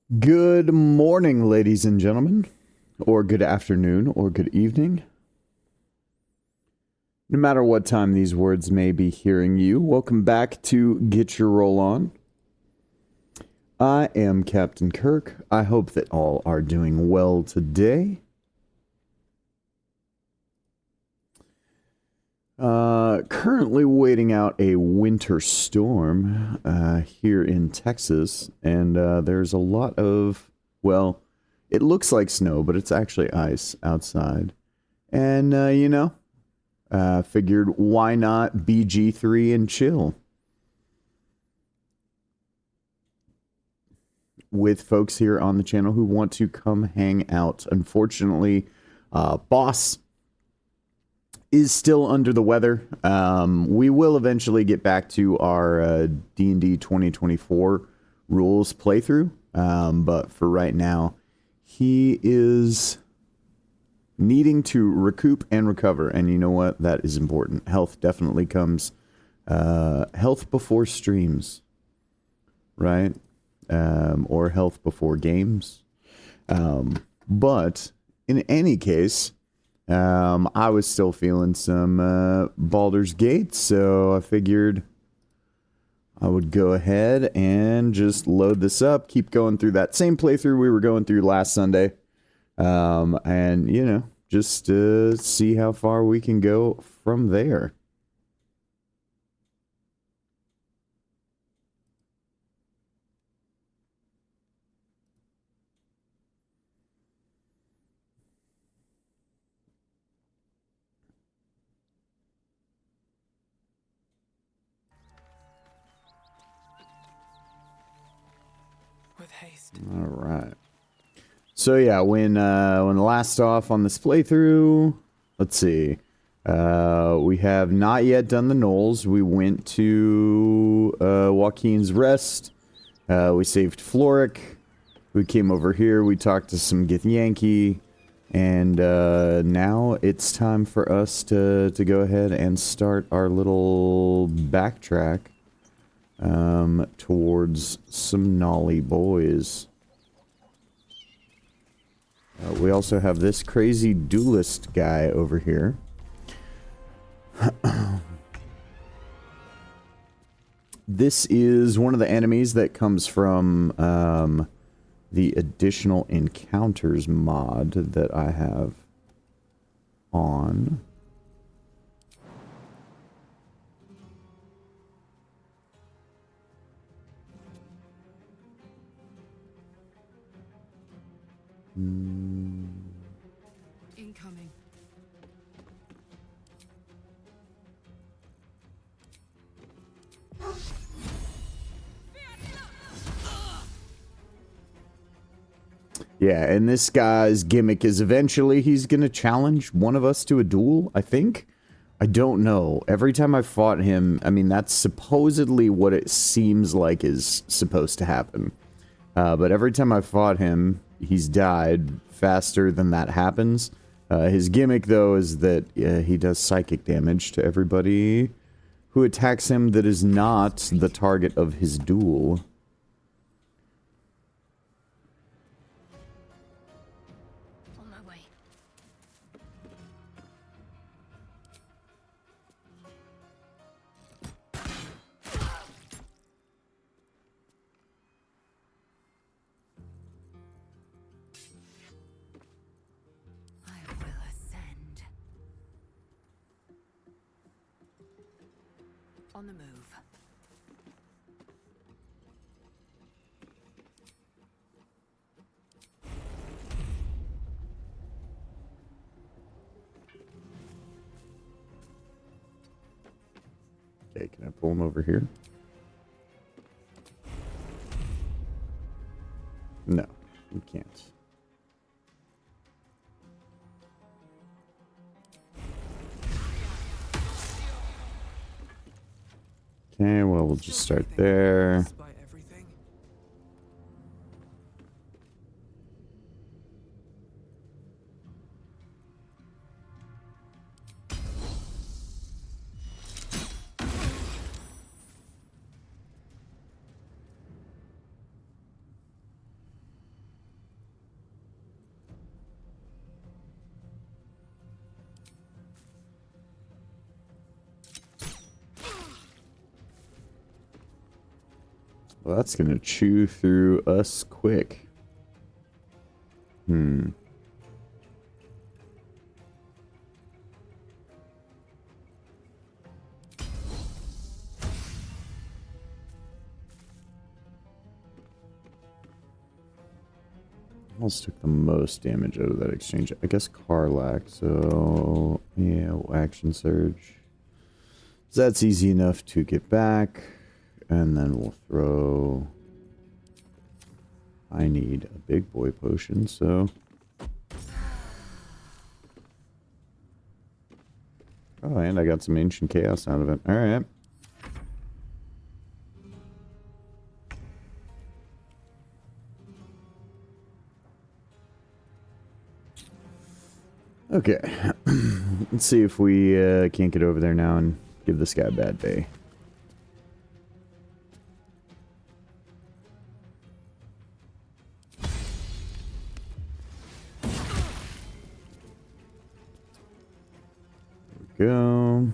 Good morning, ladies and gentlemen, or good afternoon, or good evening. No matter what time these words may be hearing you, welcome back to Get Your Roll On. I am Captain Kirk. I hope that all are doing well today. Currently waiting out a winter storm here in Texas, and there's a lot of, well, it looks like snow, but it's actually ice outside. And, figured why not BG3 and chill with folks here on the channel who want to come hang out. Unfortunately, Boss is still under the weather. We will eventually get back to our D&D 2024 rules playthrough, but for right now, he is needing to recoup and recover, and you know what? That is important. Health definitely comes, health before streams, right? Or health before games. But in any case, I was still feeling some Baldur's Gate, so I figured I would go ahead and just load this up, keep going through that same playthrough we were going through last Sunday, and, you know, just see how far we can go from there. With haste. All right. So yeah, when last off on this playthrough, let's see, we have not yet done the Knolls. We went to Joaquin's Rest. We saved Floric. We came over here. We talked to some Githyanki, and now it's time for us to go ahead and start our little backtrack towards some Nolly boys. We also have this crazy duelist guy over here. This is one of the enemies that comes from the additional encounters mod that I have on. Incoming. Yeah, and this guy's gimmick is eventually he's gonna challenge one of us to a duel, I think. I don't know. Every time I fought him, I mean, that's supposedly what it seems like is supposed to happen. But every time I fought him, he's died faster than that happens. His gimmick, though, is that he does psychic damage to everybody who attacks him that is not the target of his duel. On my way. I will ascend. On the move. Okay, can I pull him over here? No, we can't. Okay, well, we'll just start there. By everything. Well, that's gonna chew through us quick. Almost took the most damage out of that exchange. I guess Karlak, so yeah, action surge. So that's easy enough to get back. And then we'll throw... I need a big boy potion, so... Oh, and I got some ancient chaos out of it. Alright. Okay, let's see if we can't get over there now and give this guy a bad day. There we go.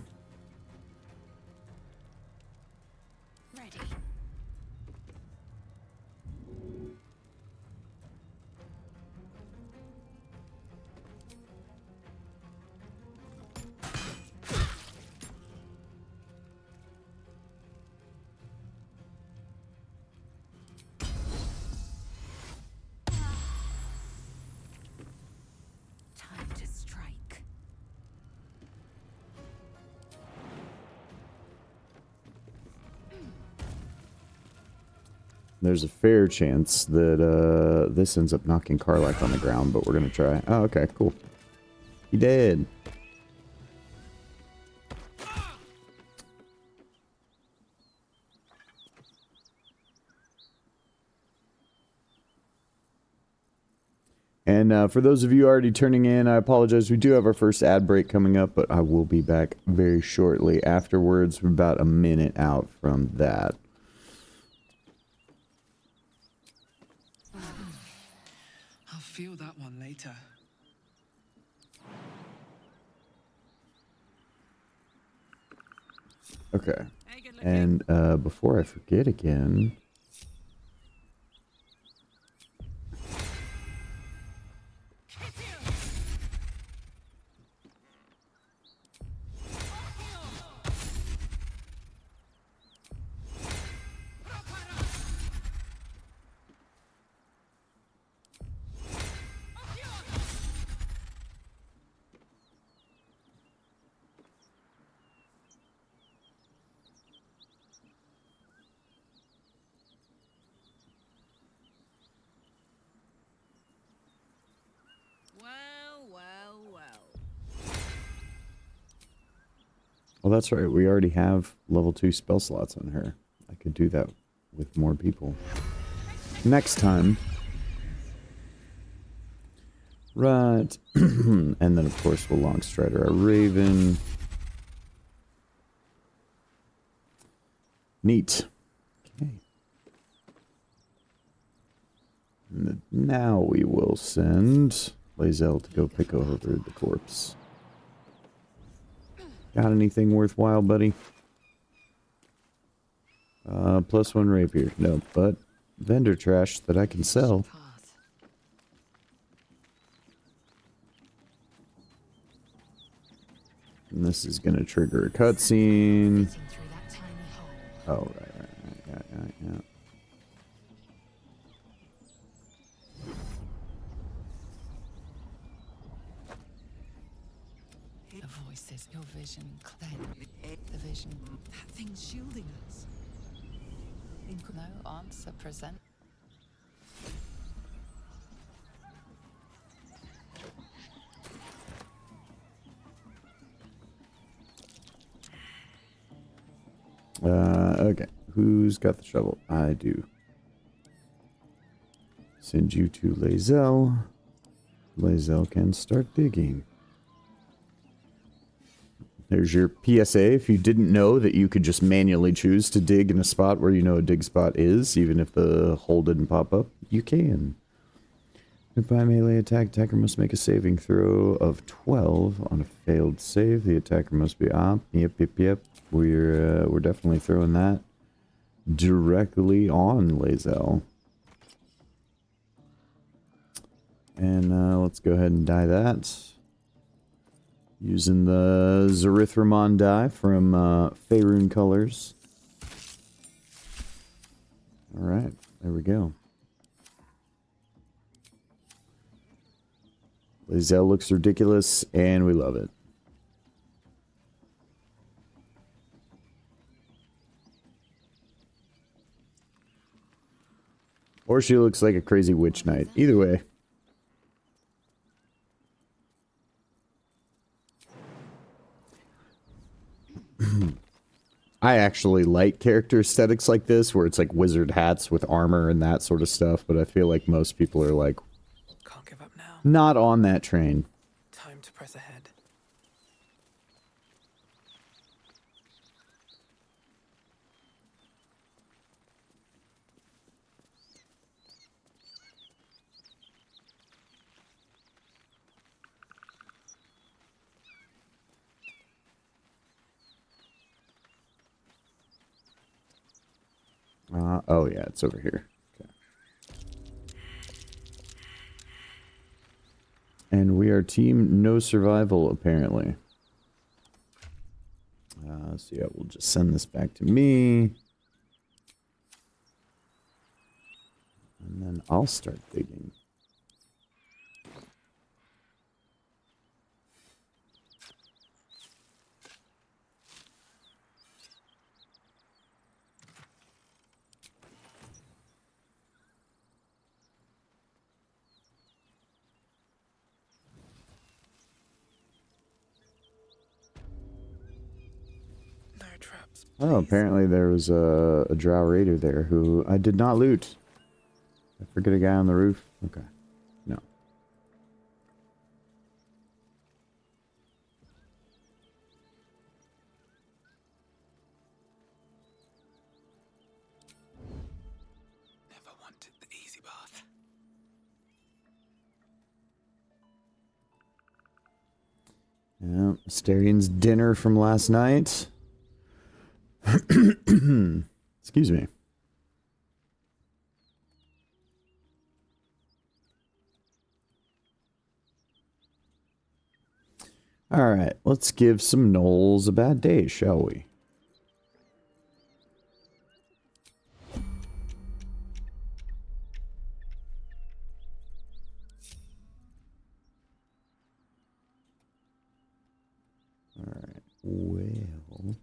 Ready. Time to strike. There's a fair chance that this ends up knocking Karlak on the ground, but we're gonna try. Oh, okay, cool. He did. And for those of you already turning in, I apologize. We do have our first ad break coming up, but I will be back very shortly afterwards. We're about a minute out from that. I'll feel that one later. Okay. And before I forget again... Well, that's right. We already have level 2 spell slots on her. I could do that with more people. Next time. Right. And then, of course, we'll Longstrider our Raven. Neat. Okay. And now we will send Lae'zel to go pick over the corpse. Got anything worthwhile, buddy? +1 rapier. No, but vendor trash that I can sell. And this is going to trigger a cutscene. Oh, right. Yeah. The voices, your vision, the vision. That thing's shielding us. No answer present. Okay. Who's got the shovel? I do. Send you to Lae'zel. Lae'zel can start digging. There's your PSA. If you didn't know that you could just manually choose to dig in a spot where you know a dig spot is, even if the hole didn't pop up, you can. By melee attack, attacker must make a saving throw of 12 on a failed save. The attacker must be op. Yep. We're definitely throwing that. directly on Lae'zel. And let's go ahead and dye that. Using the Zerithramon dye from Faerun Colors. Alright, there we go. Lae'zel looks ridiculous, and we love it. Or she looks like a crazy witch knight. Either way. I actually like character aesthetics like this, where it's like wizard hats with armor and that sort of stuff, but I feel like most people are like, Can't give up now. not on that train. Time to press ahead. Oh yeah, it's over here. Okay. And we are team no survival, apparently. So yeah, we'll just send this back to me. And then I'll start digging. No traps. Oh, Please. apparently there was a drow raider there who I did not loot. I forget a guy on the roof. Okay. No. Never wanted the easy path. Yeah, Asterian's dinner from last night. Excuse me. Alright, let's give some gnolls a bad day, shall we? Alright, well...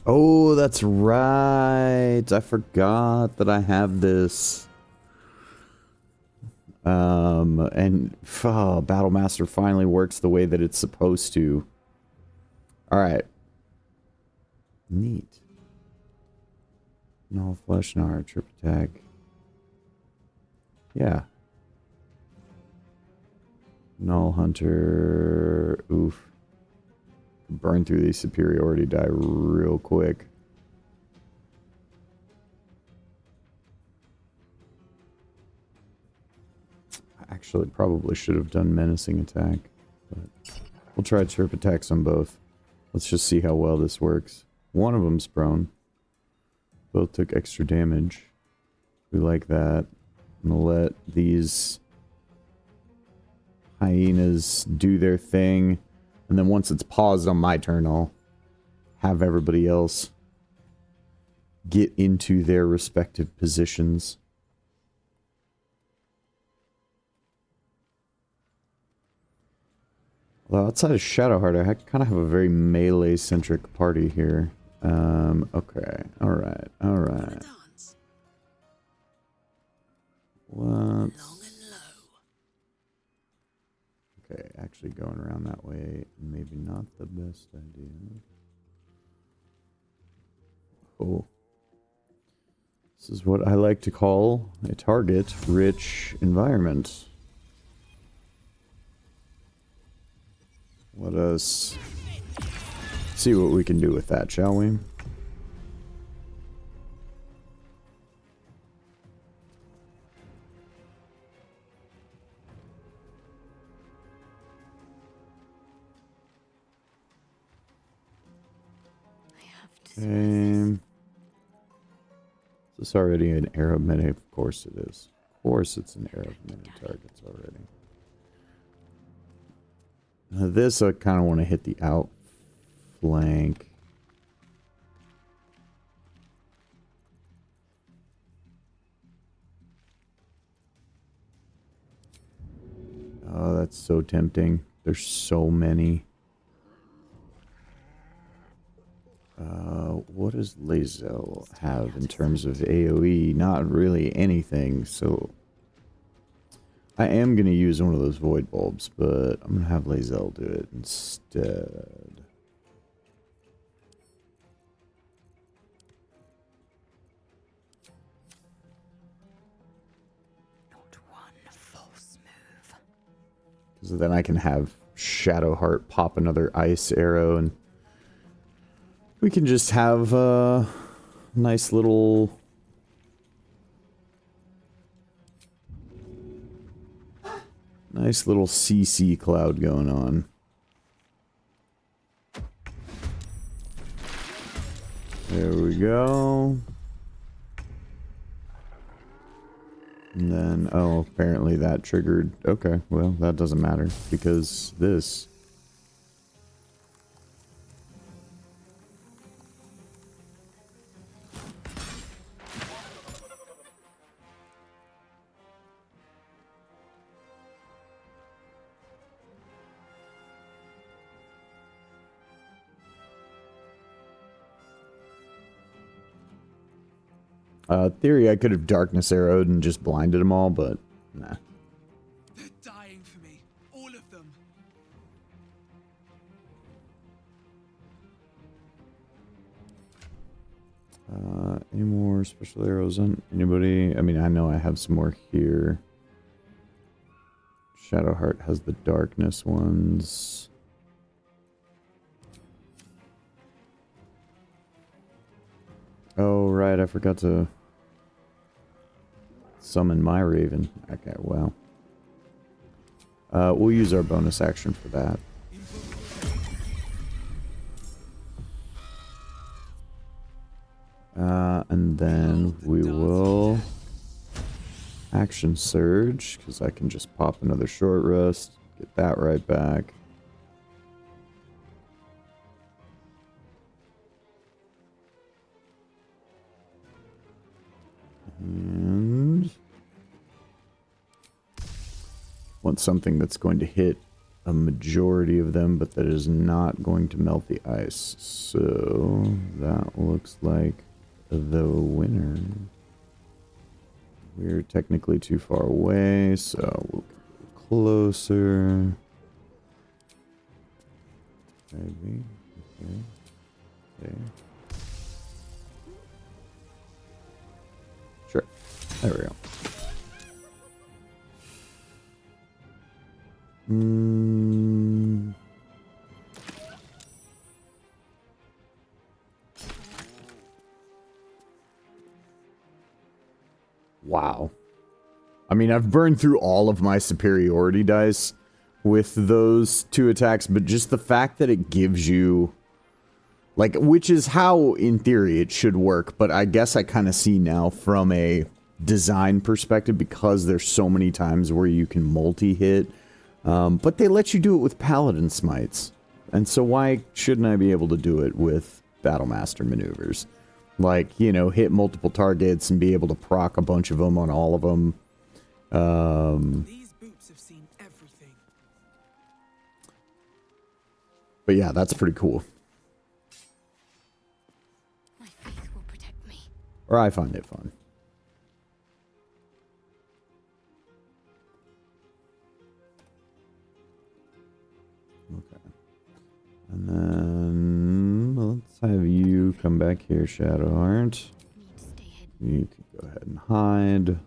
Oh, that's right. I forgot that I have this. And Battlemaster finally works the way that it's supposed to. Alright. Neat. Null Flesh Gnar, trip attack. Yeah. Null Hunter. Oof. Burn through these superiority die real quick. I actually probably should have done menacing attack, but we'll try chirp attacks on both. Let's just see how well this works. One of them's prone. Both took extra damage. We like that. I'm gonna let these hyenas do their thing. And then once it's paused on my turn, I'll have everybody else get into their respective positions. Well, outside of Shadowheart, I kind of have a very melee-centric party here. Okay. Alright. Alright. What? Okay, actually going around that way, maybe not the best idea. Oh. This is what I like to call a target-rich environment. Let us see what we can do with that, shall we? Is this already an arrow mini? Of course it is. Of course it's an arrow mini targets already. Now this I kind of want to hit the outflank. Oh, that's so tempting. There's so many. What does Lae'zel have in terms of AoE? Not really anything, so I am going to use one of those void bulbs, but I'm going to have Lae'zel do it instead. Not one false move. Because then I can have Shadowheart pop another ice arrow, and we can just have a nice little CC cloud going on. There we go. And then, oh, apparently that triggered. Okay, well, that doesn't matter because this. Theory, I could have darkness arrowed and just blinded them all, but nah. They're dying for me. All of them. Any more special arrows on anybody? I mean, I know I have some more here. Shadowheart has the darkness ones. Oh, right, I forgot to summon my Raven. Okay, well. We'll use our bonus action for that. And then we will action surge, because I can just pop another short rest, get that right back. And want something that's going to hit a majority of them, but that is not going to melt the ice. So that looks like the winner. We're technically too far away, so we'll get closer. Maybe. Okay. Okay. Sure. There we go. Wow. I mean, I've burned through all of my superiority dice with those two attacks, but just the fact that it gives you, like, which is how, in theory, it should work, but I guess I kind of see now from a design perspective, because there's so many times where you can multi-hit, but they let you do it with Paladin Smites. And so why shouldn't I be able to do it with Battlemaster maneuvers? Like, you know, hit multiple targets and be able to proc a bunch of them on all of them. These boots have seen everything. But yeah, that's pretty cool. My faith will protect me. Or I find it fun. Okay. And then let's have you come back here, Shadowheart. Need to stay hidden. You can go ahead and hide.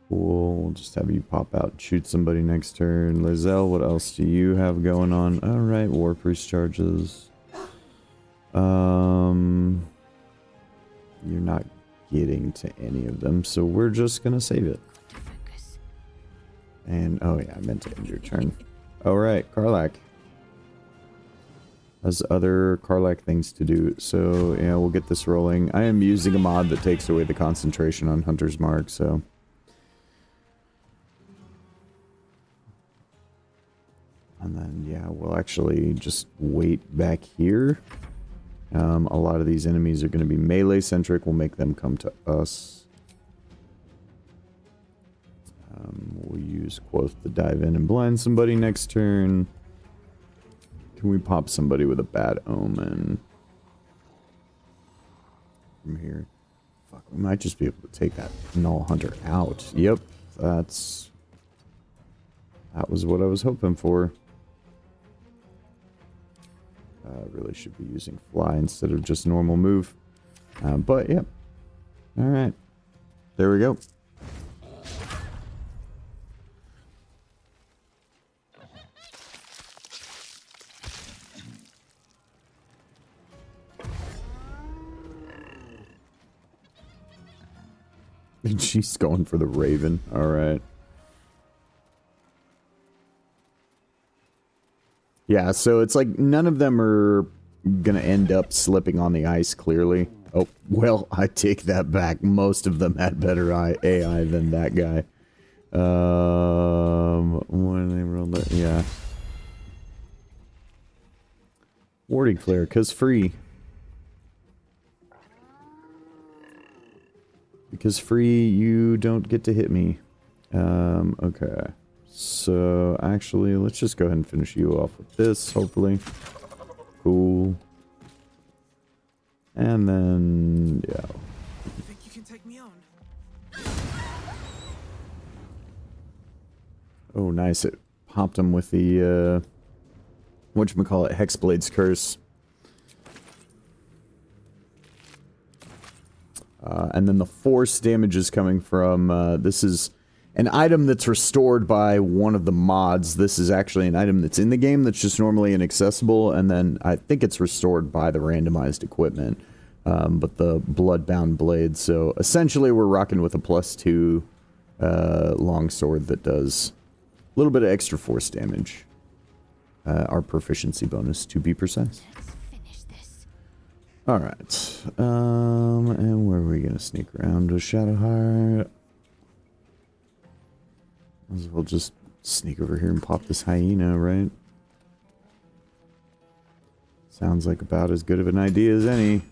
Cool. We'll just have you pop out and shoot somebody next turn. Lae'zel, what else do you have going on? Alright, War Priest charges. You're not getting to any of them, so we're just gonna save it. To focus. And, oh yeah, I meant to end your turn. Alright, Karlak. has other Karlach things to do. So, yeah, we'll get this rolling. I am using a mod that takes away the concentration on Hunter's Mark, so... And then, yeah, we'll actually just wait back here. A lot of these enemies are going to be melee-centric. We'll make them come to us. We'll use Quoth to dive in and blind somebody next turn. Can we pop somebody with a bad omen? From here. Fuck, we might just be able to take that Null Hunter out. Yep, that was what I was hoping for. Really should be using fly instead of just normal move. But, yeah. Alright. There we go. And she's going for the Raven. Alright. Yeah, so it's like none of them are gonna end up slipping on the ice, clearly. Oh, well, I take that back. Most of them had better AI than that guy. When they rolled it, yeah. Warding Flare, 'cause free. Because free, you don't get to hit me. Okay. So, actually, let's just go ahead and finish you off with this, hopefully. Cool. And then, yeah. You think you can take me on? Oh, nice. It popped him with the, whatchamacallit, Hexblade's Curse. And then the force damage is coming from, this is an item that's restored by one of the mods. This is actually an item that's in the game that's just normally inaccessible, and then I think it's restored by the randomized equipment. But the Bloodbound Blade, so essentially we're rocking with a +2 longsword that does a little bit of extra force damage. Our proficiency bonus, to be precise. Let's finish this. Alright, and where are we gonna sneak around with Shadowheart? Might as well just sneak over here and pop this hyena, right? Sounds like about as good of an idea as any.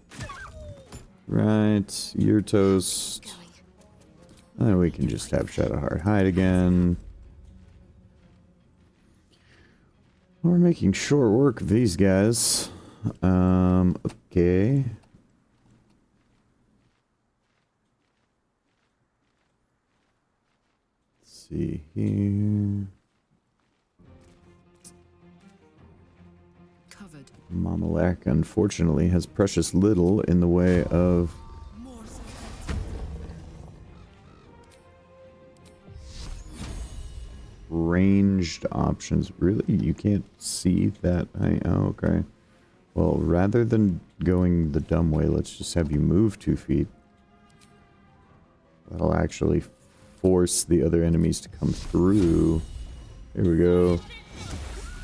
Right, you're toast. And then we can just have Shadowheart hide again. We're making short work of these guys. Okay. Let's see here. Covered. Mamalak, unfortunately, has precious little in the way of ranged options. Really? You can't see that? Oh, okay. Well, rather than going the dumb way, let's just have you move 2 feet. That'll actually force the other enemies to come through. Here we go.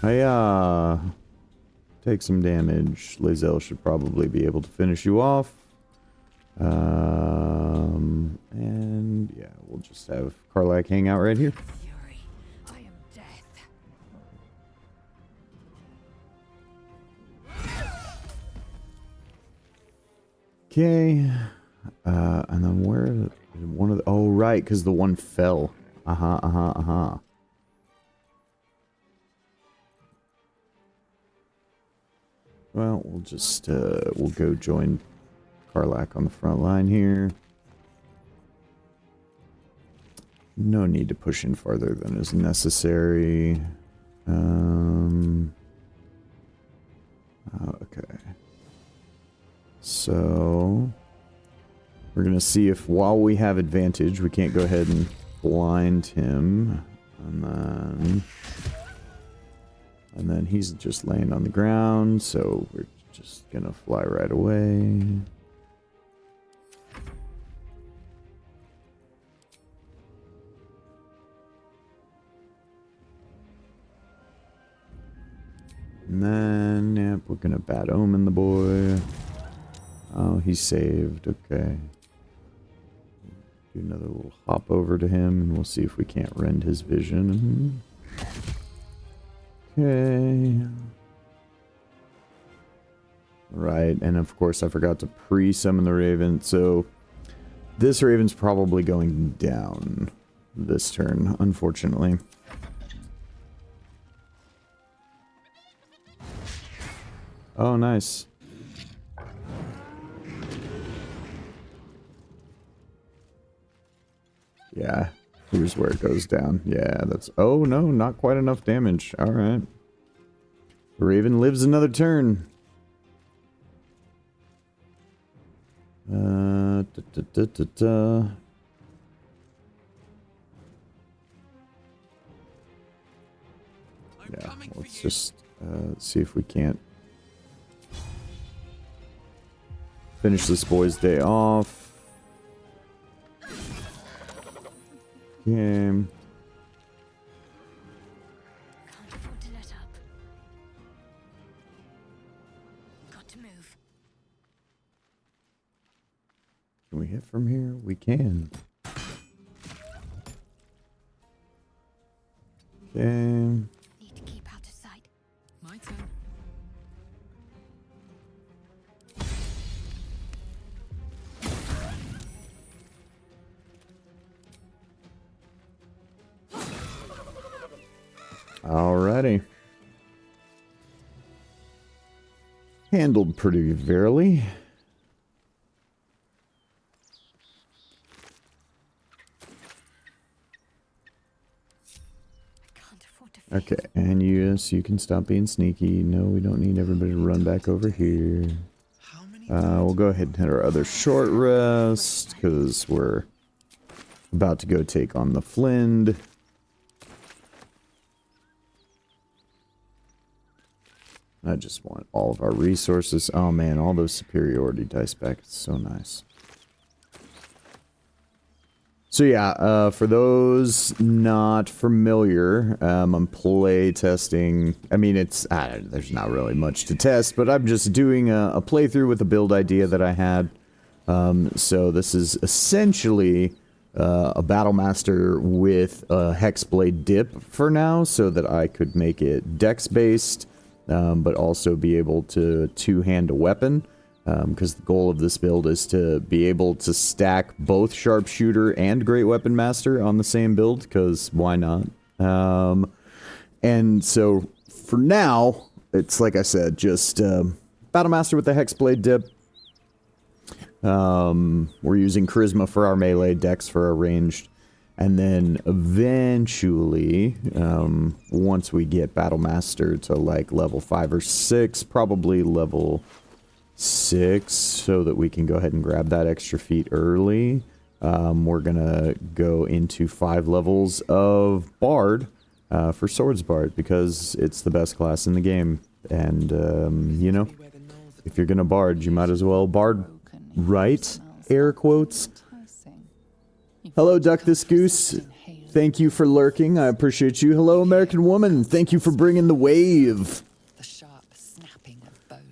Hiya! Take some damage. Lae'zel should probably be able to finish you off. And yeah, we'll just have Karlach hang out right here. Fury, I am death. Okay. And then where one of the, oh right, because the one fell. Well, we'll just we'll go join Karlach on the front line here. No need to push in farther than is necessary. Okay. So we're gonna see if while we have advantage, we can't go ahead and blind him, and then he's just laying on the ground, so we're just gonna fly right away. And then, yeah, Yep, we're gonna bad omen the boy. Oh, he's saved. Okay. Do another little hop over to him, and we'll see if we can't rend his vision. Okay. Right, and of course I forgot to pre-summon the Raven, so this Raven's probably going down this turn, unfortunately. Oh, nice. Yeah, here's where it goes down. Yeah, that's... Oh, no, not quite enough damage. Alright. Raven lives another turn. Yeah, let's just see if we can't finish this boy's day off. Game. Can't afford to let up. Got to move. Can we hit from here? We can. Okay. Need to keep out of sight. My turn. Alrighty. Handled pretty fairly. Can't afford to fail. Okay, and yes, you can stop being sneaky. No, we don't need everybody to run back over here. How many We'll go ahead and hit our other short rest, because we're about to go take on the Flind. I just want all of our resources. Oh man, all those superiority dice back. It's so nice. So yeah, for those not familiar, I'm play testing. I mean, there's not really much to test, but I'm just doing a playthrough with a build idea that I had. So this is essentially a Battlemaster with a Hexblade dip for now, so that I could make it dex-based, but also be able to two-hand a weapon. Because the goal of this build is to be able to stack both Sharpshooter and Great Weapon Master on the same build, because why not? And so, for now, it's like I said, just Battlemaster with the Hexblade dip. We're using Charisma for our melee, Dex for our ranged, and then eventually, once we get Battlemaster to like level 5 or 6, probably level 6, so that we can go ahead and grab that extra feat early. We're gonna go into 5 levels of Bard for Swords Bard, because it's the best class in the game. And, you know, if you're gonna Bard, you might as well Bard right, air quotes. Hello, Duck This Goose. Thank you for lurking. I appreciate you. Hello, American Woman. Thank you for bringing the wave.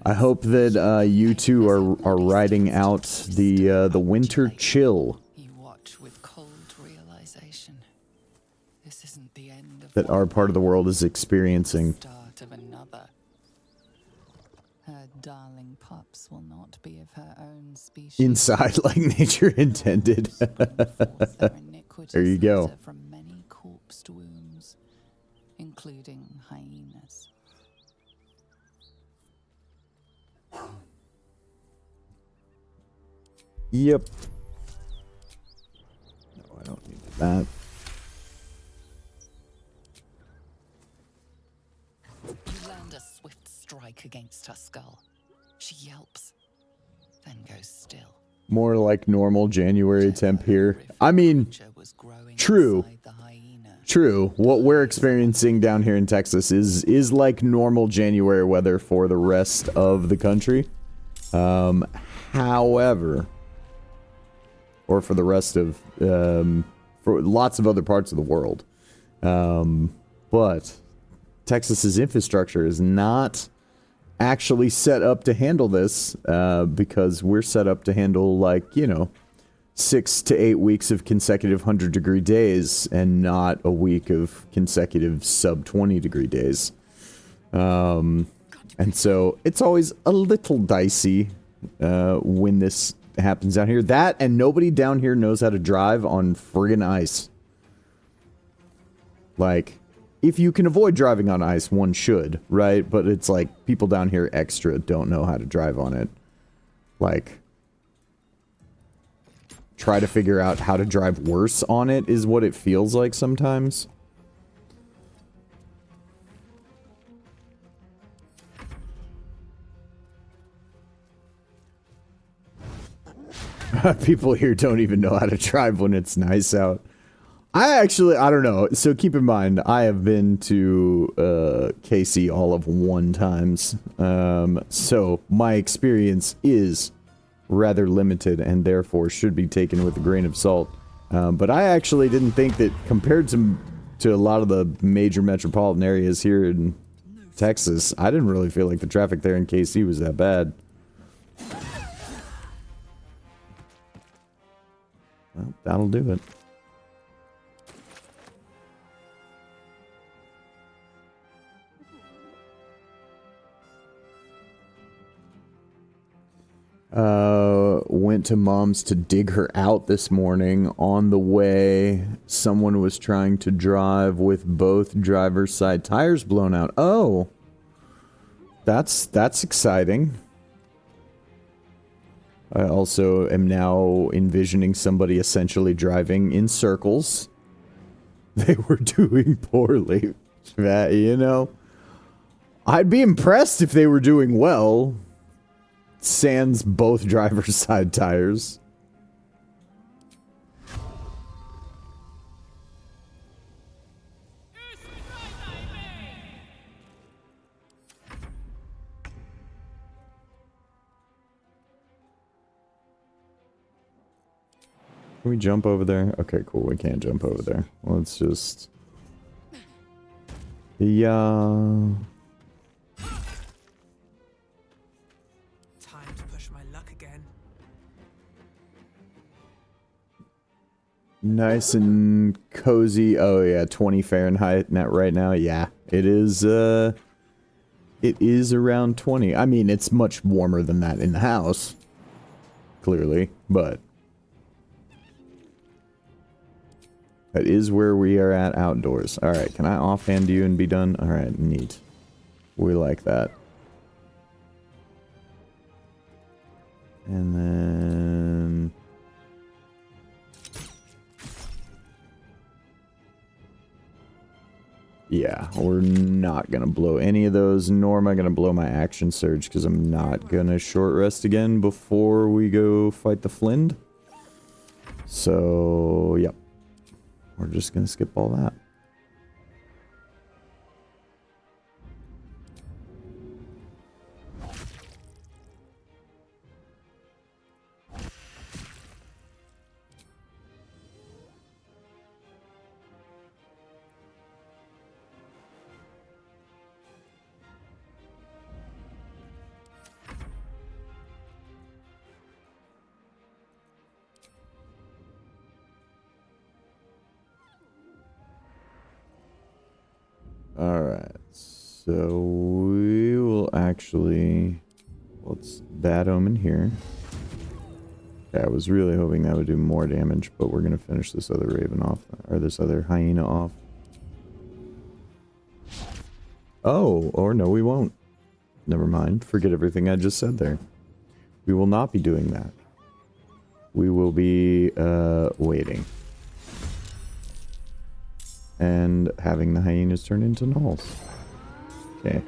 I hope that you two are riding out the winter chill You watch with cold realization. This isn't the end of that our part of the world is experiencing. start of another. Her darling pups will not be of her own species. Inside like nature intended. There you go. From many corpsed wombs, including hyenas. Yep. No, I don't need that. You land a swift strike against her skull. She yelps, then goes still. More like normal January temp here. I mean, true. True. What we're experiencing down here in Texas is like normal January weather for the rest of the country. However, or for the rest of, for lots of other parts of the world. But Texas's infrastructure is not actually set up to handle this, because we're set up to handle, like, you know, 6 to 8 weeks of consecutive 100-degree days and not a week of consecutive sub-20-degree days. And so it's always a little dicey when this happens down here. That, and nobody down here knows how to drive on friggin' ice. Like, if you can avoid driving on ice, one should, right? But it's like, people down here extra don't know how to drive on it. Like, try to figure out how to drive worse on it is what it feels like sometimes. People here don't even know how to drive when it's nice out. I don't know. So keep in mind, I have been to KC all of 1 times. So my experience is rather limited and therefore should be taken with a grain of salt. But I actually didn't think that compared to a lot of the major metropolitan areas here in Texas, I didn't really feel like the traffic there in KC was that bad. Well, that'll do it. Went to Mom's to dig her out this morning. On the way, someone was trying to drive with both driver's side tires blown out. Oh, that's exciting. I also am now envisioning somebody essentially driving in circles. They were doing poorly. You know, I'd be impressed if they were doing well. Sans both driver's side tires. Can we jump over there? Okay, cool. We can't jump over there. Let's just... Yeah... Nice and cozy. Oh yeah, 20 Fahrenheit net right now. Yeah, it is around 20. I mean, it's much warmer than that in the house. Clearly, but that is where we are at outdoors. Alright, can I offhand you and be done? Alright, neat. We like that. And then... yeah, we're not gonna blow any of those, nor am I gonna blow my action surge, because I'm not gonna short rest again before we go fight the Flind. So, yep. We're just gonna skip all that. Alright, so we will actually... let's Bad Omen here. Yeah, I was really hoping that would do more damage, but we're gonna finish this other Raven off, or this other Hyena off. Oh, or no we won't. Never mind, forget everything I just said there. We will not be doing that. We will be, waiting. And having the hyenas turn into gnolls. Okay.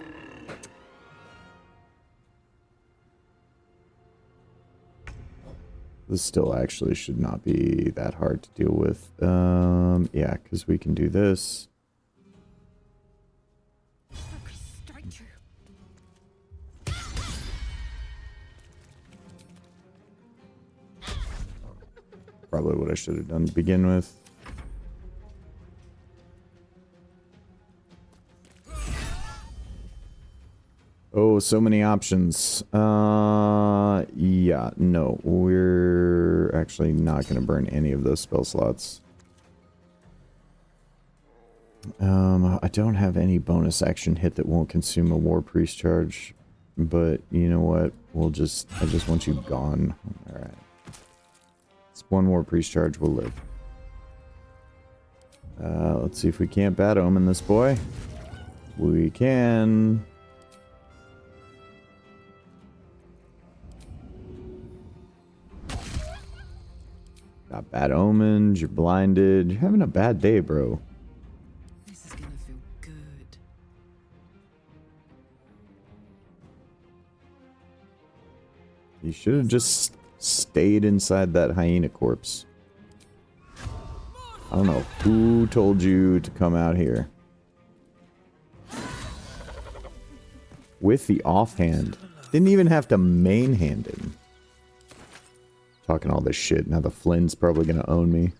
This still actually should not be that hard to deal with. Yeah, because we can do this. Probably what I should have done to begin with. Oh, so many options. Yeah, no, we're actually not going to burn any of those spell slots. I don't have any bonus action hit that won't consume a War Priest charge, but you know what? I just want you gone. Alright. It's one more Priest charge, we'll live. Let's see if we can't Bat Omen this boy. We can. Got bad omens, you're blinded. You're having a bad day, bro. This is gonna feel good. You should have just stayed inside that hyena corpse. I don't know who told you to come out here. With the offhand. Didn't even have to main hand him. Talking all this shit. Now the Flynn's probably gonna own me.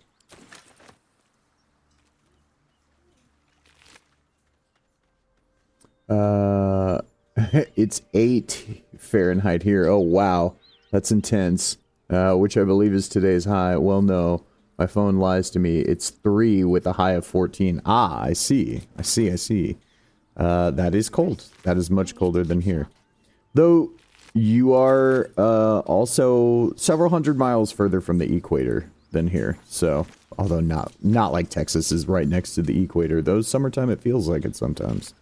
It's 8 Fahrenheit here. Oh, wow. That's intense. Which I believe is today's high. Well, no. My phone lies to me. It's 3 with a high of 14. Ah, I see. I see. That is cold. That is much colder than here. Though, you are also several hundred miles further from the equator than here. So, although not like Texas is right next to the equator. Though summertime it feels like it sometimes.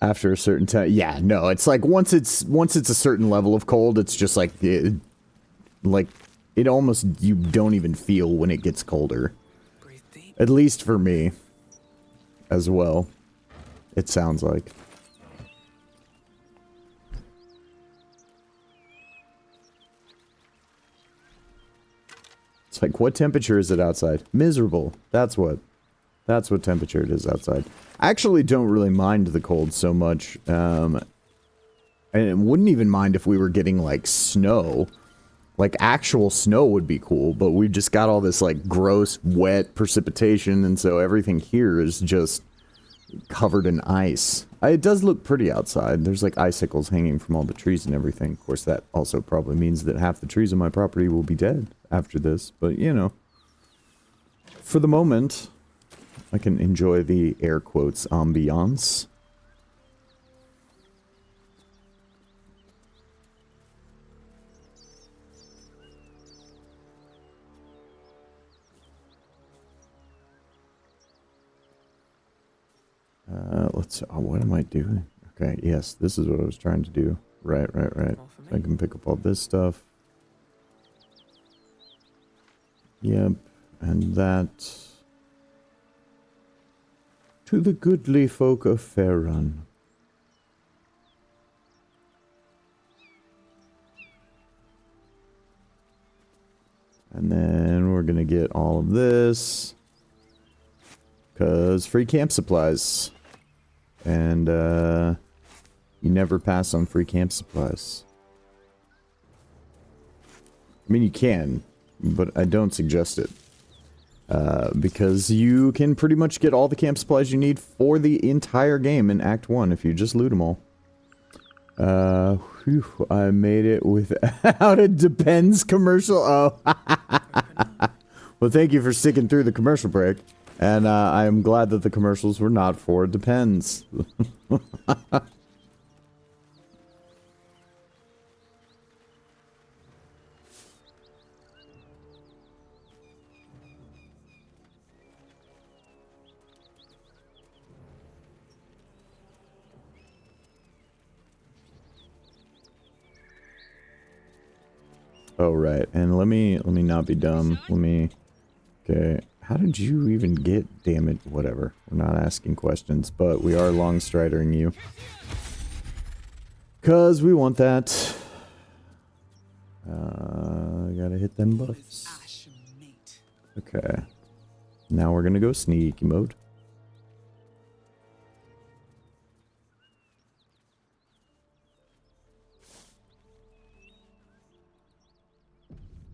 After a certain time, yeah, no, it's like once it's a certain level of cold, it's just like it almost, you don't even feel when it gets colder. Breathe deep. At least for me, as well. It sounds like. It's like, what temperature is it outside? Miserable. That's what temperature it is outside. I actually don't really mind the cold so much. And wouldn't even mind if we were getting, like, snow. Like, actual snow would be cool, but we just got all this, like, gross, wet precipitation, and so everything here is just covered in ice. It does look pretty outside. There's, like, icicles hanging from all the trees and everything. Of course, that also probably means that half the trees on my property will be dead after this, but, you know. For the moment, I can enjoy the air quotes ambiance. Let's, what am I doing? Okay, yes, this is what I was trying to do. Right. So I can pick up all this stuff. Yep, and that. To the goodly folk of Faerun. And then we're gonna get all of this. Because free camp supplies. And, you never pass on free camp supplies. I mean, you can, but I don't suggest it. Because you can pretty much get all the camp supplies you need for the entire game in Act 1 if you just loot them all. Whew, I made it without a Depends commercial. Oh, well, thank you for sticking through the commercial break. And I am glad that the commercials were not for Depends. Oh, right. And let me not be dumb. Okay. How did you even get, damn it? Whatever. We're not asking questions, but we are long stridering you. 'Cause we want that. Gotta hit them buffs. Ash and meat. Okay. Now we're gonna go sneaky mode.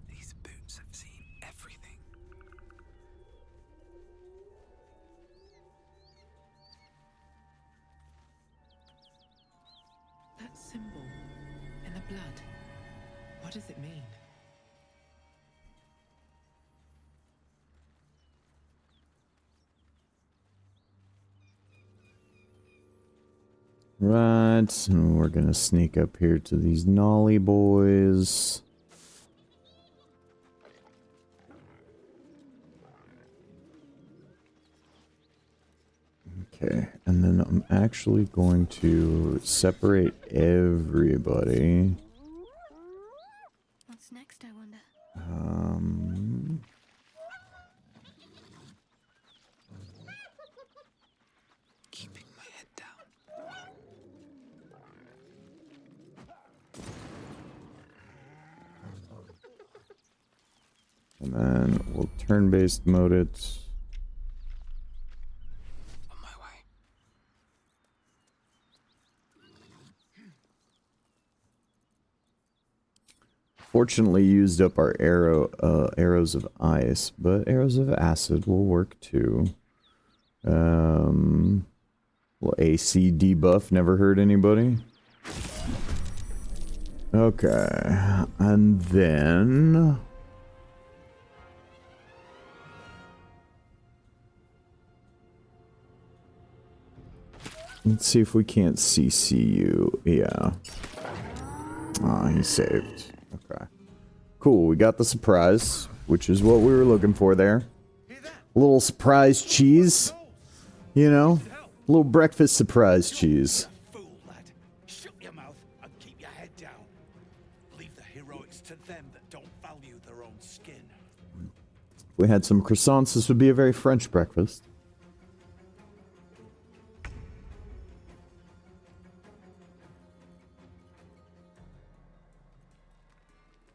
These boots have seen everything. does it mean? Right, so we're gonna sneak up here to these Nolly boys. Okay, and then I'm actually going to separate everybody. What's next, I wonder? Keeping my head down. And then we'll turn-based mode it. On my way. Fortunately used up our arrows of ice, but arrows of acid will work too. Well, AC debuff never hurt anybody. Okay, and then let's see if we can't CC you. Yeah. Ah, he saved. Okay. Cool, we got the surprise, which is what we were looking for there. A little surprise cheese. You know? A little breakfast surprise cheese. Fool, lad. Shut your mouth and keep your head down. Leave the heroics to them that don't value their own skin. If we had some croissants, this would be a very French breakfast.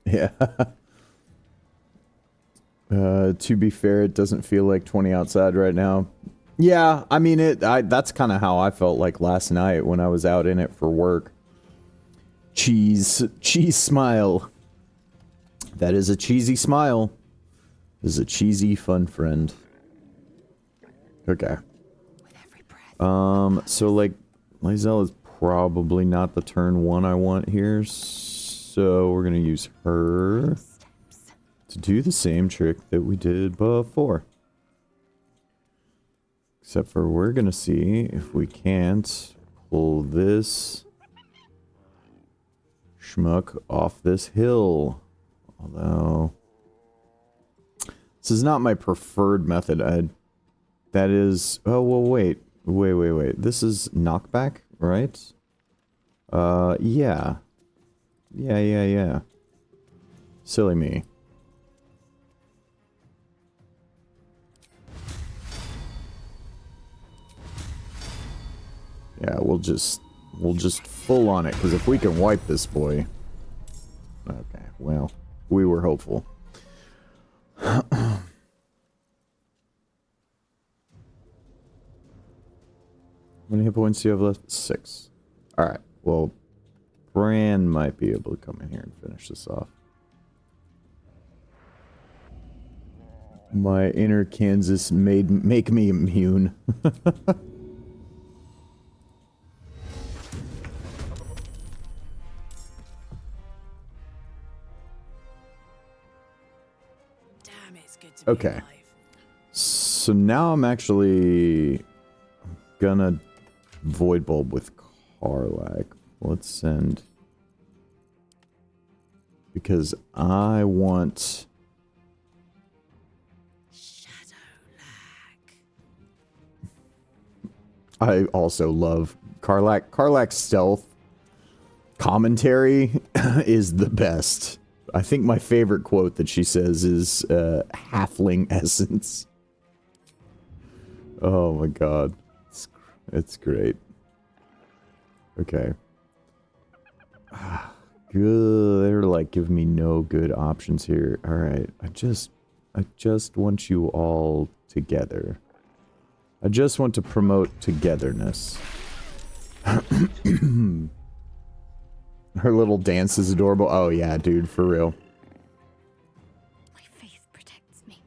Yeah. To be fair, it doesn't feel like 20 outside right now. Yeah, I mean, that's kind of how I felt like last night when I was out in it for work. Cheese smile. That is a cheesy smile. This is a cheesy fun friend. Okay. With every breath. So like, Lizelle is probably not the turn one I want here, so we're gonna use her to do the same trick that we did before. Except for we're gonna see if we can't pull this schmuck off this hill. Although this is not my preferred method. That is, oh well, wait. This is knockback, right? Yeah. Yeah. Silly me. Yeah, we'll just full on it, because if we can wipe this boy. Okay, well, we were hopeful. How many hit points do you have left? 6. Alright, well, Bran might be able to come in here and finish this off. My inner Kansas make me immune. Damn, it's good to be Okay. alive. So now I'm actually gonna Void Bulb with Karlak. Let's send... Because I want... Shadow lag. I also love Karlak. Karlak's stealth commentary is the best. I think my favorite quote that she says is halfling essence. Oh my god. It's great. Okay. Good. They're like giving me no good options here. Alright. I just want you all together. I just want to promote togetherness. Her little dance is adorable. Oh yeah, dude, for real. My faith protects me.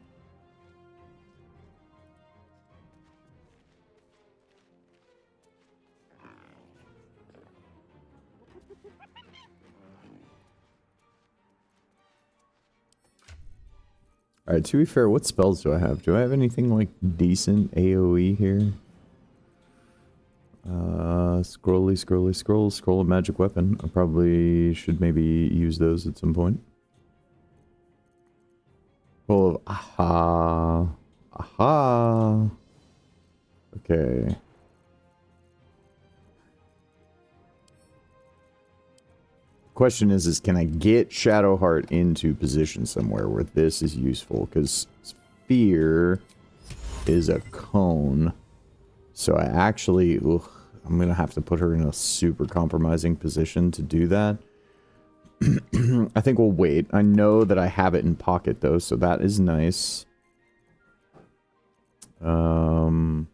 Alright, to be fair, what spells do I have? Do I have anything like decent AoE here? Scroll of magic weapon. I probably should maybe use those at some point. Full of aha. Aha. Okay. Question is can I get Shadowheart into position somewhere where this is useful? Because Sphere is a cone. So I actually, I'm going to have to put her in a super compromising position to do that. I think we'll wait. I know that I have it in pocket though, so that is nice. Yeah,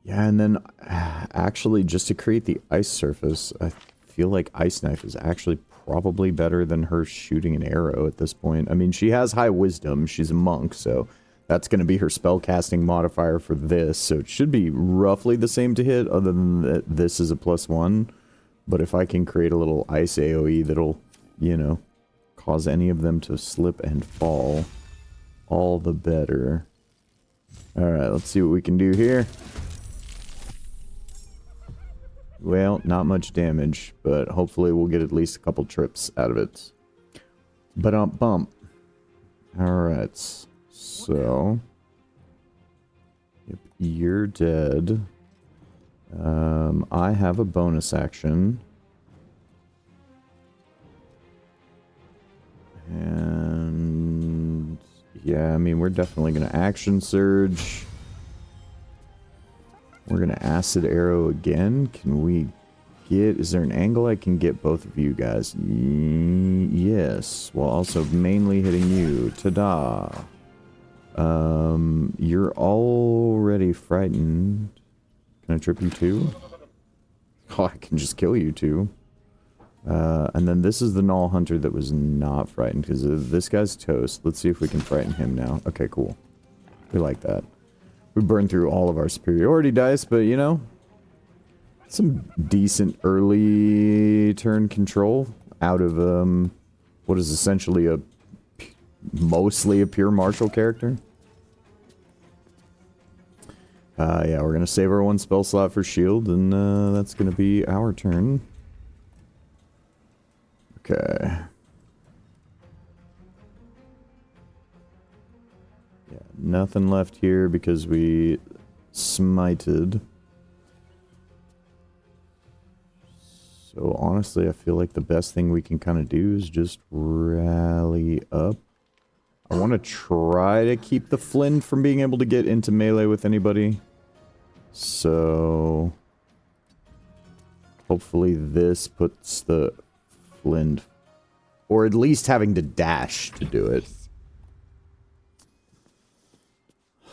and then actually just to create the ice surface, I feel like Ice Knife is actually probably better than her shooting an arrow at this point. I mean, she has high wisdom. She's a monk, so that's going to be her spellcasting modifier for this. So it should be roughly the same to hit, other than that this is a +1. But if I can create a little ice AoE that'll, you know, cause any of them to slip and fall, all the better. Alright, let's see what we can do here. Well, not much damage, but hopefully we'll get at least a couple trips out of it. Bump. Alright, so... Yep, you're dead. I have a bonus action. And... yeah, I mean, we're definitely going to action surge. We're going to acid arrow again. Can we get... is there an angle I can get both of you guys? Yes. While also mainly hitting you. Ta-da. You're already frightened. Can I trip you too? Oh, I can just kill you too. And then this is the Null Hunter that was not frightened, because this guy's toast. Let's see if we can frighten him now. Okay, cool. We like that. We burned through all of our superiority dice, but you know, some decent early turn control out of what is essentially mostly a pure martial character. Yeah, we're gonna save our one spell slot for shield, and that's gonna be our turn. Okay. Yeah, nothing left here because we smited. So honestly, I feel like the best thing we can kind of do is just rally up. I want to try to keep the Flynn from being able to get into melee with anybody. So hopefully this puts the Flynn, or at least having to dash to do it.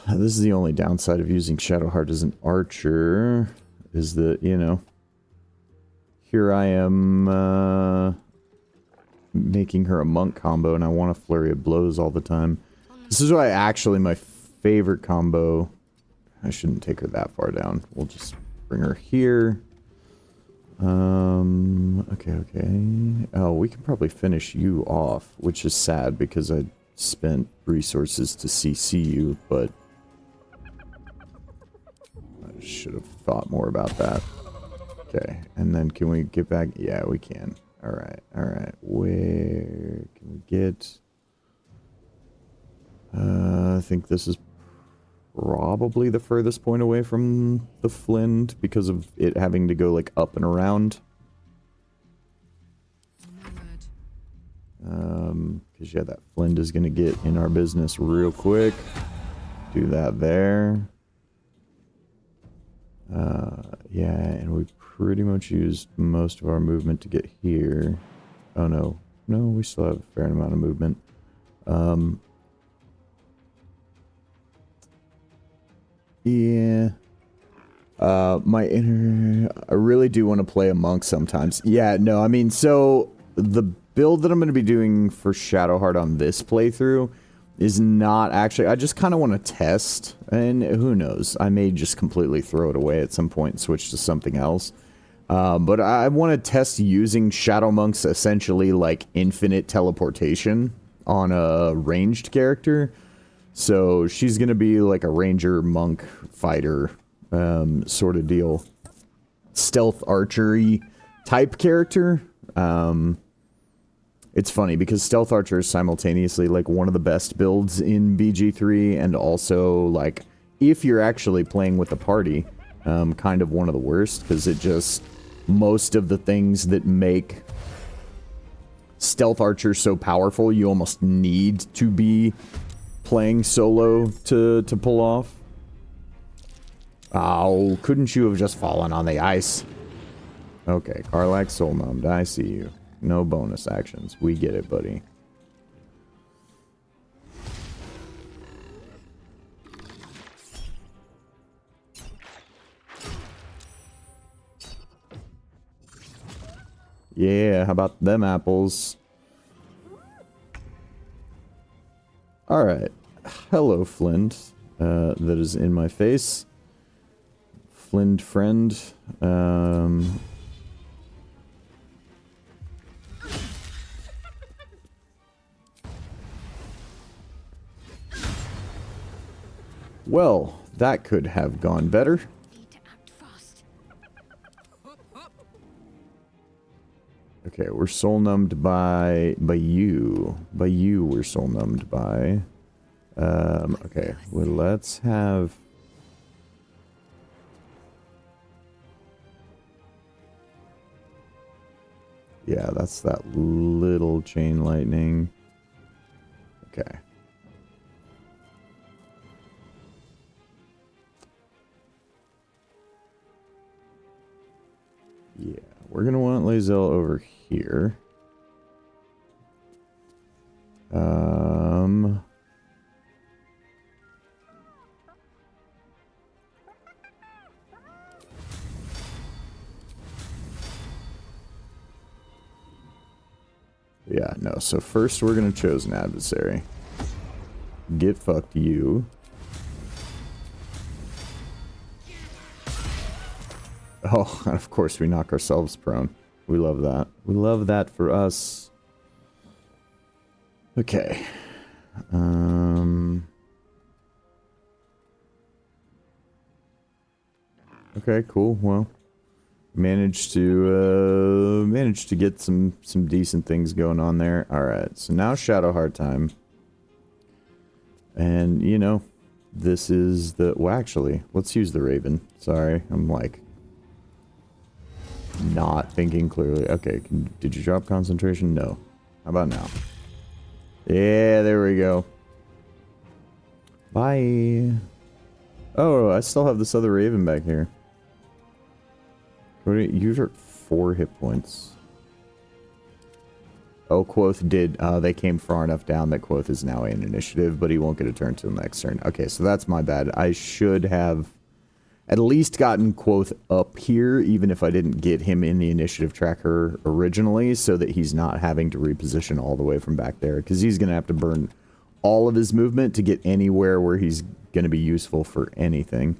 This is the only downside of using Shadowheart as an archer, is that, you know, here I am making her a monk combo, and I want a flurry of blows all the time. This is why actually my favorite combo... I shouldn't take her that far down. We'll just bring her here. Okay. Oh, we can probably finish you off, which is sad because I spent resources to CC you, but I should have thought more about that. Okay, and then can we get back? Yeah, we can. Alright. Where can we get? I think this is probably the furthest point away from the Flint because of it having to go like up and around. Because yeah, that Flint is gonna get in our business real quick. Do that there. Yeah, and we pretty much used most of our movement to get here. Oh no. No, we still have a fair amount of movement. Yeah. I really do want to play a monk sometimes. Yeah, no, I mean, so the build that I'm going to be doing for Shadowheart on this playthrough is not actually, I just kind of want to test, and who knows, I may just completely throw it away at some point and switch to something else. But I want to test using Shadow Monk's essentially like infinite teleportation on a ranged character. So she's going to be like a ranger, monk, fighter sort of deal. Stealth archery type character. It's funny because Stealth Archer is simultaneously like one of the best builds in BG3 and also like if you're actually playing with a party, kind of one of the worst because it just most of the things that make Stealth Archer so powerful you almost need to be playing solo to pull off. Oh, couldn't you have just fallen on the ice? Okay, Karlak soul numbed. I see you. No bonus actions. We get it, buddy. Yeah, how about them apples? Alright. Hello, Flint. That is in my face. Flint friend. Well, that could have gone better. Need to act fast. Okay, we're soul numbed by you. By you, we're soul numbed by. Okay, well, let's have. Yeah, that's that little chain lightning. Okay. Yeah, we're gonna want Lae'zel over here. Yeah, no, so first we're gonna choose an adversary. Get fucked, you. Oh, and of course we knock ourselves prone. We love that. We love that for us. Okay. Okay, cool. Well, managed to get some decent things going on there. All right. So now Shadowheart time. And, you know, this is the well, actually, let's use the Raven. Sorry. I'm like not thinking clearly. Okay, did you drop concentration? No. How about now? Yeah, there we go. Bye. Oh, I still have this other Raven back here. You've hurt 4 hit points. Oh, Quoth did. They came far enough down that Quoth is now in initiative, but he won't get a turn till next turn. Okay, so that's my bad. I should have at least gotten Quoth up here, even if I didn't get him in the initiative tracker originally, so that he's not having to reposition all the way from back there, because he's going to have to burn all of his movement to get anywhere where he's going to be useful for anything.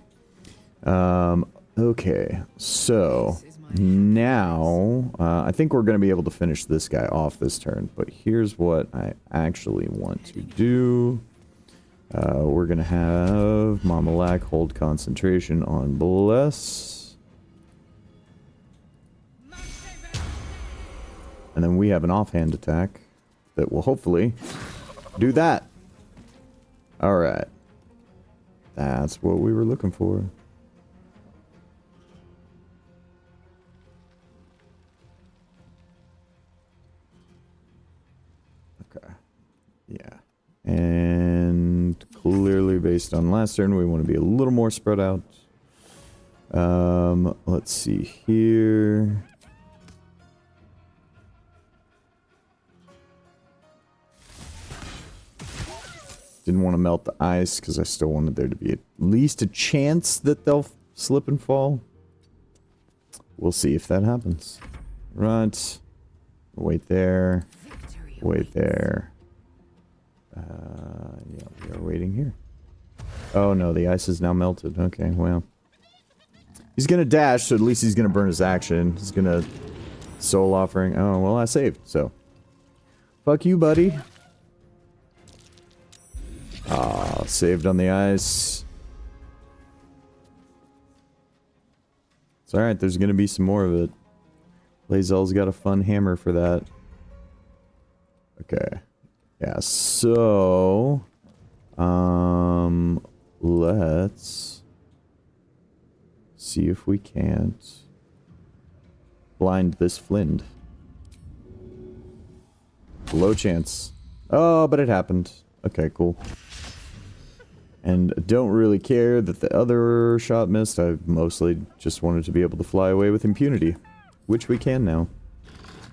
Okay, so now I think we're going to be able to finish this guy off this turn, but here's what I actually want to do. We're going to have Mama Lack hold concentration on Bless. And then we have an offhand attack that will hopefully do that. Alright. That's what we were looking for. Okay. Yeah. And clearly based on last turn, we want to be a little more spread out. Let's see here. Didn't want to melt the ice because I still wanted there to be at least a chance that they'll slip and fall. We'll see if that happens. Right. Wait there. Wait there. Yeah, we are waiting here. Oh no, the ice is now melted. Okay, well. He's gonna dash, so at least he's gonna burn his action. He's gonna soul offering. Oh, well, I saved, so. Fuck you, buddy. Saved on the ice. It's alright, there's gonna be some more of it. Lazel's got a fun hammer for that. Okay. Yeah, so... let's... see if we can't... blind this Flind. Low chance. Oh, but it happened. Okay, cool. And don't really care that the other shot missed. I mostly just wanted to be able to fly away with impunity. Which we can now.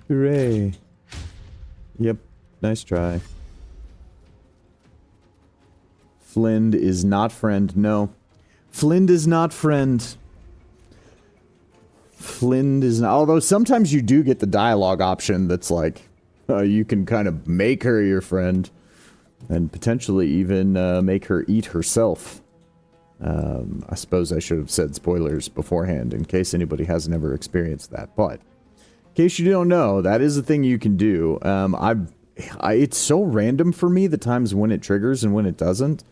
Hooray. Yep, nice try. Flind is not friend. No. Flind is not friend. Flind is not... although sometimes you do get the dialogue option that's like... you can kind of make her your friend. And potentially even make her eat herself. I suppose I should have said spoilers beforehand in case anybody has never experienced that. But in case you don't know, that is a thing you can do. It's so random for me the times when it triggers and when it doesn't.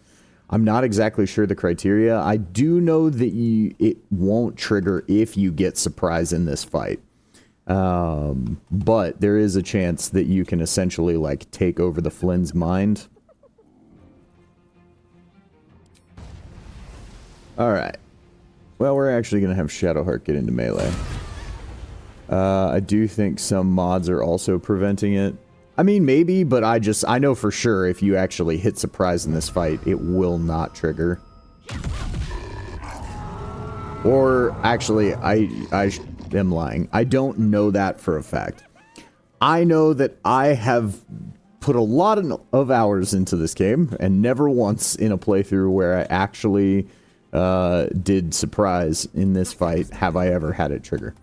I'm not exactly sure the criteria. I do know that it won't trigger if you get surprise in this fight. But there is a chance that you can essentially like take over the Flind's mind. Alright. Well, we're actually going to have Shadowheart get into melee. I do think some mods are also preventing it. I mean, maybe, but I know for sure if you actually hit surprise in this fight, it will not trigger. Or, actually, I am lying. I don't know that for a fact. I know that I have put a lot of hours into this game, and never once in a playthrough where I actually... did surprise in this fight have I ever had it trigger.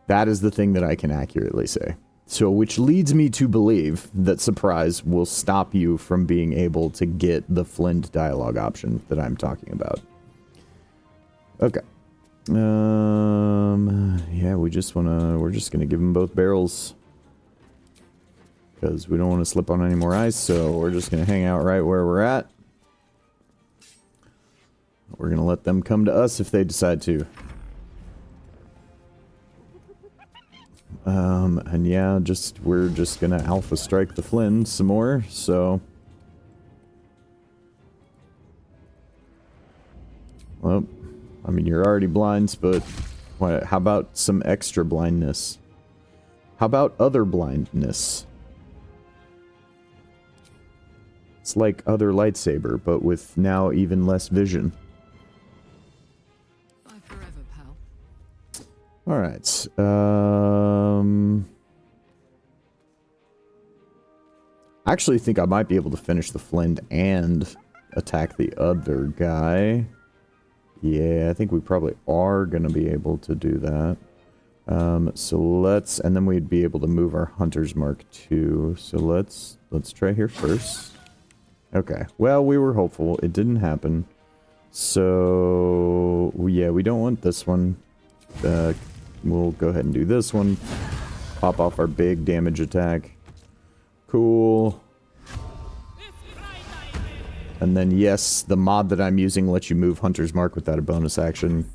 That is the thing that I can accurately say. So, which leads me to believe that surprise will stop you from being able to get the Flind dialogue option that I'm talking about. Okay. Yeah, we're just gonna give them both barrels. Because we don't want to slip on any more ice, so we're just gonna hang out right where we're at. We're gonna let them come to us if they decide to. And yeah, we're just gonna alpha strike the Flind some more, so... well, I mean, you're already blinds, but... how about some extra blindness? How about other blindness? It's like other lightsaber, but with now even less vision. Alright, I actually think I might be able to finish the Flind and attack the other guy. Yeah, I think we probably are gonna be able to do that. So let's, and then we'd be able to move our Hunter's Mark too. So let's try here first. Okay, well, we were hopeful. It didn't happen. So, yeah, we don't want this one. We'll go ahead and do this one. Pop off our big damage attack. Cool. And then, yes, the mod that I'm using lets you move Hunter's Mark without a bonus action.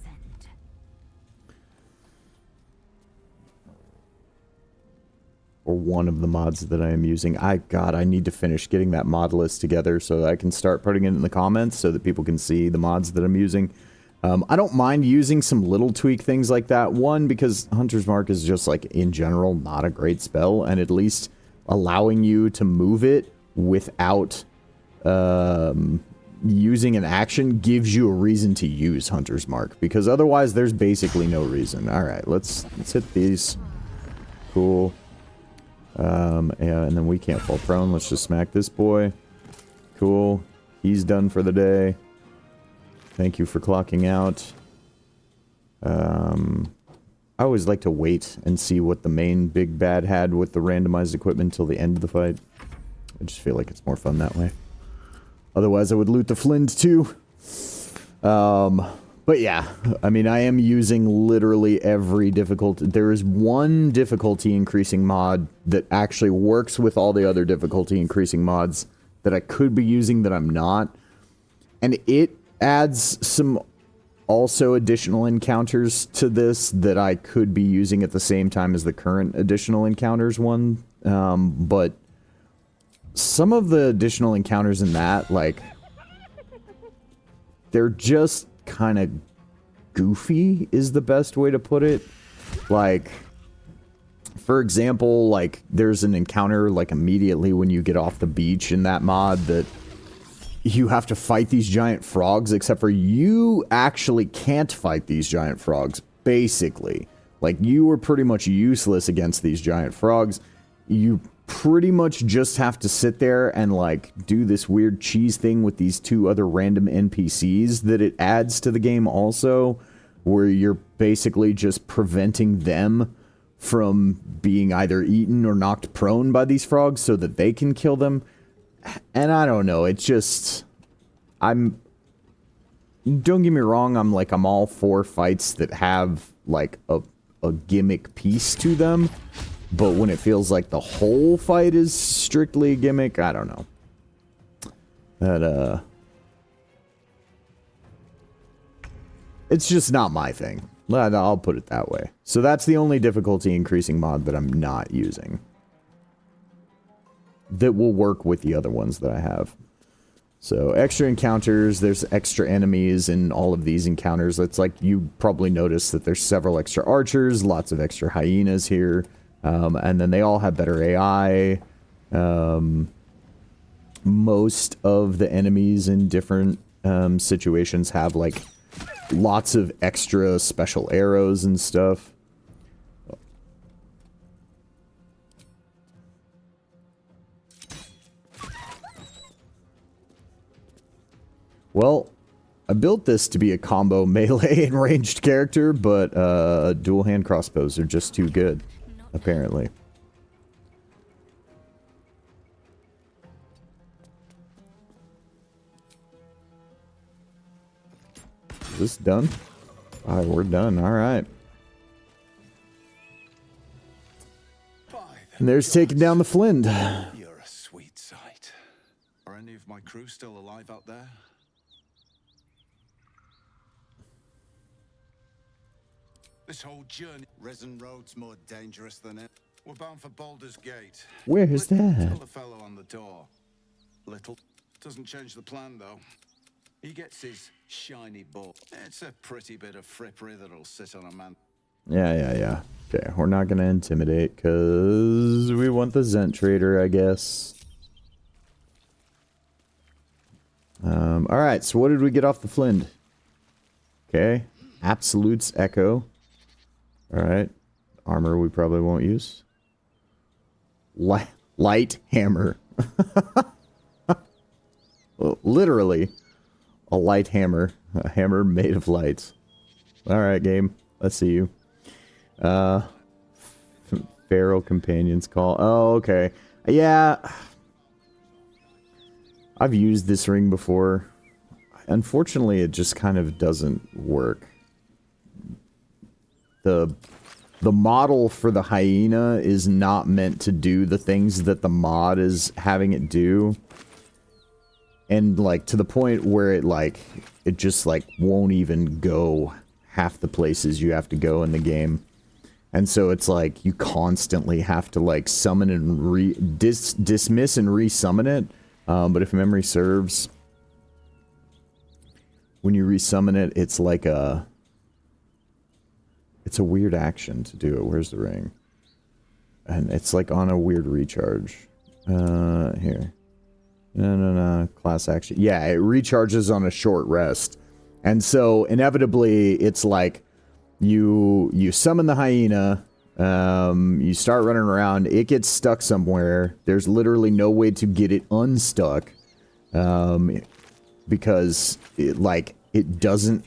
Or one of the mods that I am using. God, I need to finish getting that mod list together so that I can start putting it in the comments so that people can see the mods that I'm using. I don't mind using some little tweak things like that. One, because Hunter's Mark is just, like, in general, not a great spell, and at least allowing you to move it without using an action gives you a reason to use Hunter's Mark, because otherwise there's basically no reason. Alright, let's hit these. Cool. Yeah, and then we can't fall prone. Let's just smack this boy. Cool. He's done for the day. Thank you for clocking out. I always like to wait and see what the main big bad had with the randomized equipment till the end of the fight. I just feel like it's more fun that way. Otherwise, I would loot the Flind too. But yeah, I mean, I am using literally every difficulty. There is one difficulty increasing mod that actually works with all the other difficulty increasing mods that I could be using that I'm not. And it adds some also additional encounters to this that I could be using at the same time as the current additional encounters one. But some of the additional encounters in that, like, they're just kind of goofy is the best way to put it. Like, for example, like, there's an encounter, like, immediately when you get off the beach in that mod that you have to fight these giant frogs, except for you actually can't fight these giant frogs, basically. Like, you are pretty much useless against these giant frogs. You pretty much just have to sit there and, like, do this weird cheese thing with these two other random NPCs that it adds to the game also, where you're basically just preventing them from being either eaten or knocked prone by these frogs so that they can kill them. And I don't know, it's just, don't get me wrong, I'm all for fights that have, like, a gimmick piece to them, but when it feels like the whole fight is strictly a gimmick, I don't know. That, it's just not my thing. I'll put it that way. So that's the only difficulty increasing mod that I'm not using. That will work with the other ones that I have. So, extra encounters, there's extra enemies in all of these encounters. It's like, you probably noticed that there's several extra archers, lots of extra hyenas here, and then they all have better AI. Most of the enemies in different situations have, like, lots of extra special arrows and stuff. Well, I built this to be a combo melee and ranged character, but dual hand crossbows are just too good, apparently. Is this done? Alright, we're done. Alright. And there's taking down the Flind. You're a sweet sight. Are any of my crew still alive out there? This whole journey, Risen Road's more dangerous than it. we're bound for Baldur's Gate. Where is Tell that? the fellow on the door. Little doesn't change the plan though. He gets his shiny ball. It's a pretty bit of frippery that'll sit on a man. Yeah. Okay, we're not gonna intimidate, because we want the Zent Trader, I guess. Alright, so what did we get off the Flind? Okay, Absolute's Echo. Alright, armor we probably won't use. Light hammer. Well, literally, a light hammer. A hammer made of lights. Alright, game. Let's see you. Pharaoh Companion's Call. Oh, okay. Yeah. I've used this ring before. Unfortunately, it just kind of doesn't work. The model for the hyena is not meant to do the things that the mod is having it do. And, like, to the point where it just, like, won't even go half the places you have to go in the game. And so it's like, you constantly have to, like, summon and dismiss and resummon it. But if memory serves, when you resummon it, it's like it's a weird action to do it. Where's the ring? And it's like on a weird recharge. Here. No. Class action. Yeah, it recharges on a short rest. And so, inevitably, it's like, you summon the hyena, you start running around, it gets stuck somewhere, there's literally no way to get it unstuck, because, it doesn't,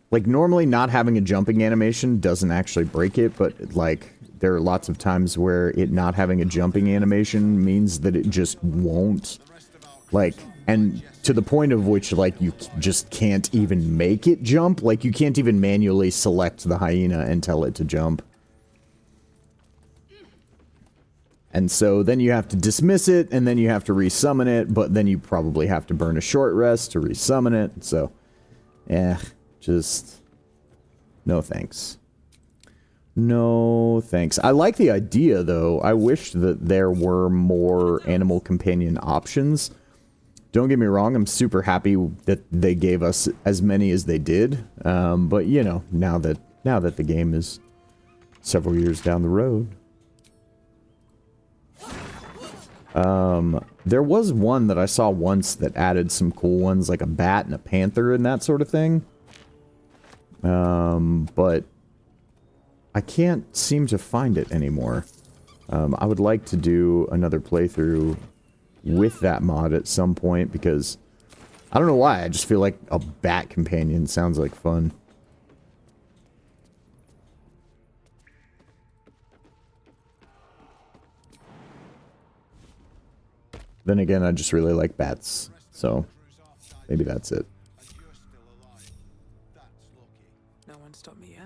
like, normally not having a jumping animation doesn't actually break it, but, like, there are lots of times where it not having a jumping animation means that it just won't. Like, and to the point of which, like, you just can't even make it jump. Like, you can't even manually select the hyena and tell it to jump. And so then you have to dismiss it, and then you have to resummon it, but then you probably have to burn a short rest to resummon it. So, just no thanks. No thanks. I like the idea, though. I wish that there were more animal companion options. Don't get me wrong, I'm super happy that they gave us as many as they did. But, you know, now that the game is several years down the road. There was one that I saw once that added some cool ones, like a bat and a panther and that sort of thing. But I can't seem to find it anymore. I would like to do another playthrough with that mod at some point, because I don't know why, I just feel like a bat companion sounds like fun. Then again, I just really like bats, so maybe that's it. No one stopped me yet.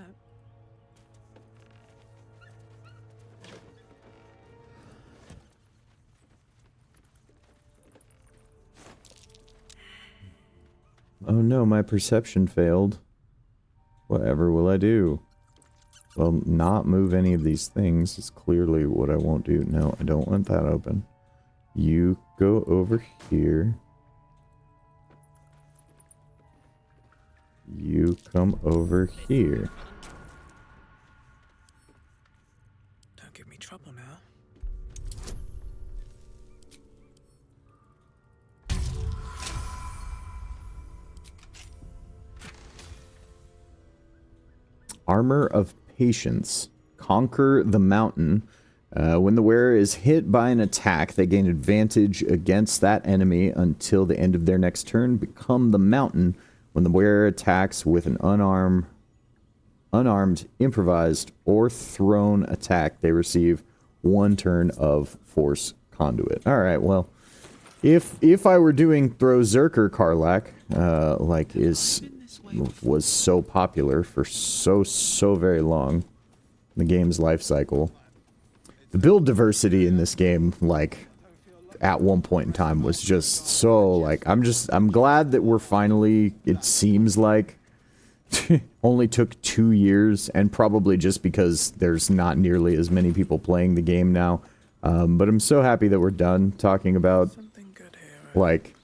Oh no, my perception failed. Whatever will I do? Well, not move any of these things is clearly what I won't do. No, I don't want that open. You go over here. You come over here. Don't give me trouble now. Armor of Patience. Conquer the mountain. When the wearer is hit by an attack, they gain advantage against that enemy until the end of their next turn. Become the mountain. When the wearer attacks with an unarmed, improvised, or thrown attack, they receive 1 turn of Force Conduit. Alright, well, if I were doing Throw Zerker Karlach, like was so popular for so very long in the game's life cycle, the build diversity in this game, like, at one point in time was just so, like, I'm glad that we're finally, it seems like, only took 2 years, and probably just because there's not nearly as many people playing the game now. But I'm so happy that we're done talking about, like,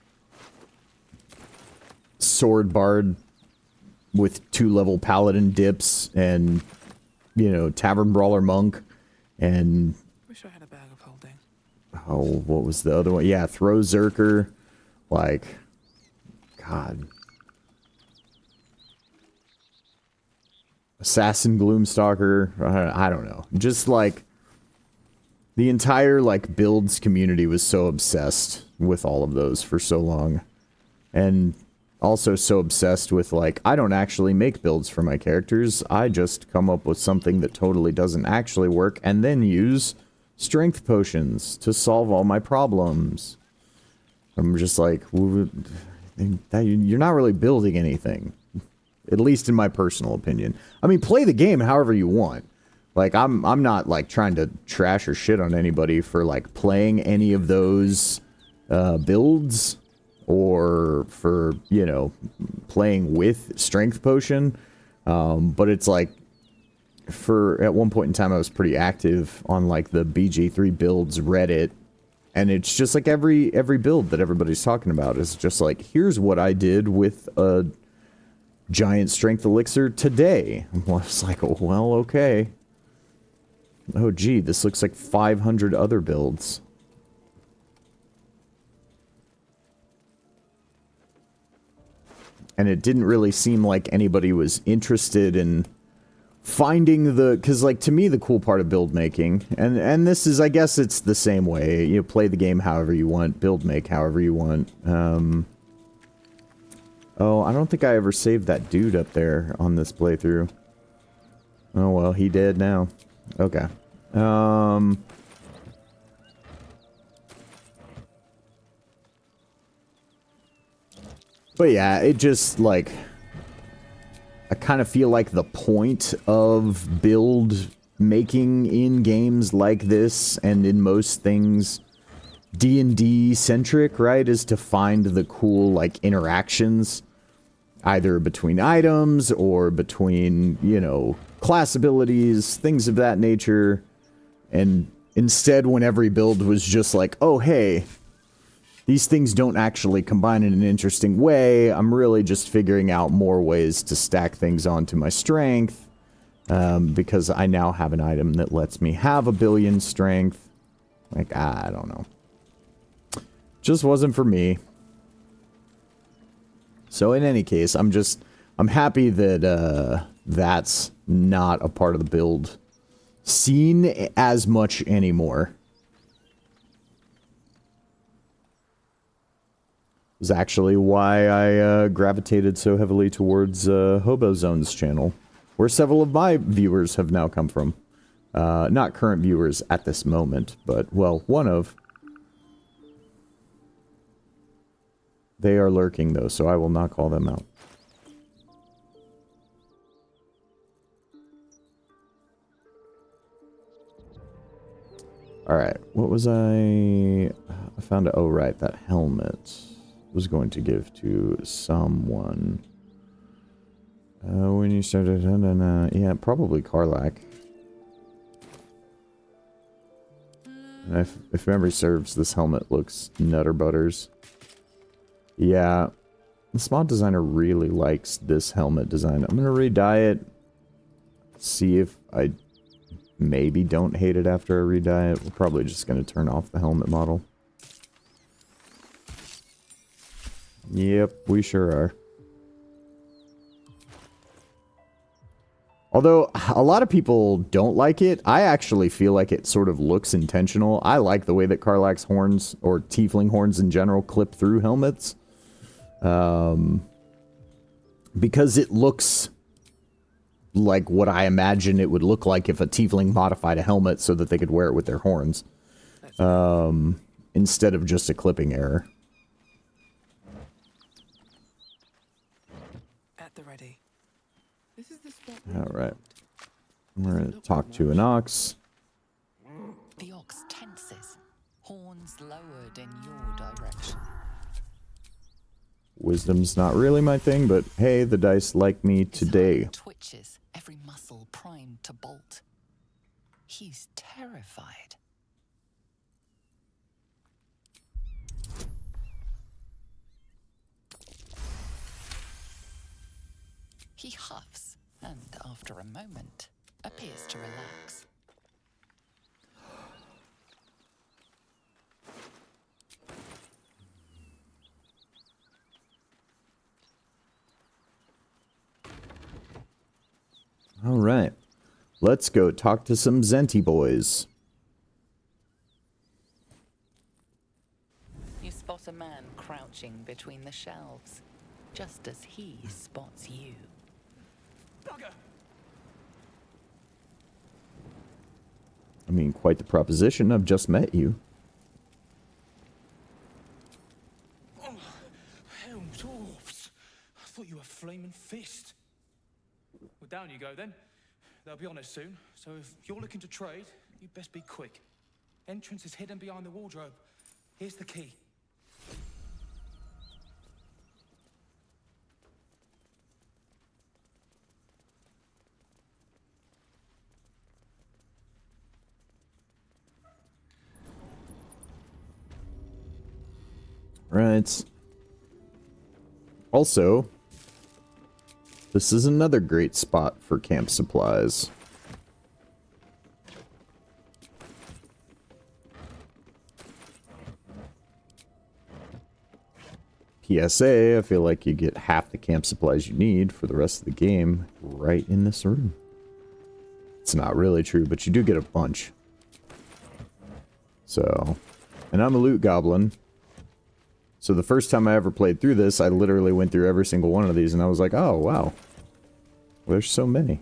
Sword Bard with 2-level Paladin dips, and, you know, Tavern Brawler Monk, and... Wish I had a bag of holding. Oh, what was the other one? Yeah, Throw Zerker. Like, God. Assassin Gloomstalker. I don't know. Just, like, the entire, like, builds community was so obsessed with all of those for so long. And also so obsessed with, like, I don't actually make builds for my characters. I just come up with something that totally doesn't actually work and then use strength potions to solve all my problems. I'm just like, you're not really building anything. At least in my personal opinion. I mean, play the game however you want. Like, I'm not, like, trying to trash or shit on anybody for, like, playing any of those builds, or for, you know, playing with strength potion. But it's like, at one point in time, I was pretty active on, like, the BG3 builds Reddit, and it's just like every build that everybody's talking about is just like, here's what I did with a giant strength elixir today. I was like, oh, well, okay. Oh, gee, this looks like 500 other builds. And it didn't really seem like anybody was interested in finding because, like, to me, the cool part of build making, and this is, I guess it's the same way, you play the game however you want, build make however you want. Oh, I don't think I ever saved that dude up there on this playthrough. Oh, well, he dead now. Okay. But yeah, it just, like, I kind of feel like the point of build making in games like this and in most things D&D centric, right, is to find the cool, like, interactions either between items or between, you know, class abilities, things of that nature. And instead, when every build was just like, oh, hey, these things don't actually combine in an interesting way, I'm really just figuring out more ways to stack things onto my strength, because I now have an item that lets me have 1 billion strength. Like, I don't know. Just wasn't for me. So in any case, I'm happy that that's not a part of the build scene as much anymore. Is actually why I gravitated so heavily towards Hobo Zone's channel, where several of my viewers have now come from. Not current viewers at this moment, but, well, one of. They are lurking, though, so I will not call them out. Alright, what was I found, oh right, that helmet was going to give to someone. When you started, yeah, probably Karlak. And if memory serves, this helmet looks nutter butters. Yeah, the mod designer really likes this helmet design. I'm gonna re-dye it. See if I maybe don't hate it after I re-dye it. We're probably just gonna turn off the helmet model. Yep, we sure are. Although, a lot of people don't like it, I actually feel like it sort of looks intentional. I like the way that Karlak's horns, or tiefling horns in general, clip through helmets. Because it looks like what I imagine it would look like if a tiefling modified a helmet so that they could wear it with their horns. Instead of just a clipping error. At the ready. This is the spot. Alright. We're gonna talk to an ox. The ox tenses, horns lowered in your direction. Wisdom's not really my thing, but hey, the dice like me His today. heart twitches, every muscle primed to bolt. He's terrified. He huffs, and after a moment, appears to relax. Alright. Let's go talk to some Zenti boys. You spot a man crouching between the shelves, just as he spots you. Bugger! I mean, quite the proposition. I've just met you. Oh, hell, dwarfs! I thought you were flaming fist. Well, down you go then. They'll be on us soon, so if you're looking to trade, you'd best be quick. Entrance is hidden behind the wardrobe. Here's the key. Right. Also, this is another great spot for camp supplies. PSA, I feel like you get half the camp supplies you need for the rest of the game right in this room. It's not really true, but you do get a bunch. So, and I'm a loot goblin. So the first time I ever played through this, I literally went through every single one of these and I was like, oh, wow. There's so many.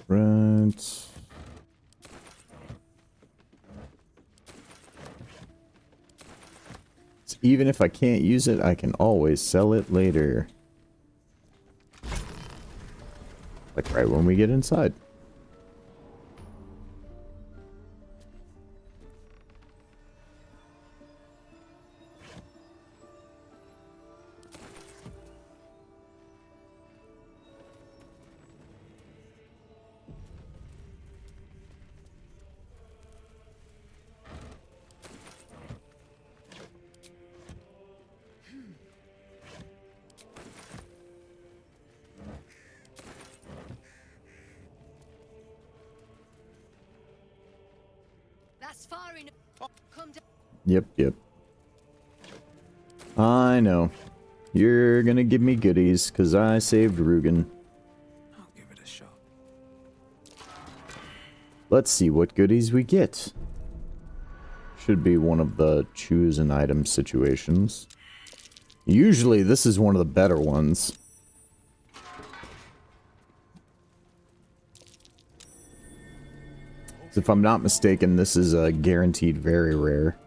Right. So even if I can't use it, I can always sell it later. Like right when we get inside. That's far enough. Come down. Yep. I know. You're gonna give me goodies, because I saved Rugen. I'll give it a shot. Let's see what goodies we get. Should be one of the choose an item situations. Usually this is one of the better ones. If I'm not mistaken, this is a guaranteed very rare.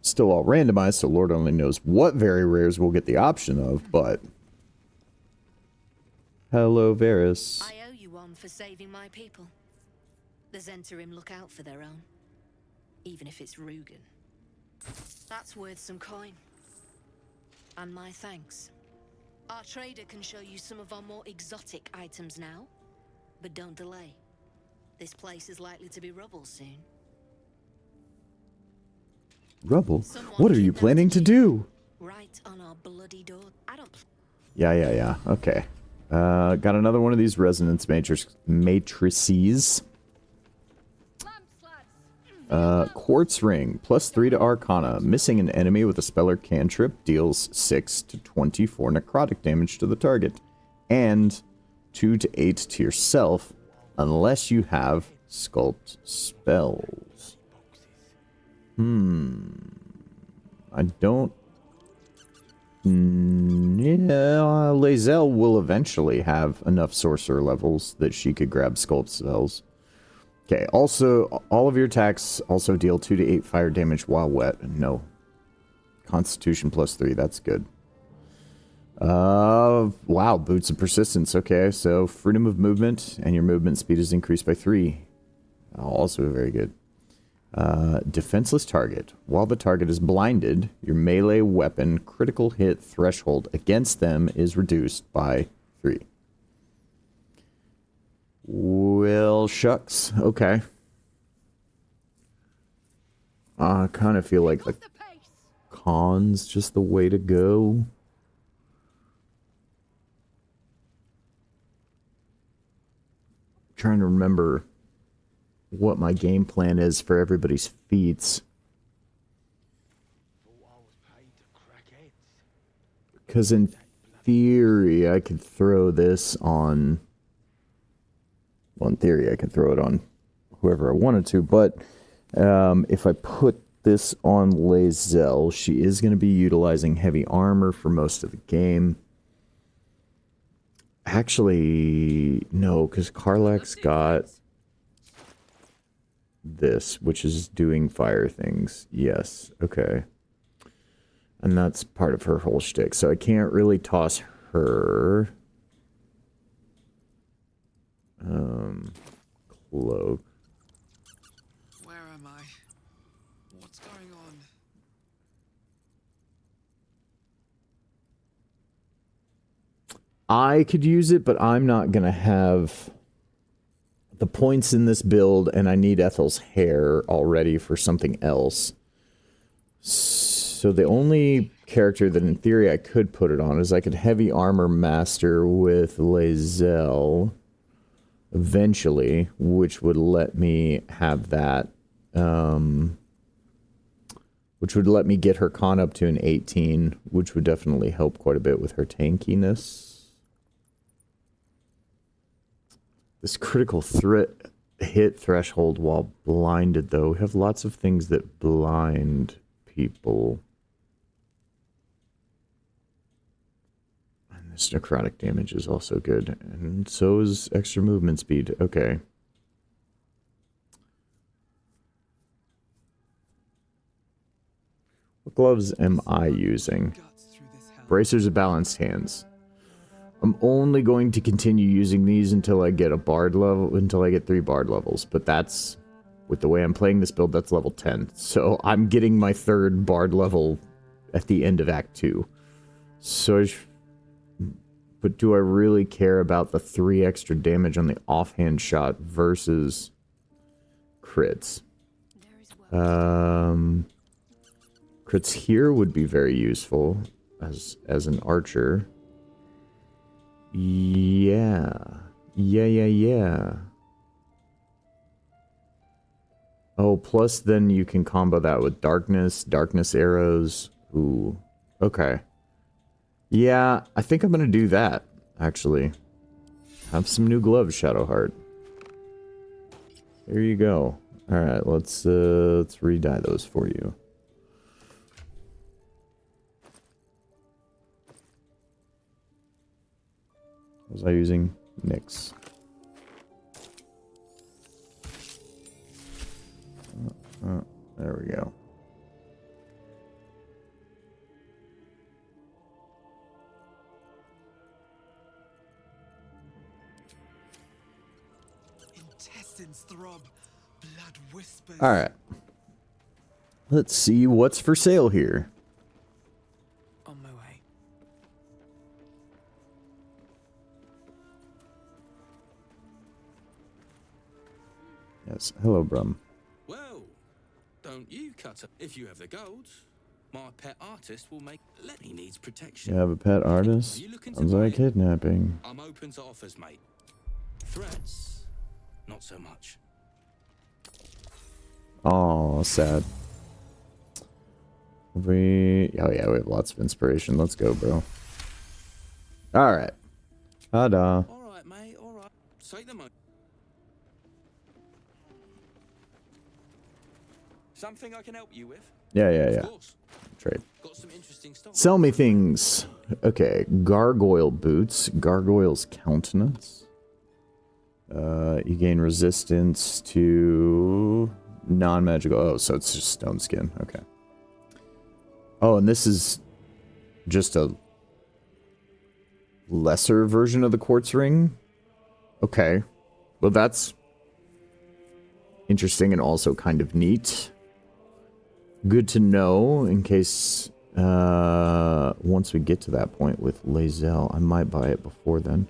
Still all randomized, so Lord only knows what very rares we'll get the option of, but... Hello, Varys. I owe you one for saving my people. The Zentarim look out for their own. Even if it's Rugen. That's worth some coin. And my thanks. Our trader can show you some of our more exotic items now. But don't delay. This place is likely to be rubble soon. Rubble? Someone What are you kidnapped planning to you. do? Right on our bloody door. I don't... Yeah. Okay. Got another one of these resonance matrices. Quartz ring, +3 to Arcana. Missing an enemy with a spell or cantrip deals 6 to 24 necrotic damage to the target. And 2 to 8 to yourself, unless you have sculpt spells. I don't... Yeah, Lae'zel will eventually have enough sorcerer levels that she could grab sculpt spells. Okay, also, all of your attacks also deal 2 to 8 fire damage while wet. No. Constitution +3, that's good. Wow, Boots of Persistence. Okay, so freedom of movement, and your movement speed is increased by 3. Also very good. Defenseless target. While the target is blinded, your melee weapon critical hit threshold against them is reduced by 3. Well, shucks. Okay. I kind of feel like the con's just the way to go. Trying to remember what my game plan is for everybody's feats. Because in theory, I could throw this on... Well, in theory, I could throw it on whoever I wanted to, but if I put this on Lae'zel, she is going to be utilizing heavy armor for most of the game. Actually, no, because Karlach's got this, which is doing fire things. Yes, okay. And that's part of her whole shtick, so I can't really toss her. Cloak. Where am I? What's going on? I could use it, but I'm not going to have the points in this build, and I need Ethel's hair already for something else. So the only character that in theory I could put it on is I could heavy armor master with Lae'zel eventually, which would let me have that, which would let me get her con up to an 18, which would definitely help quite a bit with her tankiness. This critical hit threshold while blinded, though. We have lots of things that blind people. And This necrotic damage is also good. And so is extra movement speed. Okay. What gloves am I using? Bracers of balanced hands. I'm only going to continue using these until I get a bard level, until I get 3 bard levels. But that's, with the way I'm playing this build, that's level 10. So I'm getting my 3rd bard level at the end of Act 2. So, but do I really care about the 3 extra damage on the offhand shot versus crits? Crits here would be very useful as an archer. Yeah. Oh, plus then you can combo that with darkness arrows. Ooh. Okay. Yeah, I think I'm gonna do that, actually. Have some new gloves, Shadowheart. There you go. Alright, let's re-dye those for you. Was I using Nyx? There we go. Intestines throb, blood whispers. All right. Let's see what's for sale here. On my way. Yes. Hello, Brum. Well, don't you cut it. If you have the gold, my pet artist will make. Lenny needs protection. You have a pet artist? Are you looking to Sounds buy like it? kidnapping. I'm open to offers, mate. Threats, not so much. Oh, sad. Oh yeah, we have lots of inspiration. Let's go, bro. All right. Ta-da. All right, mate. All right. Take the money. Something I can help you with? Yeah. Of course. Trade. Got some interesting stuff. Sell me things. Okay, gargoyle boots. Gargoyle's countenance. You gain resistance to non-magical. Oh, so it's just stone skin. Okay. Oh, and this is just a lesser version of the quartz ring. Okay. Well, that's interesting and also kind of neat. Good to know in case once we get to that point with Lae'zel. I might buy it before then.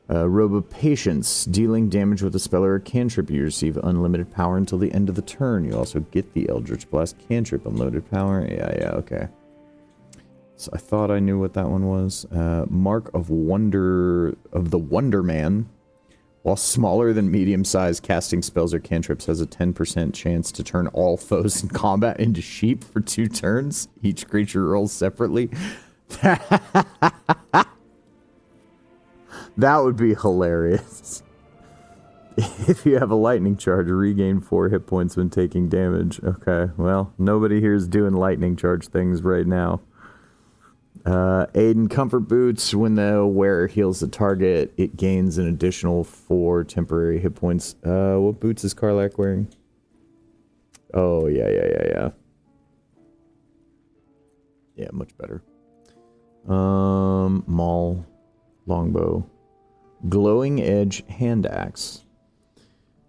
Robe of Patience. Dealing damage with a spell or a cantrip, you receive unlimited power until the end of the turn. You also get the Eldritch Blast cantrip. Unlimited power. Yeah, okay. So I thought I knew what that one was. Mark of Wonder of the Wonder Man. While smaller than medium-sized, casting spells or cantrips has a 10% chance to turn all foes in combat into sheep for 2 turns. Each creature rolls separately. That would be hilarious. If you have a lightning charge, regain 4 hit points when taking damage. Okay, well, nobody here is doing lightning charge things right now. Aid in comfort boots. When the wearer heals the target, it gains an additional 4 temporary hit points. What boots is Karlach wearing? Oh, yeah. Yeah, much better. Maul. Longbow. Glowing Edge Hand Axe.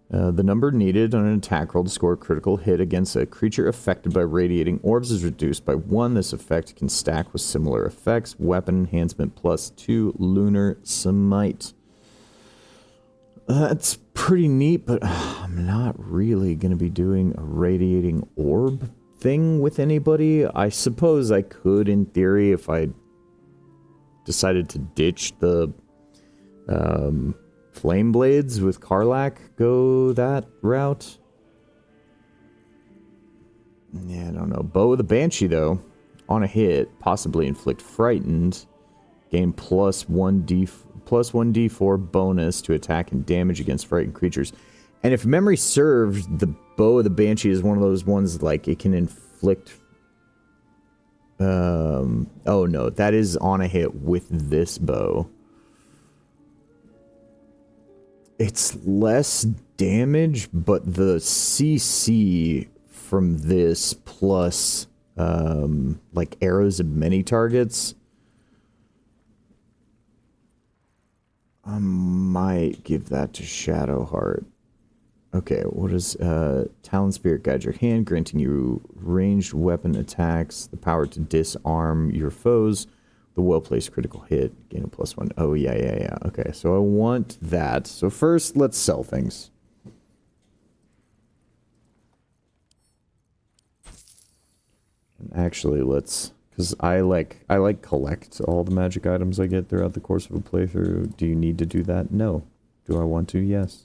The number needed on an attack roll to score a critical hit against a creature affected by radiating orbs is reduced by 1. This effect can stack with similar effects. Weapon enhancement +2. Lunar Smite. That's pretty neat, but I'm not really going to be doing a radiating orb thing with anybody. I suppose I could, in theory, if I decided to ditch the Flame Blades with Karlach, go that route. Yeah, I don't know. Bow of the Banshee, though. On a hit, possibly inflict frightened. Gain +1d4 bonus to attack and damage against frightened creatures. And if memory serves, the Bow of the Banshee is one of those ones, like, it can inflict Oh no, that is on a hit with this bow. It's less damage, but the CC from this plus like arrows of many targets, I might give that to Shadowheart. Okay, what is Talon Spirit guide your hand, granting you ranged weapon attacks, the power to disarm your foes, the well-placed critical hit, gain a +1. Oh, yeah. Okay, so I want that. So first, let's sell things. And actually, let's... Because I like collect all the magic items I get throughout the course of a playthrough. Do you need to do that? No. Do I want to? Yes.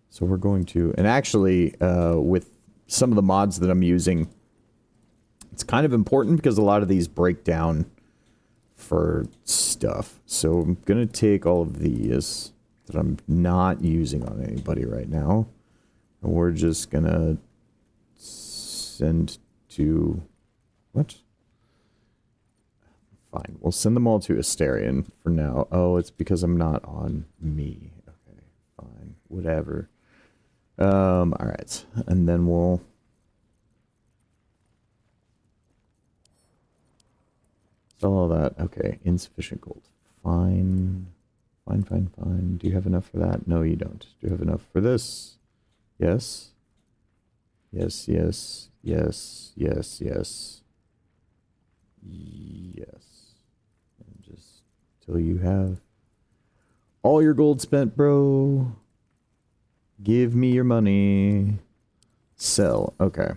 So we're going to... And actually, with some of the mods that I'm using, it's kind of important because a lot of these break down for stuff. So I'm going to take all of these that I'm not using on anybody right now. And we're just going to send to... What? Fine. We'll send them all to Asterion for now. Oh, it's because I'm not on me. Okay, fine. Whatever. Alright. And then we'll... sell all that. Okay, insufficient gold. Fine. Fine. Do you have enough for that? No, you don't. Do you have enough for this? Yes. Yes. And just till you have all your gold spent, bro. Give me your money. Sell. Okay.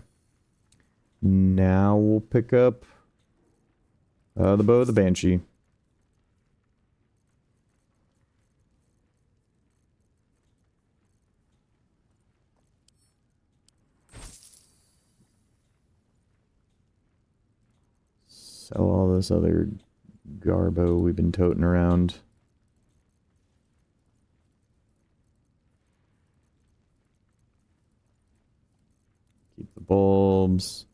Now we'll pick up the bow of the Banshee. Sell all this other garbo we've been toting around. Keep the bulbs.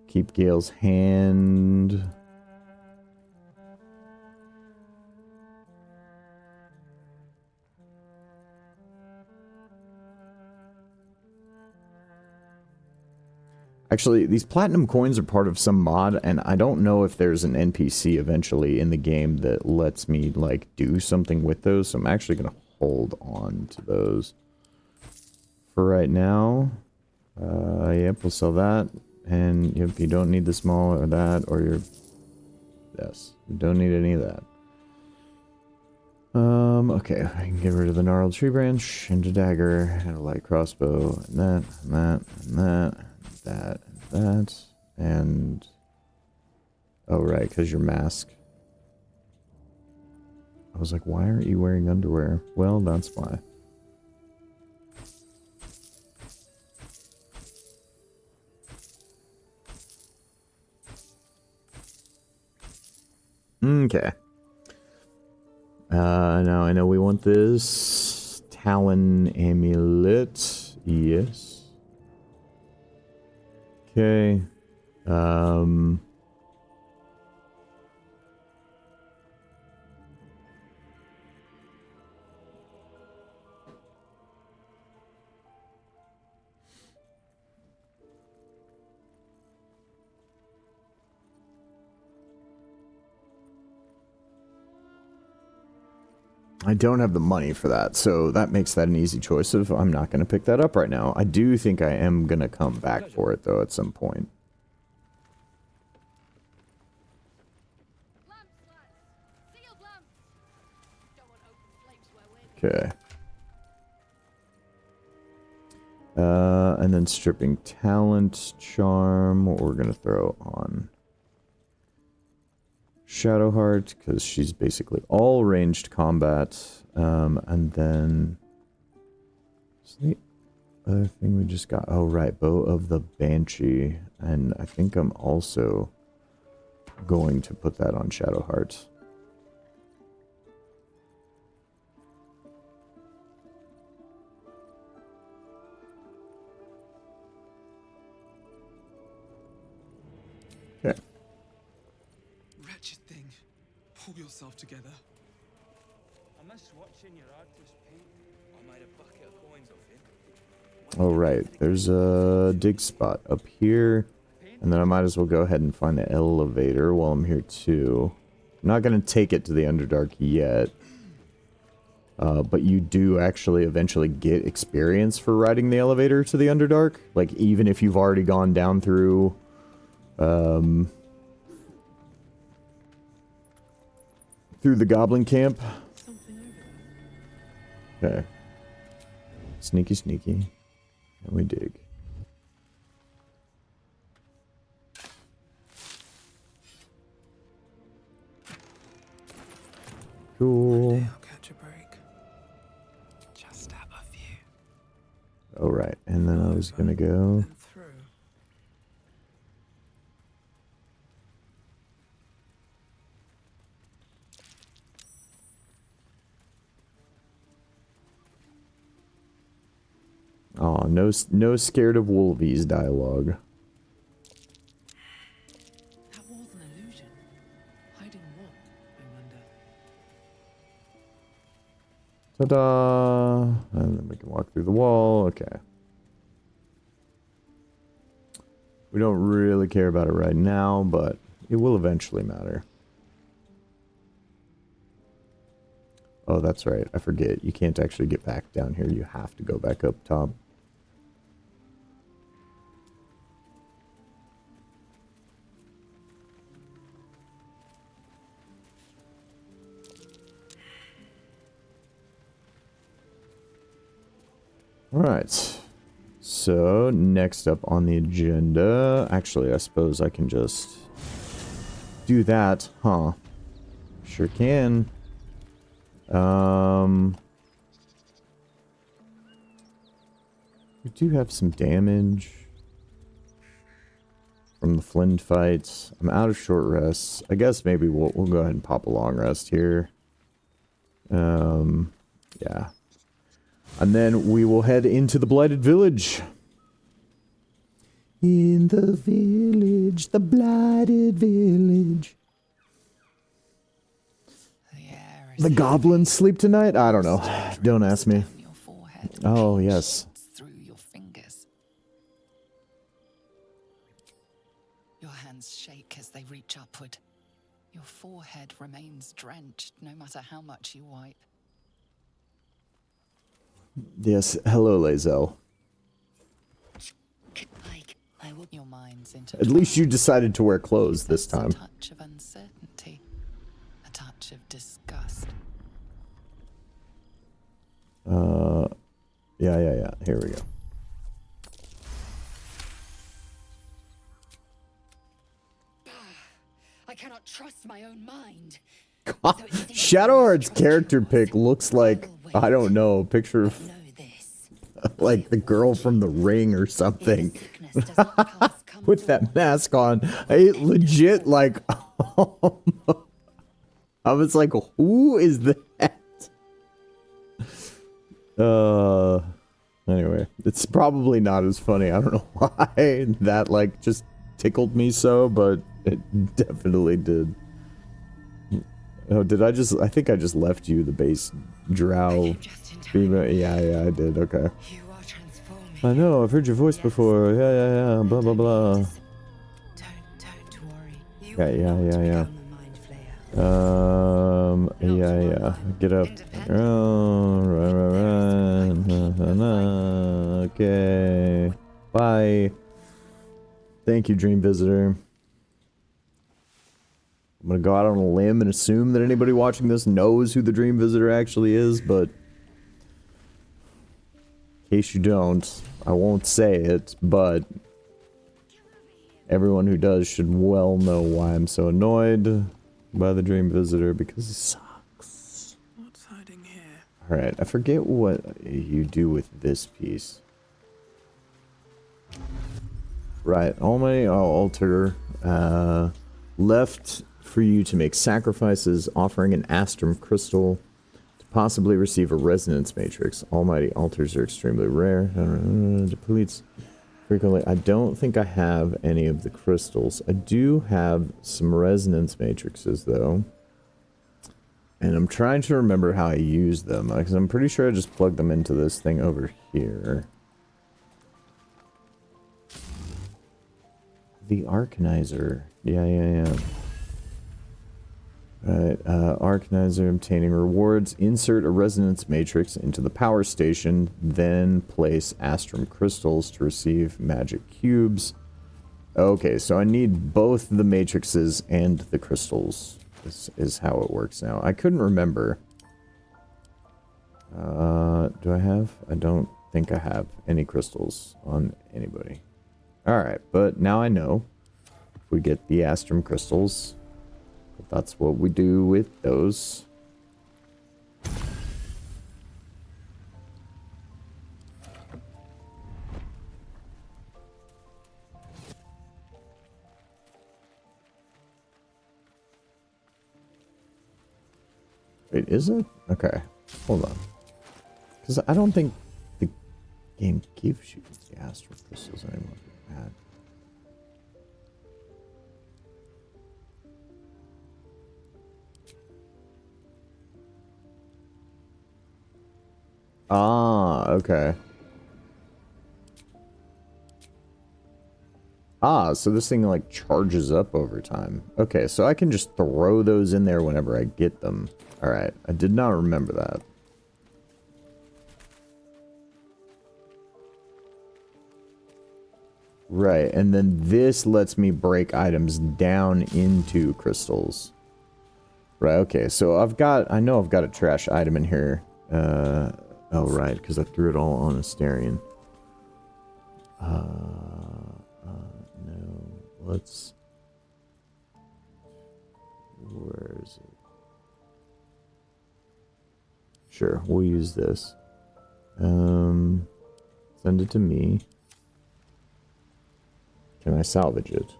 Keep Gale's hand. Actually, these platinum coins are part of some mod, and I don't know if there's an NPC eventually in the game that lets me, like, do something with those, so I'm actually going to hold on to those. For right now, yep, we'll sell that, and if you don't need the small or that, or your... Yes, you don't need any of that. Okay, I can get rid of the gnarled tree branch, and a dagger, and a light crossbow, and that, and that, and that. That, and... Oh, right, because your mask. I was like, why aren't you wearing underwear? Well, that's why. Okay. Now I know we want this Talon amulet. Yes. Okay. I don't have the money for that, so that makes that an easy choice of I'm not going to pick that up right now. I do think I am going to come back for it, though, at some point. Okay. And then stripping talent, charm, what we're going to throw on Shadowheart, because she's basically all ranged combat. And then what's the other thing we just got? Oh, right, Bow of the Banshee. And I think I'm also going to put that on Shadowheart. Okay. Pull yourself together. I miss watching your artist paint. I made a bucket of coins off him. Oh, right. There's a dig spot up here. And then I might as well go ahead and find the elevator while I'm here, too. I'm not going to take it to the Underdark yet. But you do actually eventually get experience for riding the elevator to the Underdark. Like, even if you've already gone down through... through the Goblin Camp. Okay. Sneaky, sneaky. And we dig. Cool. I'll catch a break. Just out of view. Alright, and then I was gonna go... And through. Oh, no scared of wolvies dialogue. That was an illusion. Hiding what, I wonder? Ta-da! And then we can walk through the wall. Okay. We don't really care about it right now, but it will eventually matter. Oh, that's right. I forget. You can't actually get back down here. You have to go back up top. Alright. So, next up on the agenda... Actually, I suppose I can just do that, huh? Sure can. We do have some damage from the Flynn fights. I'm out of short rests. I guess maybe we'll go ahead and pop a long rest here. Yeah. And then we will head into the Blighted Village. In the village, the Blighted Village. The goblins sleep tonight? I don't know. Don't ask me. Oh, yes. Through your fingers. Your hands shake as they reach upward. Your forehead remains drenched no matter how much you wipe. Yes, hello, Lae'zel. Your mind's At least you decided to wear clothes this time. A touch of uncertainty, a touch of disgust. Yeah. Here we go. I cannot trust my own mind. Shadowheart's character pick looks like, I don't know, a picture of like the girl from The Ring or something. With that mask on. I legit like I was like, who is that? Anyway, it's probably not as funny. I don't know why that like just tickled me so, but it definitely did. Oh, did I think I just left you the base drow. Yeah, I did. Okay. I know, I've heard your voice before. Yeah. Blah, blah, blah. Don't worry. Yeah. Yeah. Get up. Oh, right. Okay. Bye. Thank you, Dream Visitor. I'm gonna go out on a limb and assume that anybody watching this knows who the Dream Visitor actually is, but in case you don't, I won't say it, but everyone who does should well know why I'm so annoyed by the Dream Visitor, because he sucks. What's hiding here? Alright, I forget what you do with this piece. Right, Almighty Altar left for you to make sacrifices, offering an Astrum crystal to possibly receive a resonance matrix. Almighty altars are extremely rare. Depletes frequently. I don't think I have any of the crystals. I do have some resonance matrices, though. And I'm trying to remember how I use them, because I'm pretty sure I just plug them into this thing over here. The Arcanizer. Yeah. Alright, Arcanizer, obtaining rewards. Insert a resonance matrix into the power station, then place Astrum crystals to receive magic cubes. Okay, so I need both the matrices and the crystals. This is how it works now. I couldn't remember. Do I have? I don't think I have any crystals on anybody. Alright, but now I know. If we get the Astrum crystals, that's what we do with those. Wait, is it? Okay, hold on. Because I don't think the game gives you the Astral Crystals anymore. Bad. Ah, okay. Ah, so this thing like charges up over time. Okay, so I can just throw those in there whenever I get them. Alright, I did not remember that. Right, and then this lets me break items down into crystals. Right, okay, so I know I've got a trash item in here. Oh right, because I threw it all on Asterion. No, let's... Where is it? Sure, we'll use this. Send it to me. Can I salvage it?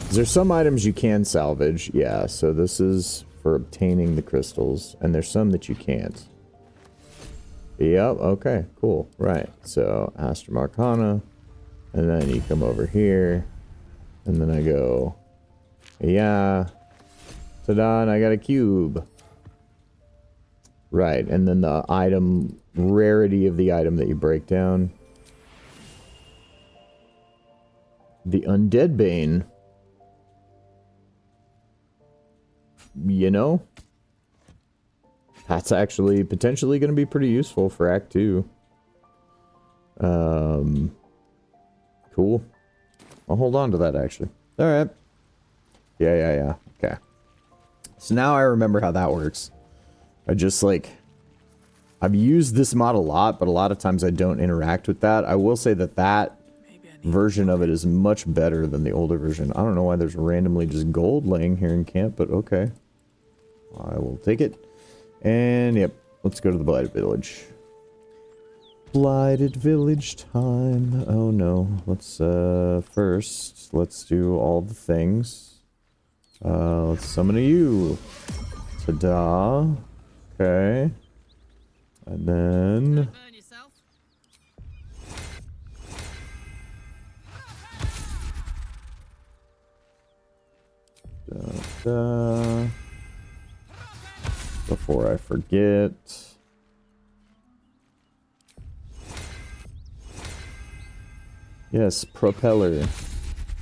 Is there some items you can salvage? Yeah, so this is for obtaining the crystals, and there's some that you can't. Yep, okay, cool. Right, so Astrum Arcana, and then you come over here, and then I go, yeah, ta-da, and I got a cube. Right, and then the item, rarity of the item that you break down. The Undead Bane. You know? That's actually potentially going to be pretty useful for Act 2. Cool. I'll hold on to that, actually. Alright. Yeah. Okay. So now I remember how that works. I just, like... I've used this mod a lot, but a lot of times I don't interact with that. I will say that that version of it is much better than the older version. I don't know why there's randomly just gold laying here in camp, but okay. I will take it. And, yep, let's go to the Blighted Village. Blighted Village time. Oh, no. Let's, first, let's do all the things. Let's summon a you. Ta-da. Okay. And then... Before I forget. Yes, propeller.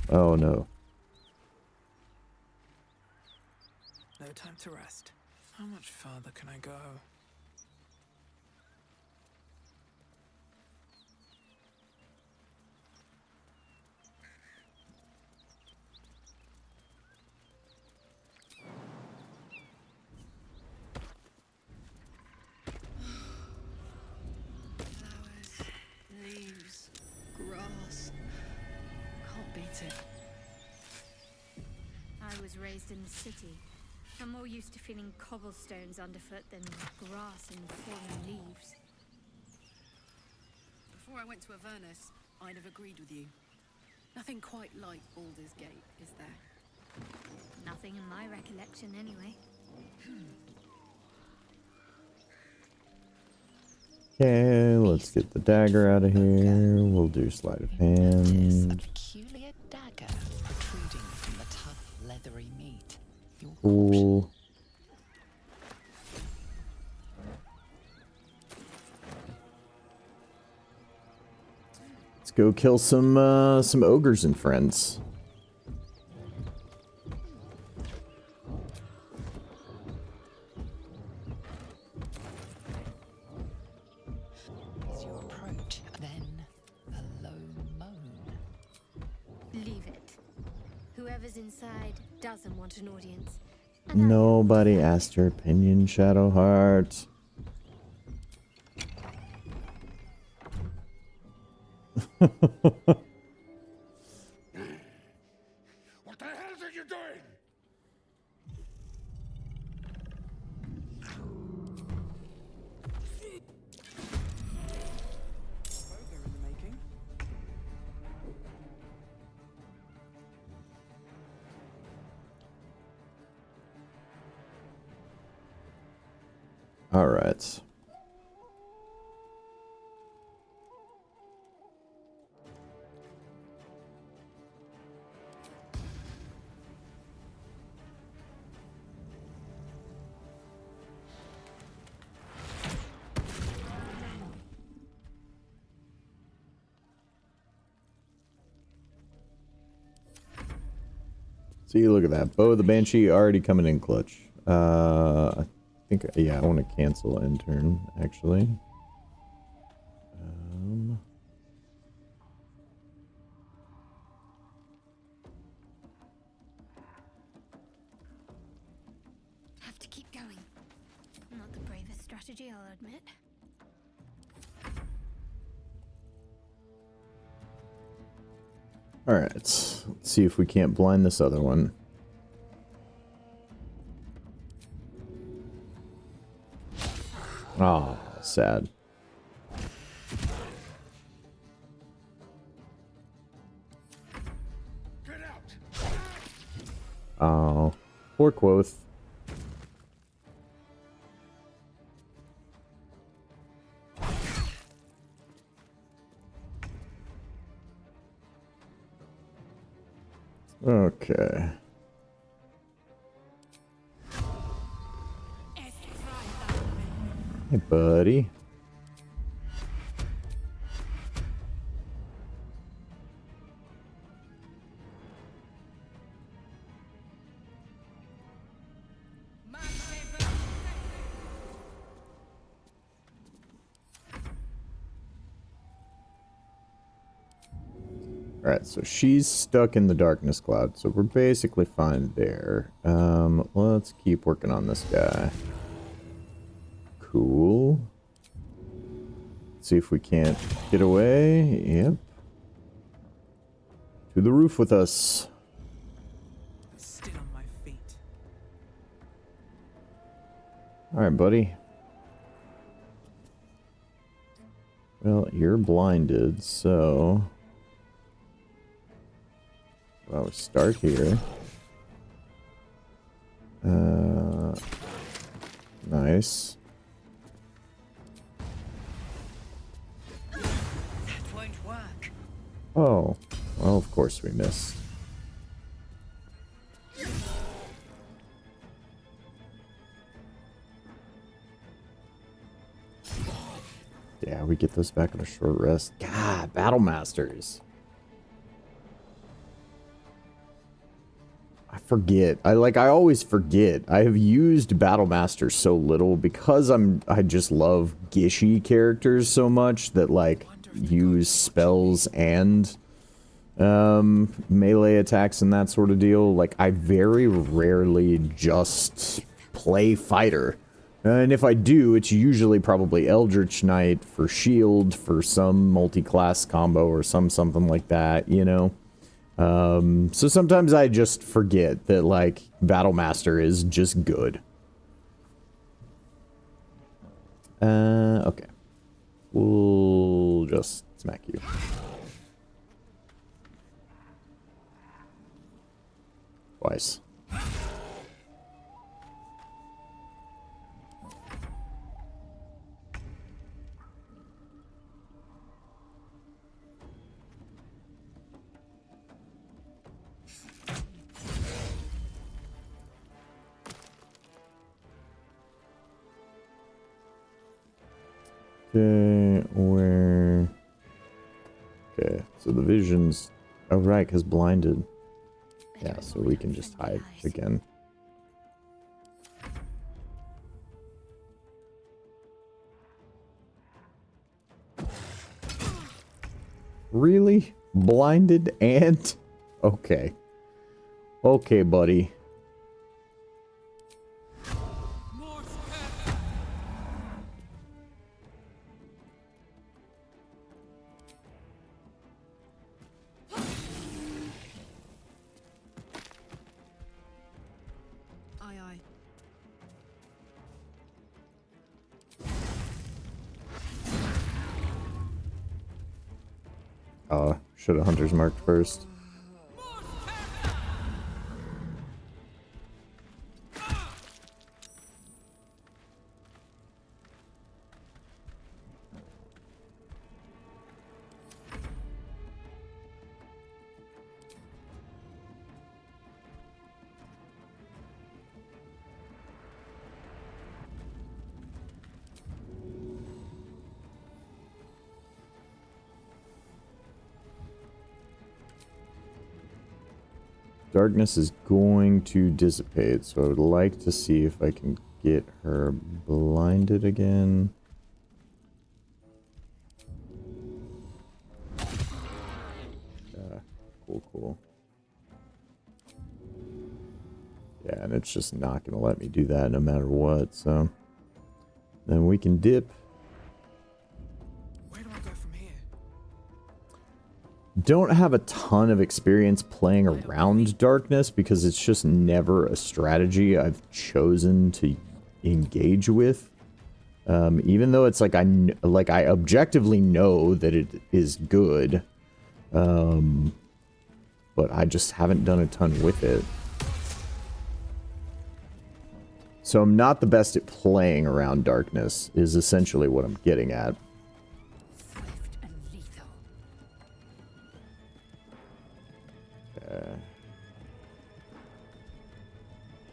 Oh no. No time to rest. How much further can I go? Leaves, grass. Can't beat it. I was raised in the city. I'm more used to feeling cobblestones underfoot than grass and fallen leaves. Before I went to Avernus, I'd have agreed with you. Nothing quite like Baldur's Gate, is there? Nothing in my recollection, anyway. Okay, let's get the dagger out of here. We'll do sleight of hand. A peculiar dagger protruding from the tough, leathery meat. Cool. go kill some ogres and friends. As you approach, then a low moan. Leave it. Whoever's inside doesn't want an audience. Nobody asked your opinion, Shadowheart. What the hell are you doing? Burger in the making. All right. See, look at that. Bow of the Banshee already coming in clutch. I think, yeah, I want to cancel end turn, actually. Have to keep going. Not the bravest strategy, I'll admit. Alright, let's see if we can't blind this other one. Oh, sad. Oh, poor Quoth. Okay. Hey, buddy. Alright, so she's stuck in the darkness cloud, so we're basically fine there. Let's keep working on this guy. Cool. See if we can't get away. Yep. To the roof with us. Still on my feet. Alright, buddy. Well, you're blinded, so... well, we start here. Nice. That won't work. Oh, well, of course we missed. Yeah, we get those back on a short rest. God, Battlemasters. I forget. I always forget. I have used Battlemaster so little because I just love gishy characters so much that like use spells and melee attacks and that sort of deal. Like I very rarely just play fighter. And if I do, it's usually probably Eldritch Knight for shield for some multi-class combo or something like that, you know? So sometimes I just forget that, like, Battlemaster is just good. Okay. We'll just smack you. Twice. Okay, where... okay. the visions. Oh, right, because blinded. Yeah, so we can just hide again. Really? Blinded and... Okay. Okay, buddy. Aye, aye. Should have Hunter's marked first. Darkness is going to dissipate, so I would like to see if I can get her blinded again. Cool. Yeah, and it's just not going to let me do that no matter what, so... Then we can dip. Where do I go from here? Don't have a ton of experience playing around darkness because it's just never a strategy I've chosen to engage with. Even though it's like I objectively know that it is good, but I just haven't done a ton with it. So I'm not the best at playing around darkness, is essentially what I'm getting at. Swift and lethal.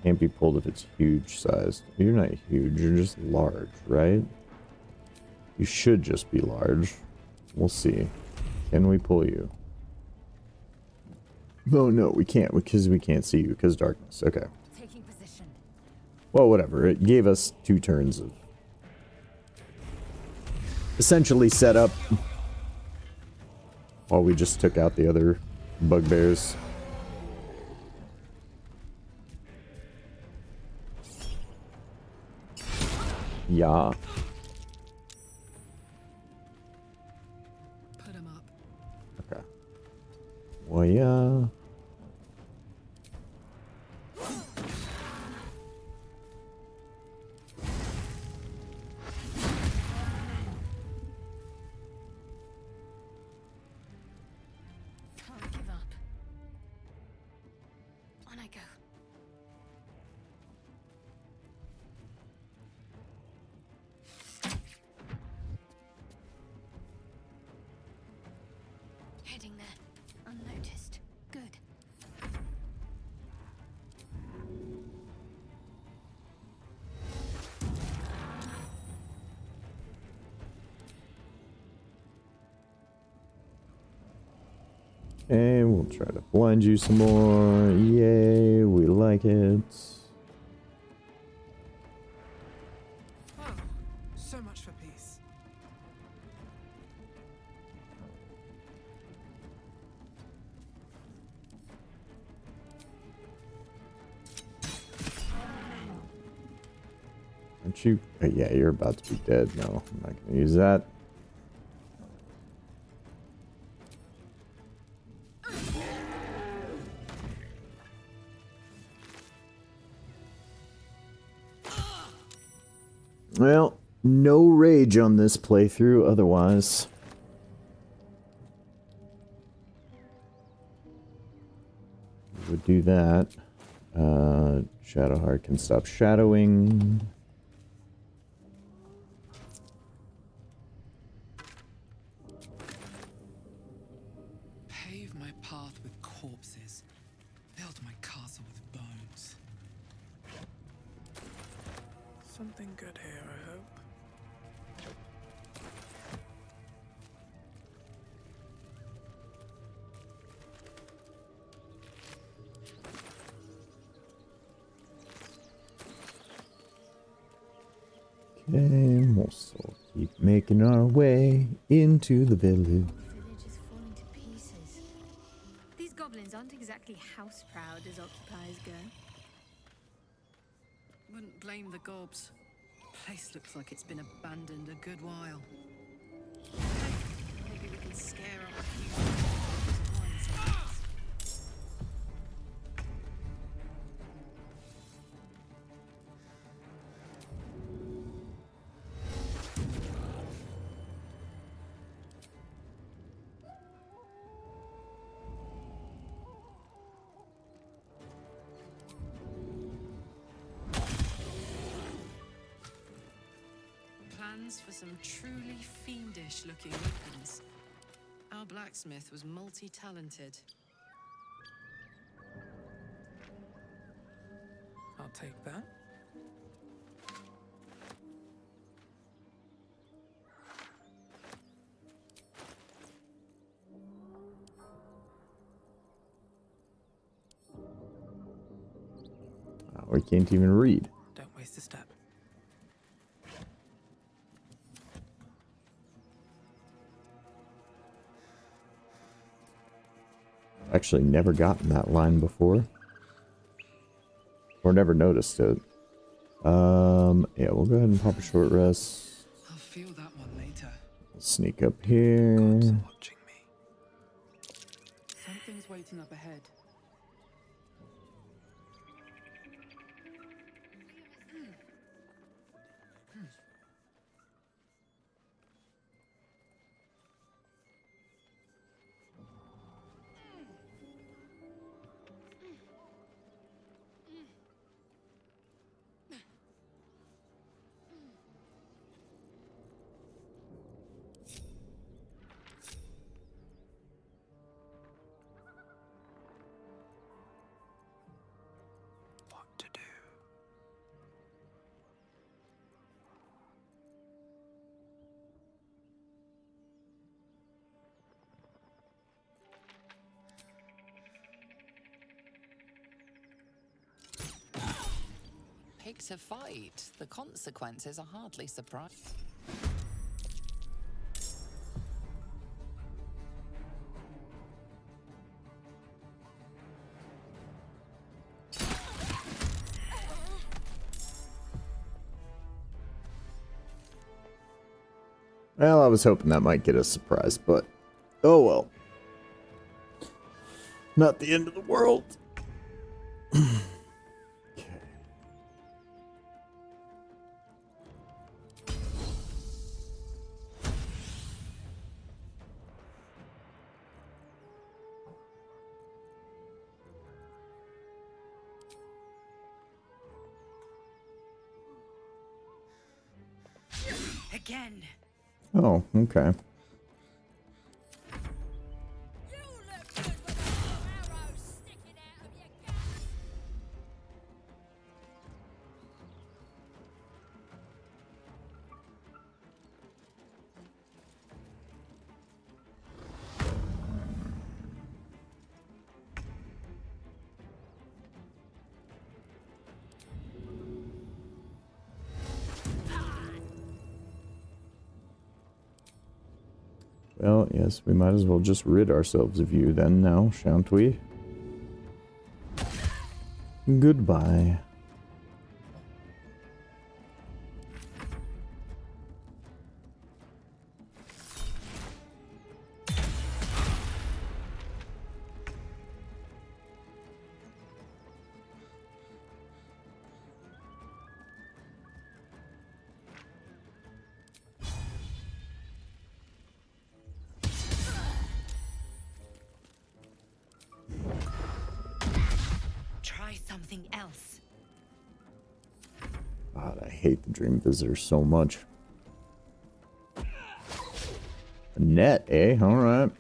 Can't be pulled if it's huge sized. You're not huge, you're just large, right? You should just be large. We'll see. Can we pull you? Oh no, we can't, because we can't see you, because darkness. Okay. Taking position. Well, whatever. It gave us 2 turns of essentially set up while we just took out the other bugbears. Yeah. Put him up. Okay. Well, yeah. Can't give up. On I go. Heading there. Unnoticed. Good. And we'll try to blind you some more. Yay, we like it. Oh, so much for peace. Aren't you? Yeah, you're about to be dead. No, I'm not going to use that. Well, no rage on this playthrough otherwise. Would do that. Shadowheart can stop shadowing. Pave my path with corpses. Build my castle with bones. Something good here, I hope. Okay, we'll still keep making our way into the village. The village is falling to pieces. These goblins aren't exactly house proud as occupiers go. Wouldn't blame the gobs. Place looks like it's been abandoned a good while. Maybe we can scare up a few wine. Plans for some truly fiendish-looking weapons. Our blacksmith was multi-talented. I'll take that. Oh, we can't even read. Don't waste a step. Actually never gotten that line before. Or never noticed it. Yeah, we'll go ahead and pop a short rest. I'll feel that one later. Sneak up here. Gobs are watching me. Something's waiting up ahead. What to do? Pick to fight. The consequences are hardly surprising. Well, I was hoping that might get us surprised, but oh well. Not the end of the world. Okay. Again. Oh, okay. Well, yes, we might as well just rid ourselves of you then now, shan't we? Goodbye. Try something else. God, I hate the Dream Visitor so much. A net, eh? Alright.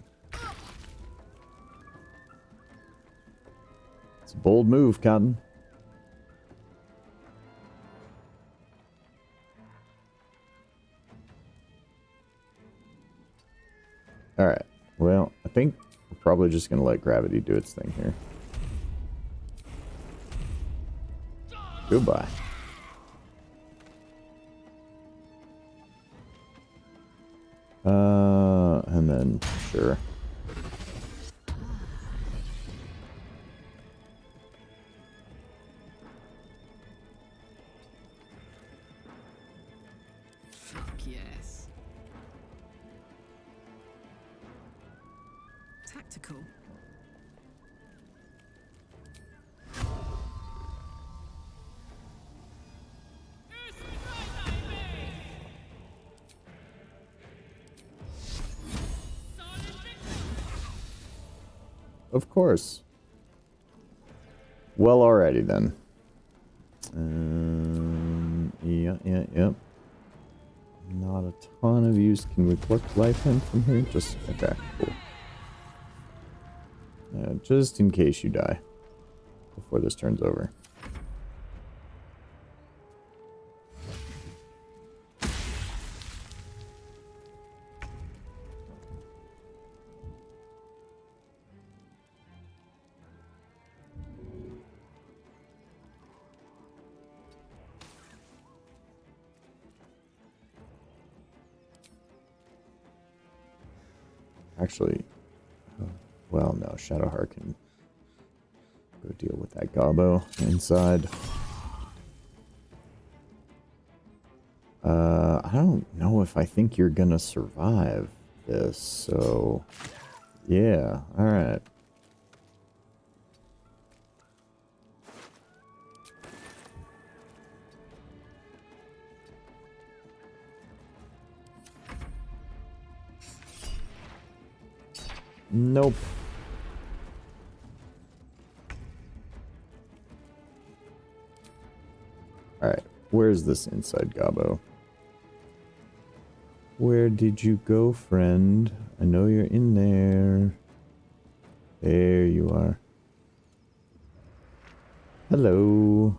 It's a bold move, Cotton. Alright. Well, I think we're probably just going to let gravity do its thing here. Goodbye. And then, sure. Fuck yes. Tactical. Of course. Well, alrighty then. Yep. Not a ton of use. Can we collect life hint from here? Just, okay, cool. Just in case you die before this turns over. Actually, well, no, Shadowheart can go deal with that gobbo inside. I don't know if I think you're gonna survive this, so yeah, alright. Nope. Alright, where's this inside gobbo? Where did you go, friend? I know you're in there. There you are. Hello.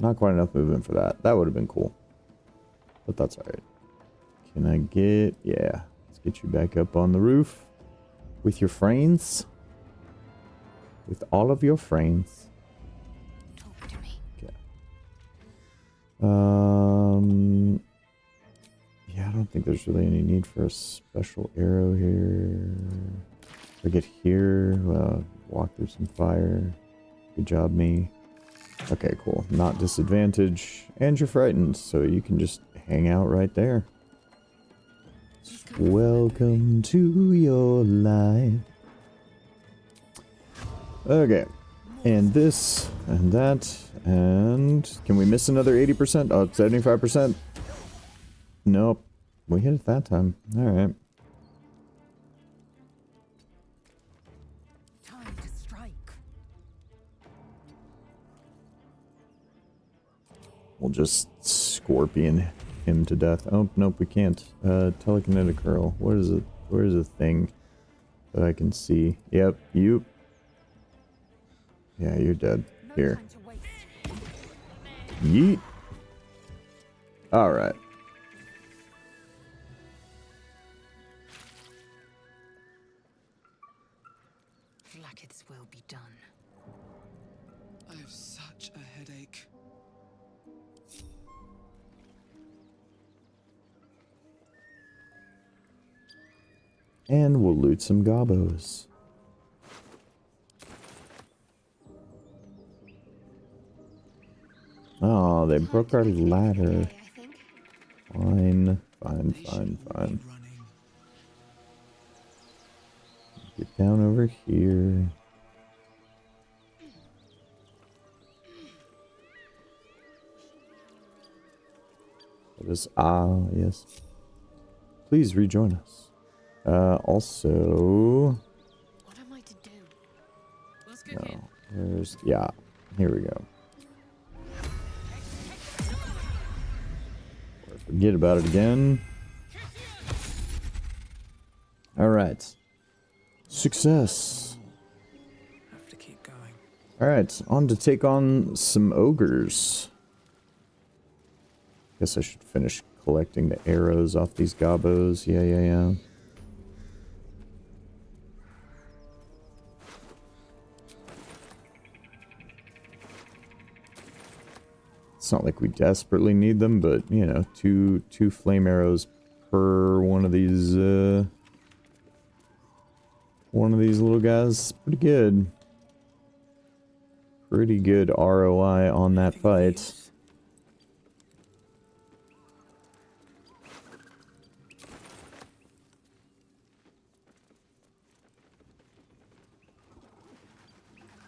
Not quite enough movement for that. That would have been cool. But that's alright. Can I get... yeah. Let's get you back up on the roof. With your friends. With all of your friends. Talk to me. Okay. Yeah, I don't think there's really any need for a special arrow here. If I get here, walk through some fire. Good job, me. Okay, cool. Not disadvantage. And you're frightened, so you can just hang out right there. Welcome to your life. Okay. And this, and that, and... can we miss another 80%? Oh, 75%? Nope. We hit it that time. Alright. Time to strike. We'll just scorpion him to death. Oh, nope, we can't. Telekinetic hurl. What is it? Where is the thing that I can see? Yep, you. Yeah, you're dead. Here. Yeet. Alright. Blacketh's will be done. I have such a headache. And we'll loot some gobbos. Oh, they broke our ladder. Fine, fine, fine, fine. Get down over here. That is, yes. Please rejoin us. Also... What am I to do? no, there's... yeah, here we go. Forget about it again. Alright. Success. Have to keep going. Alright, on to take on some ogres. Guess I should finish collecting the arrows off these gobbos. Yeah. It's not like we desperately need them, but, you know, two flame arrows per one of these little guys. Pretty good. Pretty good ROI on that fight.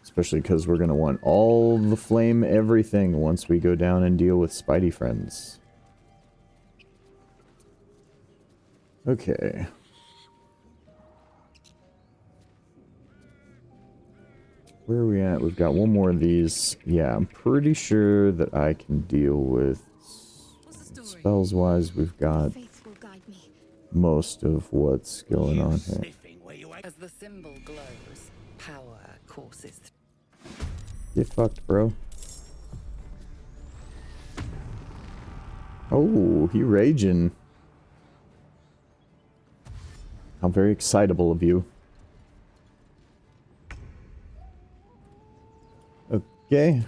Especially because we're going to want all the flame everything once we go down and deal with Spidey friends. Okay. Where are we at? We've got one more of these. Yeah, I'm pretty sure that I can deal with... Spells-wise, we've got most of what's going on here. As the symbol glows, power courses. Get fucked, bro. Oh, he raging. How very excitable of you. Okay.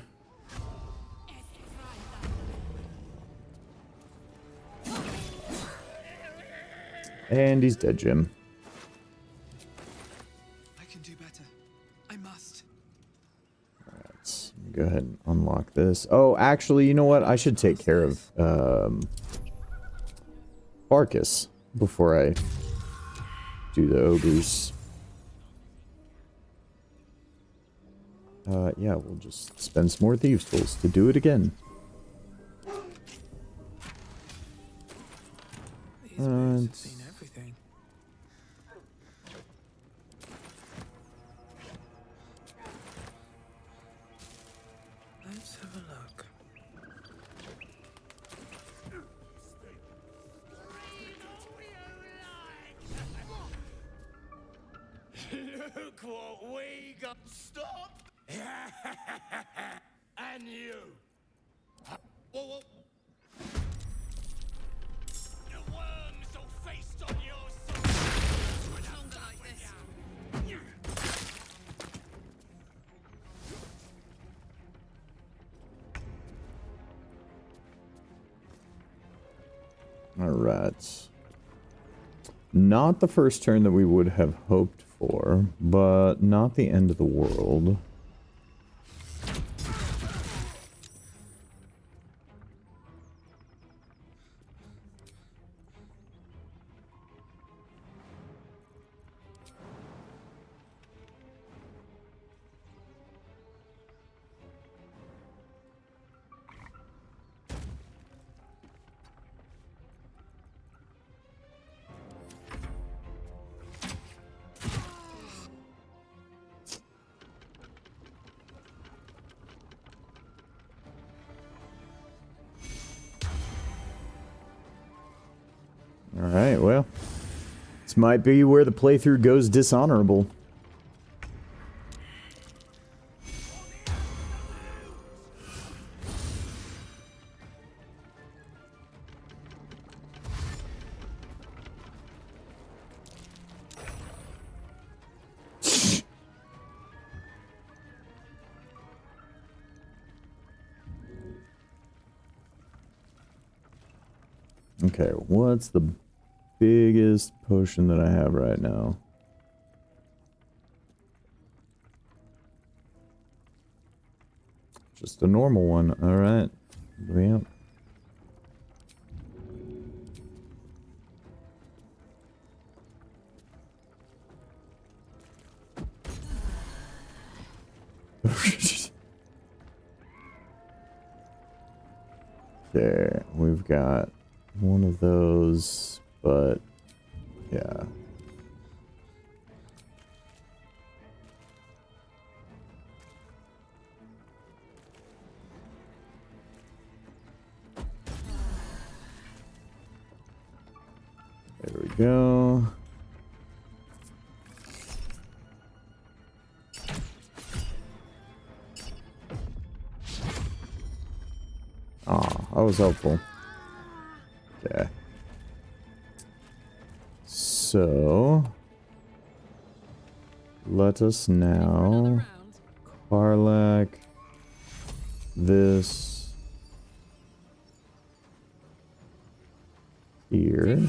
And he's dead, Jim. I can do better. I must. Alright, go ahead and unlock this. Oh, actually, you know what? I should take care of Barkus before I do the ogres. Yeah, we'll just spend some more thieves' tools to do it again. These birds have seen everything. Let's have a look. Look what we got. Stop! And you. Whoa, whoa. The worms will feast on your soul. Longer like this. Alright. Not the first turn that we would have hoped for, but not the end of the world. Alright, well. This might be where the playthrough goes dishonorable. Okay, what's the biggest potion that I have right now? Just a normal one, alright. Yep. There, we've got one of those, but yeah. There we go. Aw, that was helpful. Okay. So, let us now Karlak this here.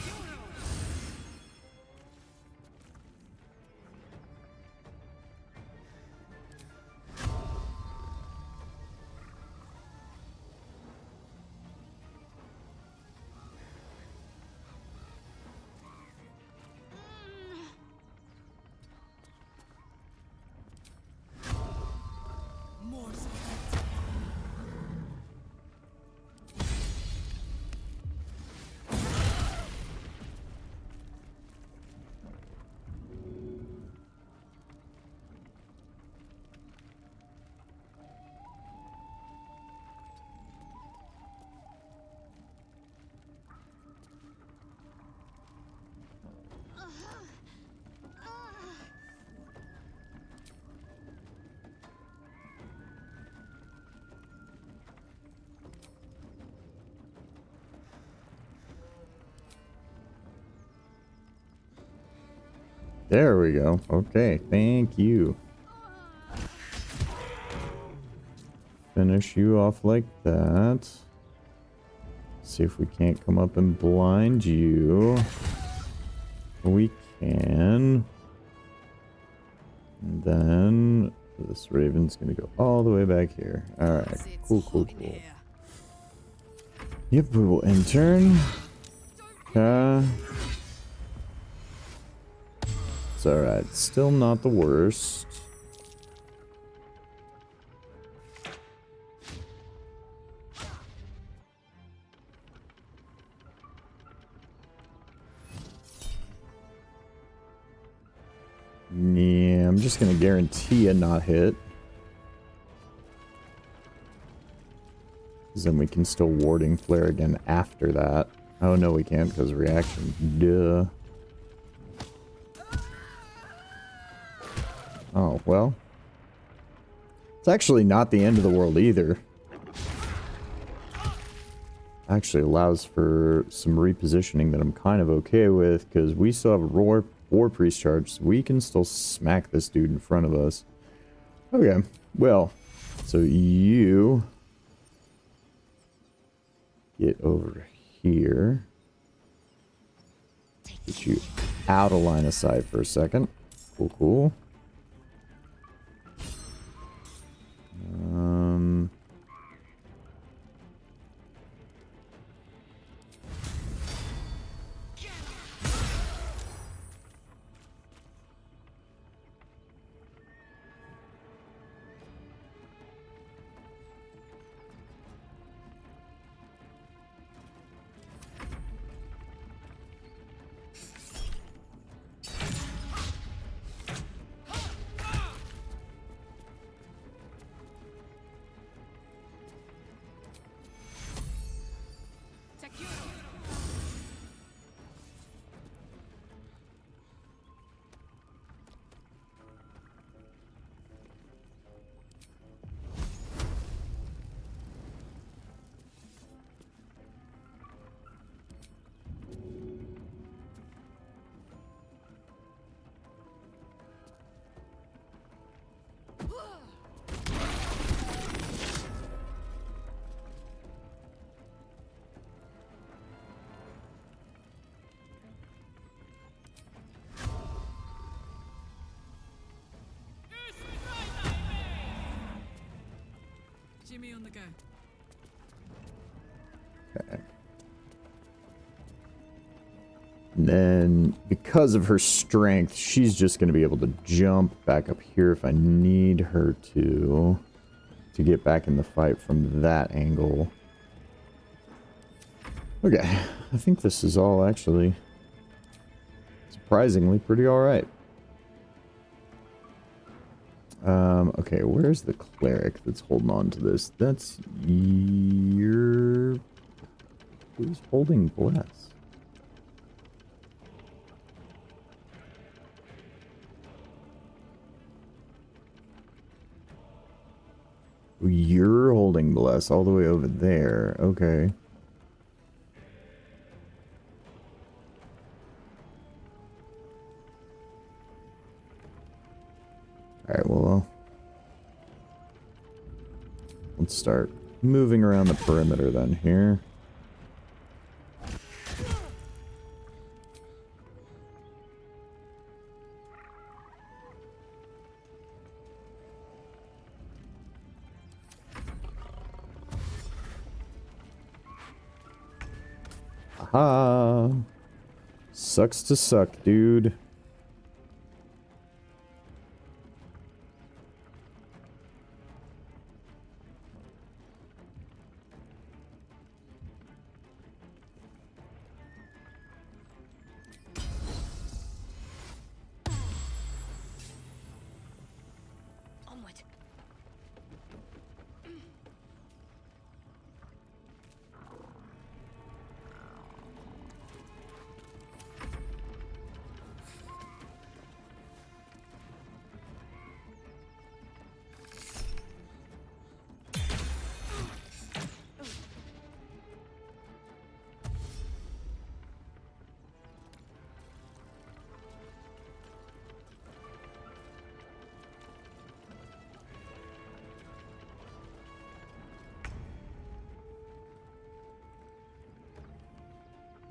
There we go. Okay, thank you. Finish you off like that. See if we can't come up and blind you. We can. And then this raven's gonna go all the way back here. Alright, cool. Yep, we will intern. It's alright, still not the worst. Yeah, I'm just gonna guarantee a not hit. Because then we can still warding flare again after that. Oh no, we can't because reaction. Duh. Oh, well. It's actually not the end of the world either. Actually allows for some repositioning that I'm kind of okay with, because we still have a war priest charge, so we can still smack this dude in front of us. Okay, well, so you get over here. Get you out of line of sight for a second. Cool. Jimmy on the go. Okay. And then, because of her strength, she's just going to be able to jump back up here if I need her to get back in the fight from that angle. Okay, I think this is all actually surprisingly pretty alright. Okay, where's the cleric that's holding on to this? That's your... Who's holding Bless? You're holding Bless all the way over there. Okay. Alright, well, let's start moving around the perimeter then here. ha. Sucks to suck, dude. Onward.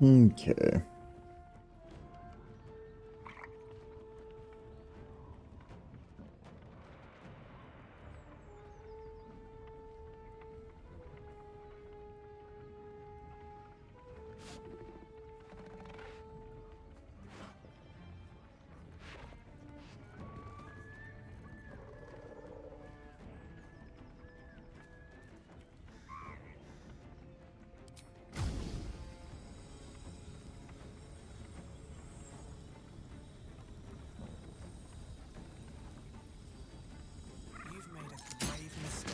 Okay. You've made a grave mistake.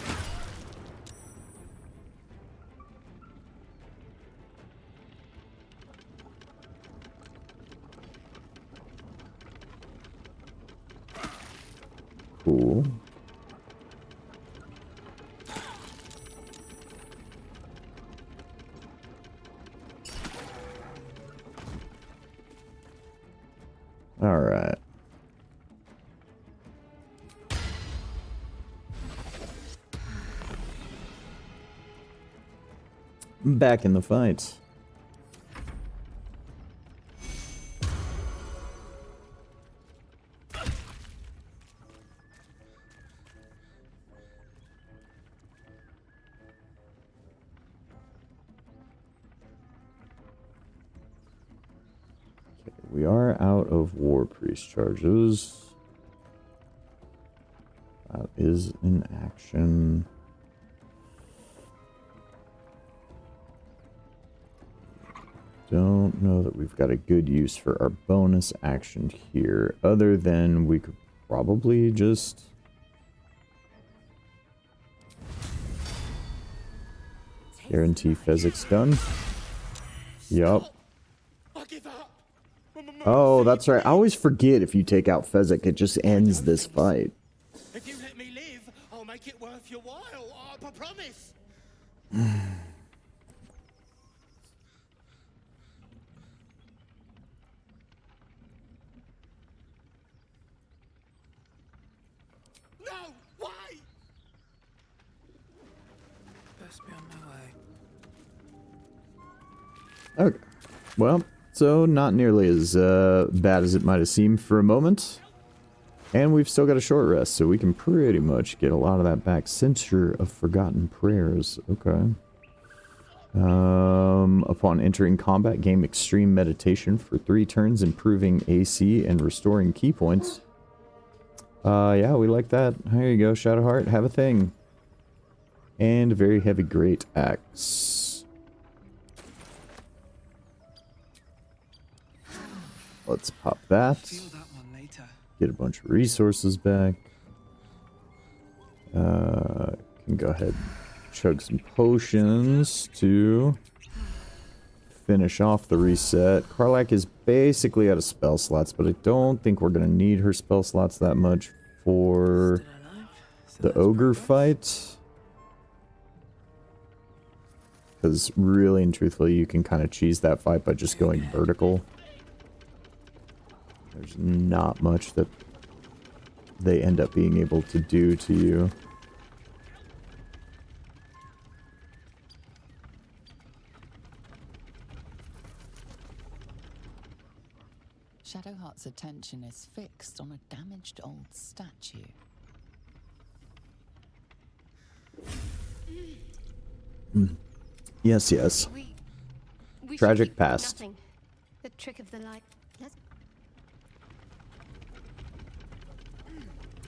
Cool. All right. Back in the fight. Okay, we are out of war priest charges. That is in action. Don't know that we've got a good use for our bonus action here, other than we could probably just guarantee Fezzik's done. Yup. Oh, that's right. I always forget if you take out Fezzik, it just ends this fight. If you let me live, I'll make it worth your while. I promise. No, why? Best be on my way. Okay. Well, so not nearly as bad as it might have seemed for a moment. And we've still got a short rest, so we can pretty much get a lot of that back. Censure of Forgotten Prayers. Okay. Upon entering combat, gain extreme meditation for 3 turns, improving AC and restoring key points. Yeah, we like that. Here you go, Shadowheart. Have a thing. And a very heavy great axe. Let's pop that. Get a bunch of resources back. Can go ahead and chug some potions to finish off the reset. Karlach is basically out of spell slots, but I don't think we're going to need her spell slots that much for the ogre fight. Because really and truthfully, you can kind of cheese that fight by just going vertical. There's not much that they end up being able to do to you. Shadowheart's attention is fixed on a damaged old statue. Yes, yes. We tragic past. Nothing. The trick of the light. Let's...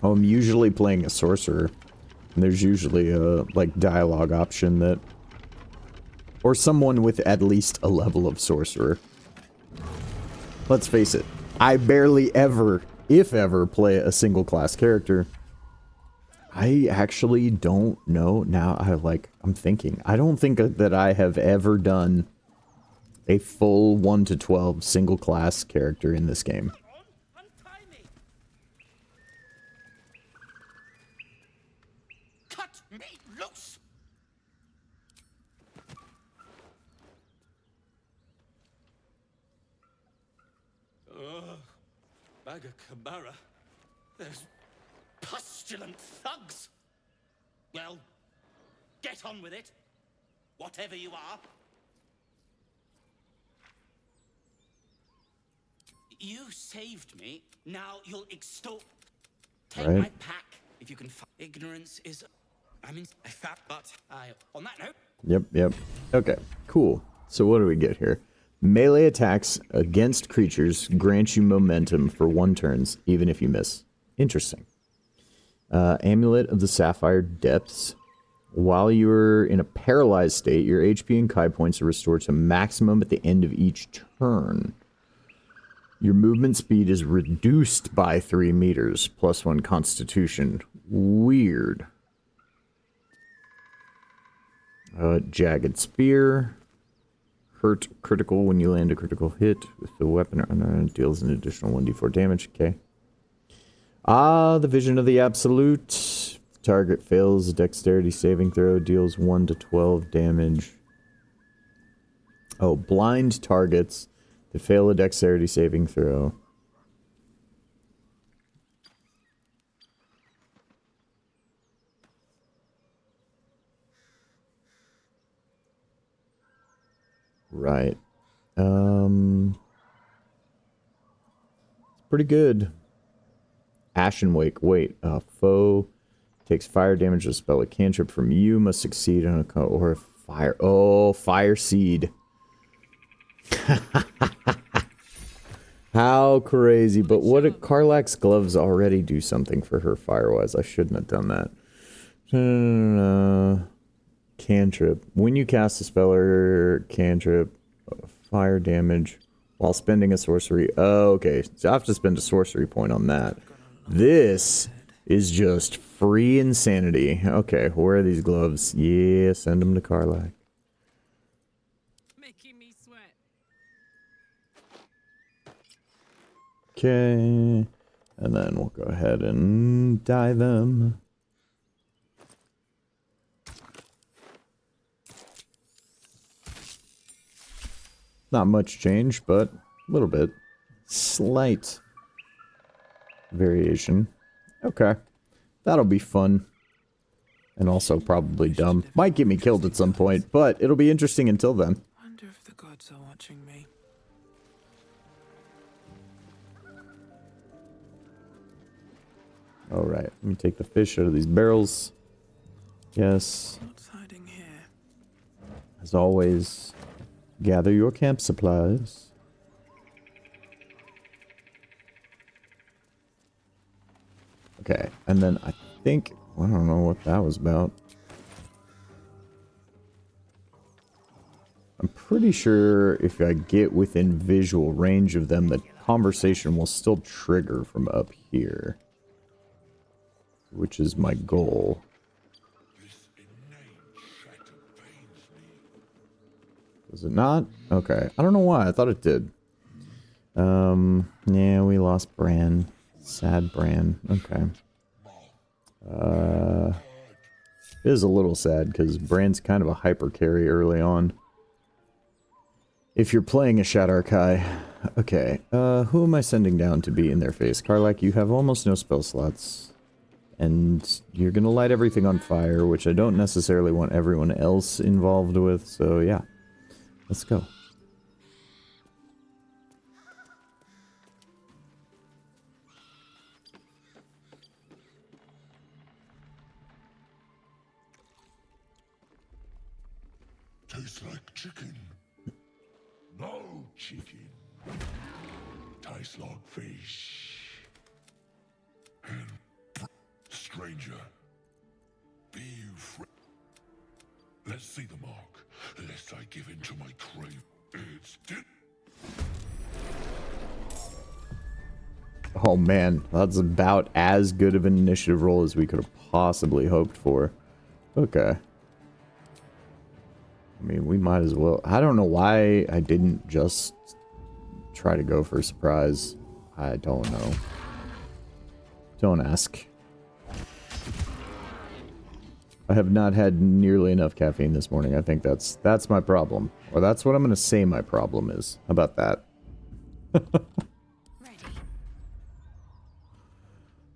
Oh, I'm usually playing a sorcerer. And there's usually a, like, dialogue option that... Or someone with at least a level of sorcerer. Let's face it. I barely ever, if ever, play a single class character. I actually don't know. Now, I'm thinking. I don't think that I have ever done a full 1 to 12 single class character in this game. Cut me loose! Bag of Camara. Those pustulant thugs! Well, get on with it. Whatever you are. You saved me. Now you'll extort. Take Right. my pack if you can. Ignorance is. I mean, a fat butt. On that note. Yep. Okay, cool. So what do we get here? Melee attacks against creatures grant you momentum for 1 turn, even if you miss. Interesting. Amulet of the Sapphire Depths. While you're in a paralyzed state, your HP and Kai points are restored to maximum at the end of each turn. Your movement speed is reduced by 3 meters, plus 1 constitution. Weird. Jagged Spear. Hurt critical when you land a critical hit with the weapon. Deals an additional 1d4 damage. Okay. The Vision of the Absolute. Target fails a dexterity saving throw. Deals 1 to 12 damage. Oh, blind targets that fail a dexterity saving throw. Right. It's pretty good. Ashen Wake. Wait. Foe takes fire damage. A spell a cantrip from you must succeed on a or a fire. Oh, Fire Seed. How crazy. But what did Karlach's gloves already do something for her fire-wise? I shouldn't have done that. Cantrip. When you cast a spell or cantrip, fire damage while spending a sorcery. Oh, okay. So I have to spend a sorcery point on that. This is just free insanity. Okay, where are these gloves? Yeah, send them to Karlach. Making me sweat. Okay. And then we'll go ahead and dye them. Not much change, but a little bit. Slight variation. Okay. That'll be fun. And also probably dumb. Might get me killed at some point, but it'll be interesting until then. Wonder if the gods are watching me. Alright, let me take the fish out of these barrels. Yes. What's hiding here? As always, gather your camp supplies. Okay, and then I think... I don't know what that was about. I'm pretty sure if I get within visual range of them, the conversation will still trigger from up here. Which is my goal. Does it not? Okay. I don't know why. I thought it did. Yeah, we lost Bran. Sad Bran. Okay. It is a little sad because Bran's kind of a hyper carry early on. If you're playing a Shadarkai. Okay. Who am I sending down to be in their face? Karlach, you have almost no spell slots. And you're gonna light everything on fire, which I don't necessarily want everyone else involved with, so yeah. Let's go. Tastes like chicken. chicken. Tastes like fish. And stranger, be you let's see the mark, lest I give in to my crave. It's Oh man, that's about as good of an initiative roll as we could have possibly hoped for. Okay. I mean, we might as well. I don't know why I didn't just try to go for a surprise. I don't know. Don't ask. I have not had nearly enough caffeine this morning. I think that's my problem. Or that's what I'm going to say my problem is. How about that?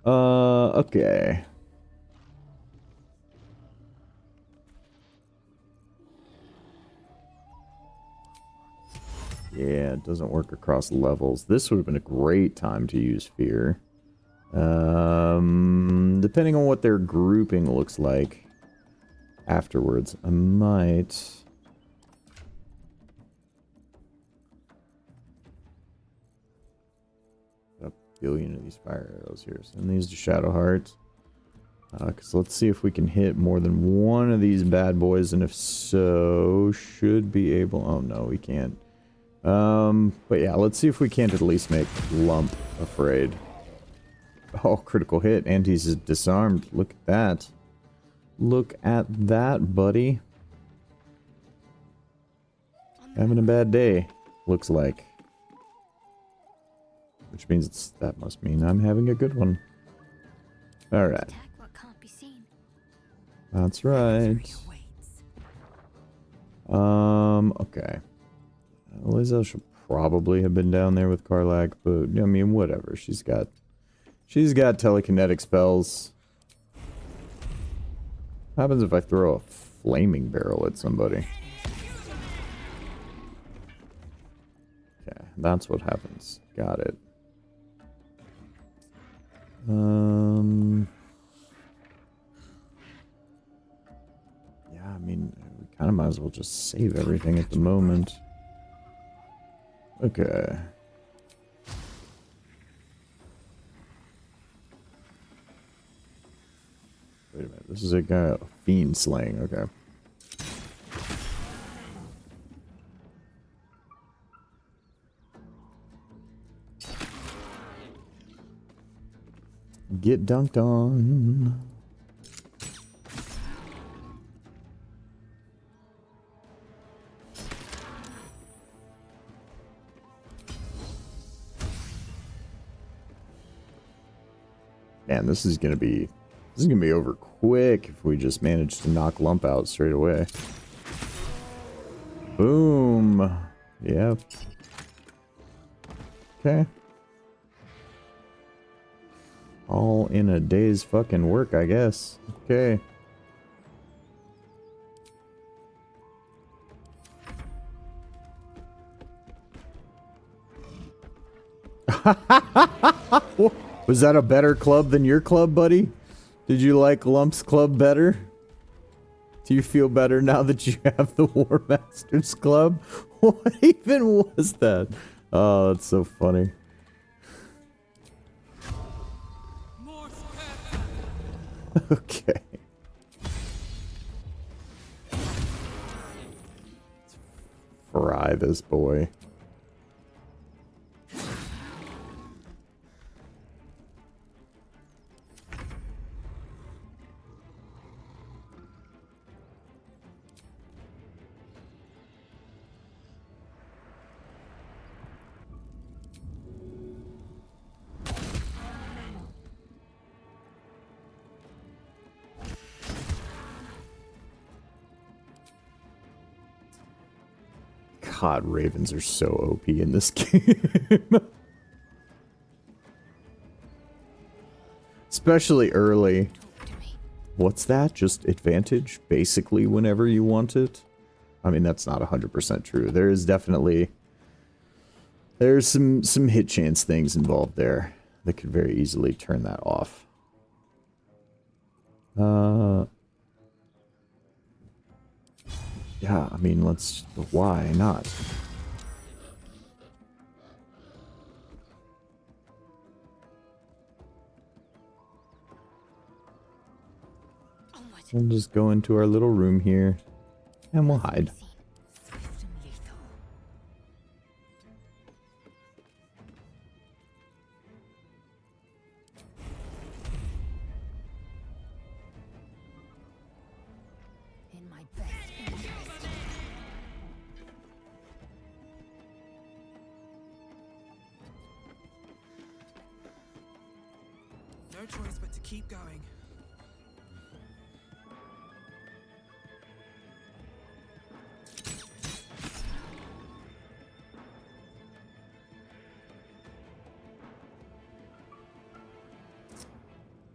Okay. Yeah, it doesn't work across levels. This would have been a great time to use fear. Depending on what their grouping looks like afterwards, I might... a billion of these fire arrows here. Send these to Shadowheart. Because let's see if we can hit more than one of these bad boys, and if so, should be able... Oh no, we can't. But yeah, let's see if we can't at least make Lump afraid. Oh, critical hit. And he's disarmed. Look at that. Look at that, buddy. Having a bad day, looks like. Which means that must mean I'm having a good one. Alright. That's right. Okay. Lizzo should probably have been down there with Karlach, but I mean, whatever. She's got telekinetic spells. What happens if I throw a flaming barrel at somebody? Okay, that's what happens. Got it. Yeah, I mean, we kind of might as well just save everything at the moment. Okay. Wait a minute, this is a guy, fiend slaying, okay. Get dunked on. Man, this is gonna be over quick if we just manage to knock Lump out straight away. Boom. Yep. Okay. All in a day's fucking work, I guess. Okay. Was that a better club than your club, buddy? Did you like Lump's club better? Do you feel better now that you have the War Masters Club? What even was that? Oh, that's so funny. Okay. Let's fry this boy. God, ravens are so OP in this game. Especially early. What's that? Just advantage, basically, whenever you want it? I mean, that's not 100% true. There is definitely... There's some hit chance things involved there that could very easily turn that off. Yeah, I mean, why not? We'll just go into our little room here and we'll hide. No choice but to keep going.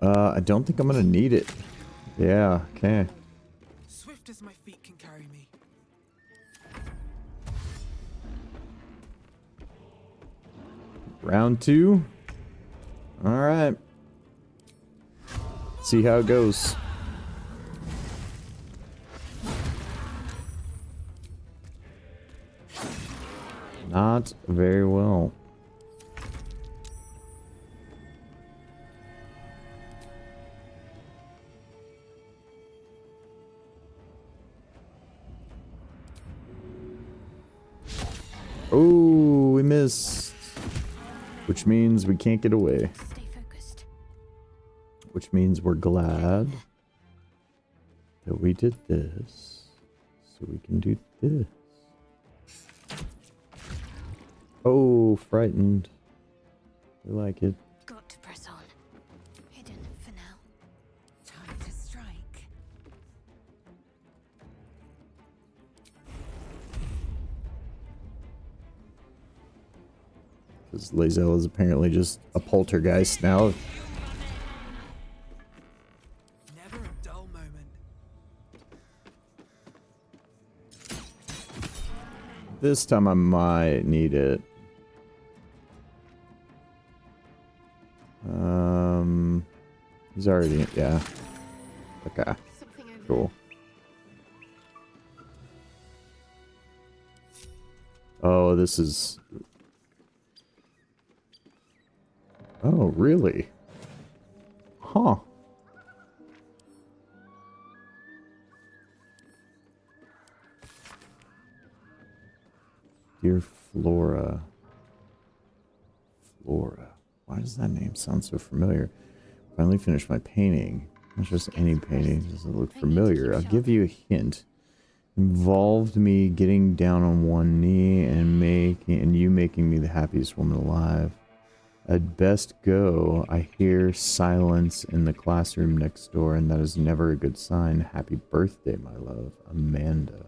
I don't think I'm gonna need it. Yeah, okay. Swift as my feet can carry me. Round 2. Alright. See how it goes. Not very well. Oh, we missed. Which means we can't get away. Stay focused. Which means we're glad that we did this. So we can do this. Oh, frightened. We like it. Got to press on. Hidden for now. Time to strike. Because Lae'zel is apparently just a poltergeist now. Never a dull moment. This time I might need it. He's already, yeah. Okay. Cool. Oh, this is... Oh, really? Huh. Dear Flora. Flora. Why does that name sound so familiar? Finally finished my painting. Not just any painting. Does it look familiar? I'll give you a hint. Involved me getting down on one knee and you making me the happiest woman alive. I'd best go. I hear silence in the classroom next door, and that is never a good sign. Happy birthday, my love, Amanda.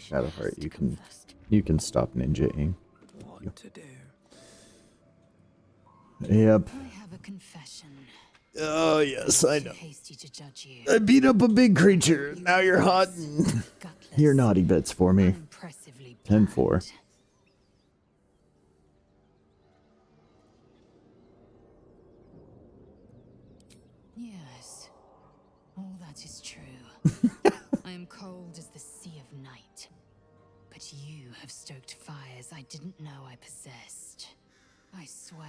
Shadowheart, you can stop ninja-ing. What to do? Yep. I have a confession. Oh yes, I know. Hasty to judge you. I beat up a big creature. Now you're hot. You're naughty bits for me. 10-4. Yes, all that is true. I am cold as the sea of night. But you have stoked fires I didn't know I possessed. I swear,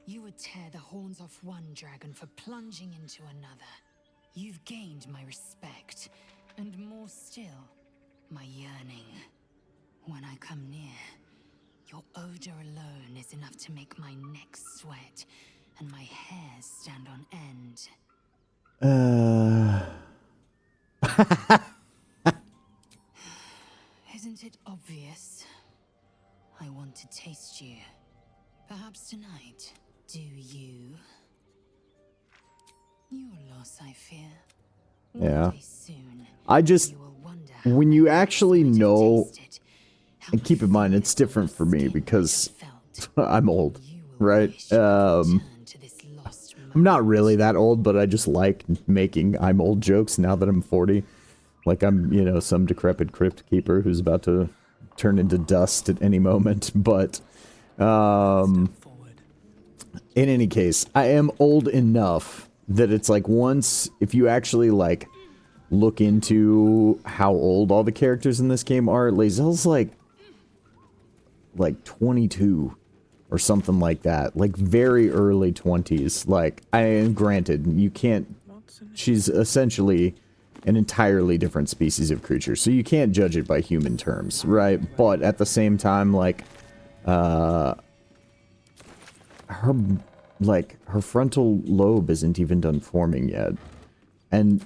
you would tear the horns off one dragon for plunging into another. You've gained my respect, and more still, my yearning. When I come near, your odor alone is enough to make my neck sweat and my hairs stand on end. Isn't it obvious? I want to taste you. Perhaps tonight. Do you? Your loss, I fear. Yeah. I just, when you actually know, and keep in mind, it's different for me because I'm old, right? I'm not really that old, but I just like making I'm old jokes now that I'm 40. Like I'm, you know, some decrepit crypt keeper who's about to turn into dust at any moment. But, in any case, I am old enough that it's like once, if you actually like look into how old all the characters in this game are, Lae'zel's like 22. or something like that. Like very early 20s. Like, granted, you can't, she's essentially an entirely different species of creature, so you can't judge it by human terms, right? But at the same time, like, her frontal lobe isn't even done forming yet. And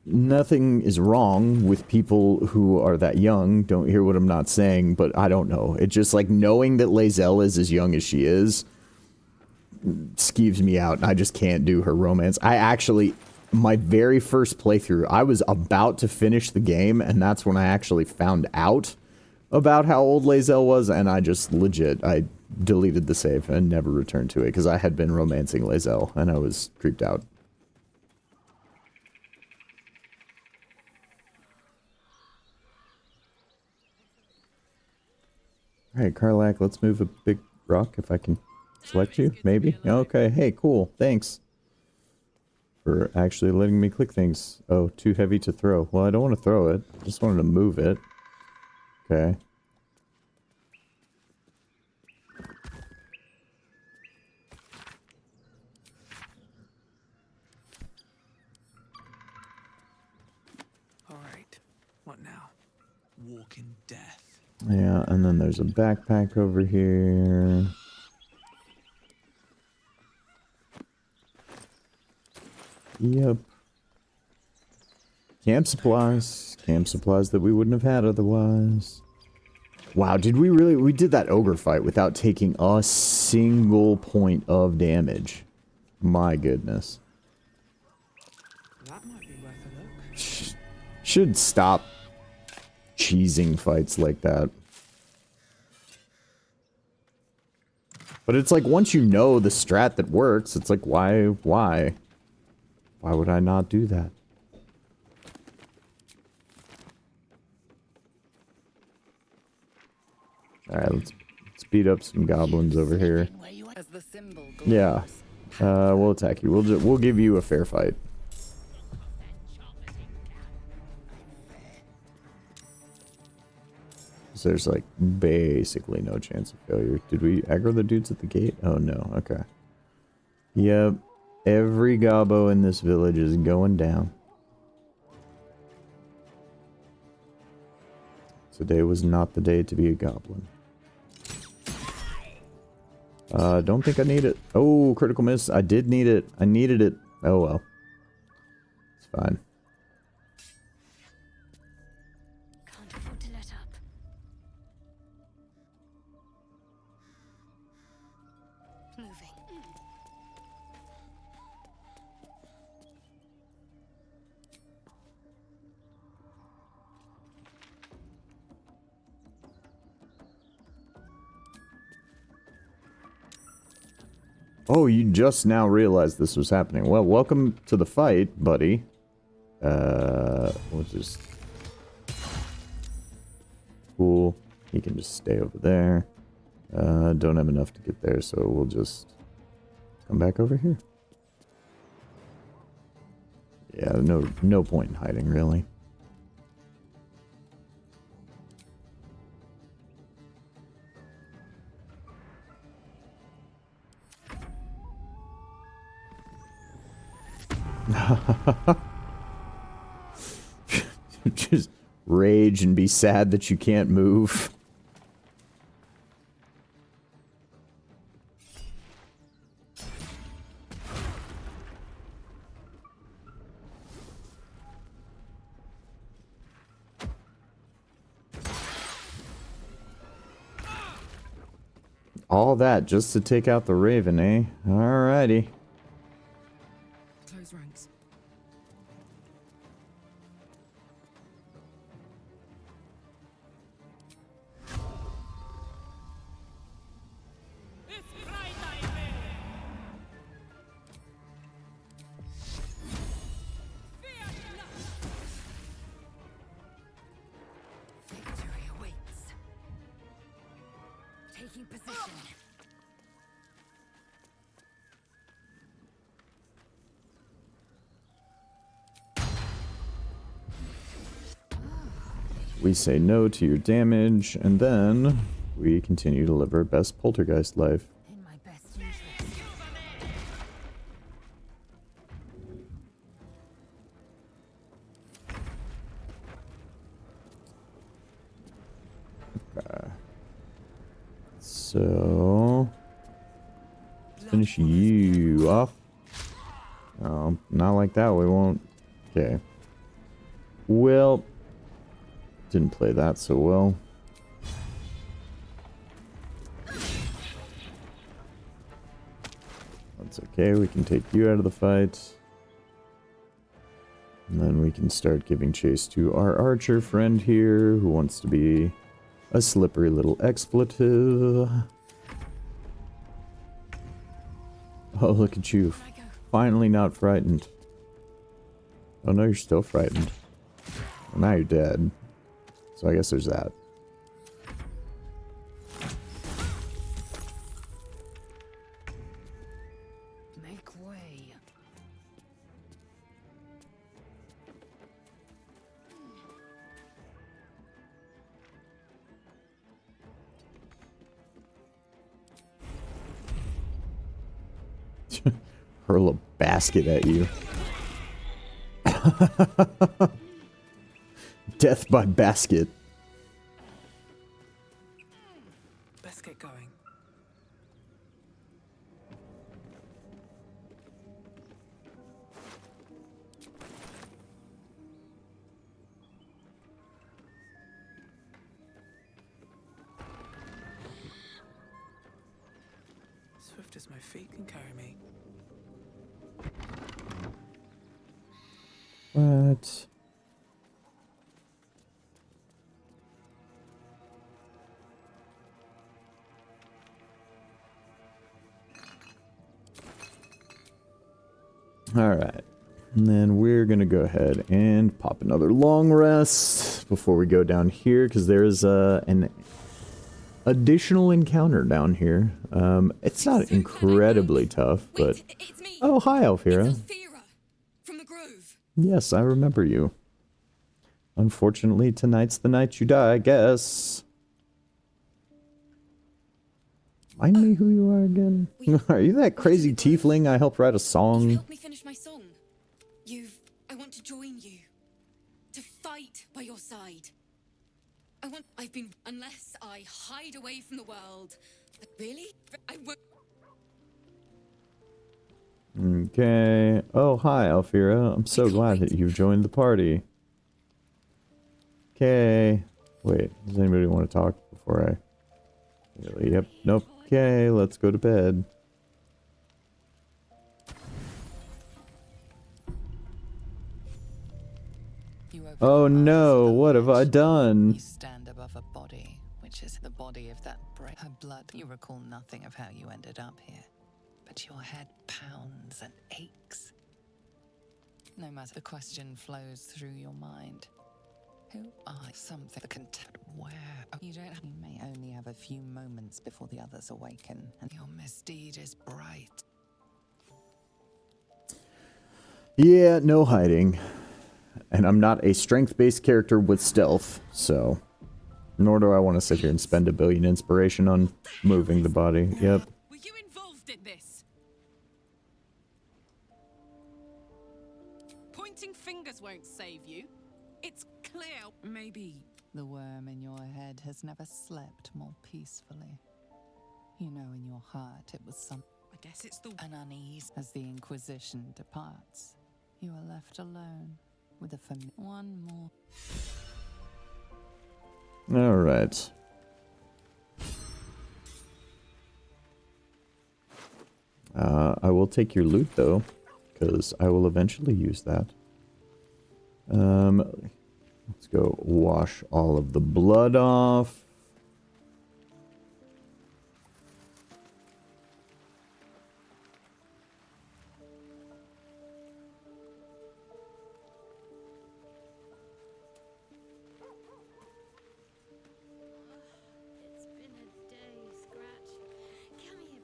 nothing is wrong with people who are that young. Don't hear what I'm not saying, but I don't know. It's just like knowing that Lae'zel is as young as she is skeeves me out. I just can't do her romance. I actually, my very first playthrough, I was about to finish the game, and that's when I actually found out about how old Lae'zel was, and I just legit, I deleted the save and never returned to it because I had been romancing Lae'zel and I was creeped out. Alright, Karlak, let's move a big rock if I can select you, maybe? Okay, hey, cool, thanks for actually letting me click things. Oh, too heavy to throw. Well, I don't want to throw it, I just wanted to move it. Okay. Alright, what now? Walking death. Yeah, and then there's a backpack over here. Yep. Camp supplies. Camp supplies that we wouldn't have had otherwise. Wow, did we really... We did that ogre fight without taking a single point of damage. My goodness. That might be worth a look. Should stop cheesing fights like that. But it's like, once you know the strat that works, it's like, why would I not do that? Alright, let's beat up some goblins over here. Yeah. We'll attack you. We'll give you a fair fight. There's like basically no chance of failure. Did we aggro the dudes at the gate? Oh no, okay. Yep. Every gobbo in this village is going down. Today was not the day to be a goblin. Don't think I need it. Oh, critical miss. I did need it. I needed it. Oh well. It's fine. Can't afford to let up. Moving. Oh, you just now realized this was happening. Well, welcome to the fight, buddy. We'll just... Cool. He can just stay over there. Don't have enough to get there, so we'll just come back over here. Yeah, no point in hiding, really. Just rage and be sad that you can't move. All that just to take out the Raven, eh? Alrighty. Close ranks. Victory awaits. Taking position. We say no to your damage, and then we continue to live our best poltergeist life. In my best interest. So, let's finish you off. Oh, not like that, we won't. Okay. Well, didn't play that so well. That's okay, we can take you out of the fight. And then we can start giving chase to our archer friend here, who wants to be a slippery little expletive. Oh, look at you. Finally not frightened. Oh no, you're still frightened. Well, now you're dead. So I guess there's that. Make way. Hurl a basket at you. Death by basket. Let's get going. Swift as my feet can carry me. What? Alright. And then we're going to go ahead and pop another long rest before we go down here, because there's an additional encounter down here. It's not incredibly tough, but... Oh, hi, Alfira. From the Grove. Yes, I remember you. Unfortunately, tonight's the night you die, I guess. Remind me who you are again. Are you that crazy tiefling I helped write a song? You helped me finish my song. I want to join you. To fight by your side. Unless I hide away from the world. Really? I won't. Okay. Oh, hi, Alfira. I'm so glad that you've joined the party. Okay. Wait, does anybody want to talk before I... Yep. Nope. Okay, let's go to bed. Oh no, what have I done? You stand above a body, which is the body of that brave. Her blood, you recall nothing of how you ended up here. But your head pounds and aches. No matter, the question flows through your mind. Who are something that can where? You don't. You may only have a few moments before the others awaken, and your misdeed is bright. Yeah, no hiding. And I'm not a strength-based character with stealth, so... Nor do I want to sit here and spend 1 billion inspiration on moving the body. Yep. Were you involved in this? Pointing fingers won't save you. It's clear. Maybe the worm in your head has never slept more peacefully. You know in your heart it was some... I guess it's an unease. As the Inquisition departs, you are left alone with a one more. Alright. I will take your loot, though, because I will eventually use that. Let's go wash all of the blood off. It's been a day, Scratch. Come here,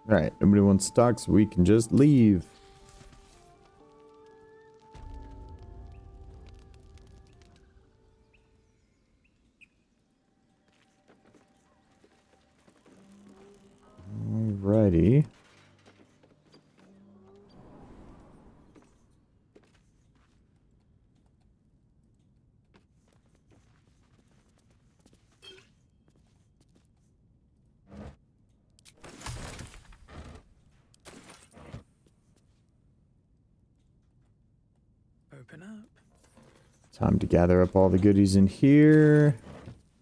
boy. Alright, nobody wants to talk, so we can just leave. Alrighty. Open up. Time to gather up all the goodies in here.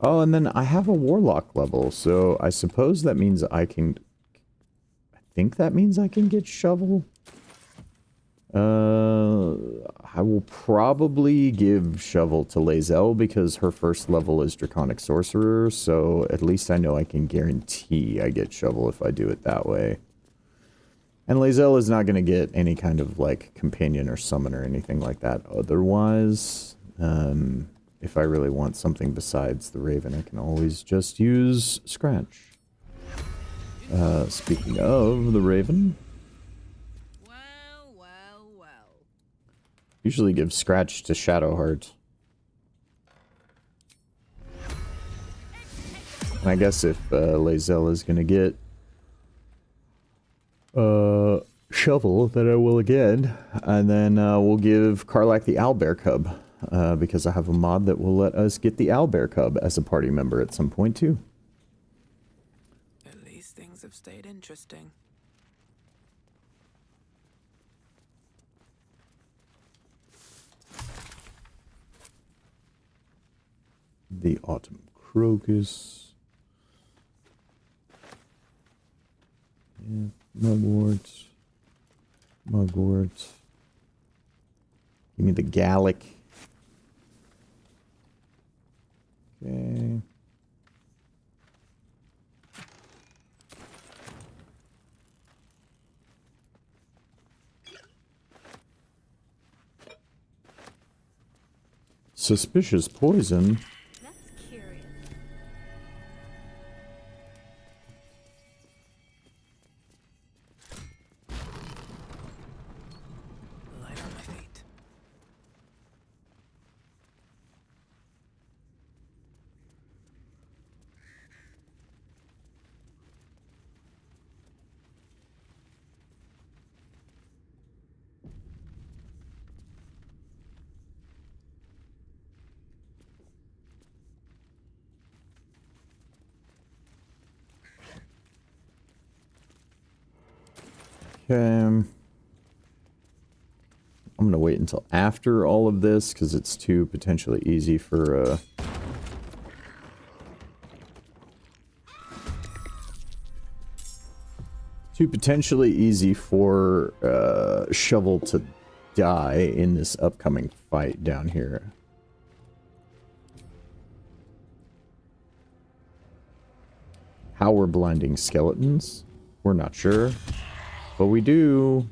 Oh, and then I have a warlock level, so I suppose that means I can... I think that means I can get shovel. I will probably give shovel to Lae'zel because her first level is Draconic Sorcerer, so at least I know I can guarantee I get shovel if I do it that way. And Lae'zel is not going to get any kind of, like, companion or summon or anything like that otherwise. If I really want something besides the Raven, I can always just use Scratch. Speaking of the Raven... Usually give Scratch to Shadowheart. And I guess if Lae'zel is going to get shovel, then I will again. And then we'll give Karlach the Owlbear Cub. Because I have a mod that will let us get the Owlbear Cub as a party member at some point too. At least things have stayed interesting. The Autumn Crocus. Yeah, Mugwort. Mugwort. Give me the Gallic. Okay. Suspicious poison. That's curious. Light on my feet. Okay. I'm going to wait until after all of this, because it's too potentially easy for, Shovel to die in this upcoming fight down here. How we're blinding skeletons? We're not sure. But we do.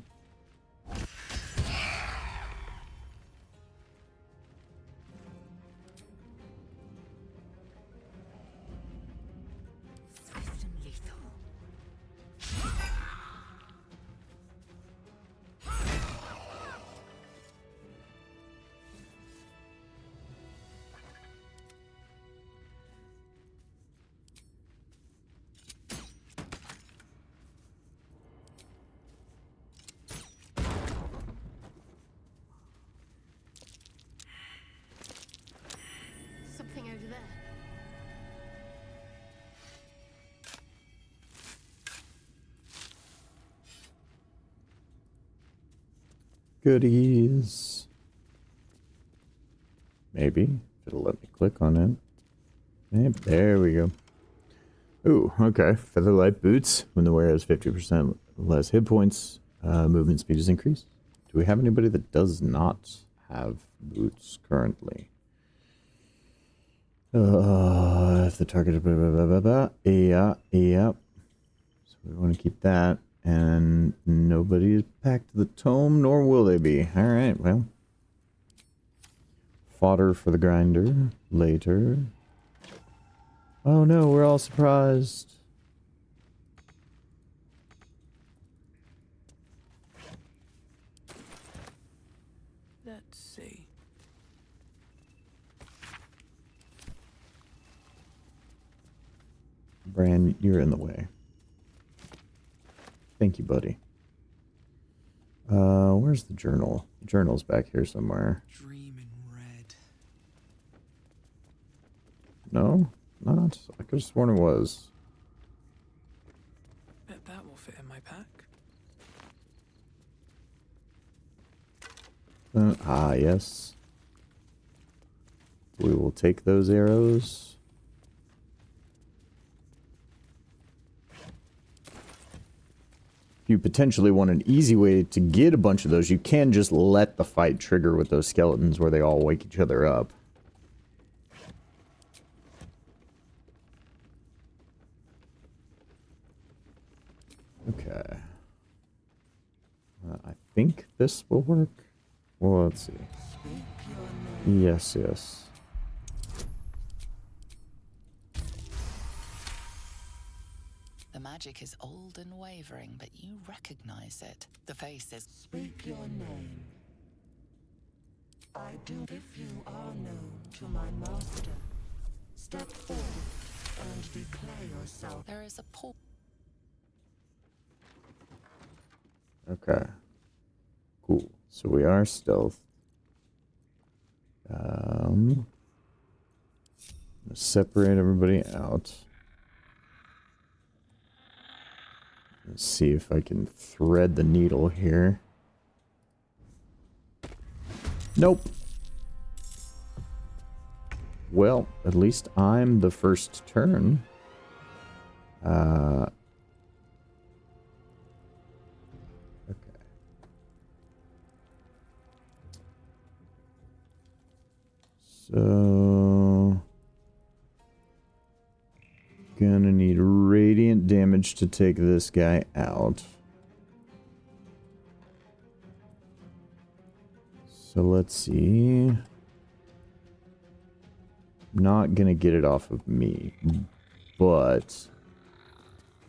Swift and lethal. Something over there. Goodies. Maybe. It'll let me click on it. Yep, there we go. Ooh, okay. Featherlight boots. When the wearer has 50% less hit points, movement speed is increased. Do we have anybody that does not have boots currently? If the target... Yeah. So we want to keep that. And nobody is packed to the tome, nor will they be. Alright, well. Fodder for the grinder. Later. Oh no, we're all surprised. Let's see. Bran, you're in the way. Thank you, buddy. Where's the journal? The journal's back here somewhere. Dream in red. No, not. I could have sworn it was. Bet that will fit in my pack. Yes. We will take those arrows. If you potentially want an easy way to get a bunch of those, you can just let the fight trigger with those skeletons where they all wake each other up. Okay. I think this will work. Well, let's see. Yes, yes. The magic is old and wavering, but you recognize it. The face is... Speak your name. I do if you are known to my master. Step forward and declare yourself. There is a pool. Okay. Cool. So we are stealth. Separate everybody out. Let's see if I can thread the needle here. Nope. Well, at least I'm the first turn. Okay. So... gonna need radiant damage to take this guy out. So let's see. Not gonna get it off of me, but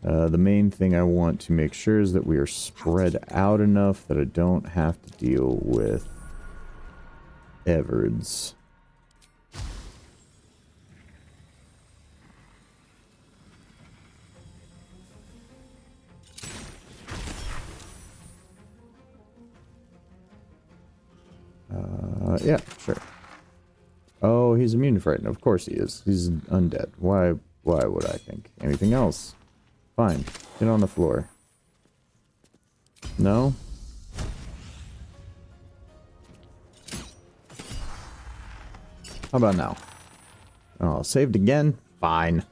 the main thing I want to make sure is that we are spread out enough that I don't have to deal with Everds. Yeah, sure. Oh, he's immune to frighten. Of course he is. He's undead. Why would I think anything else? Fine. Get on the floor. No? How about now? Oh, saved again? Fine.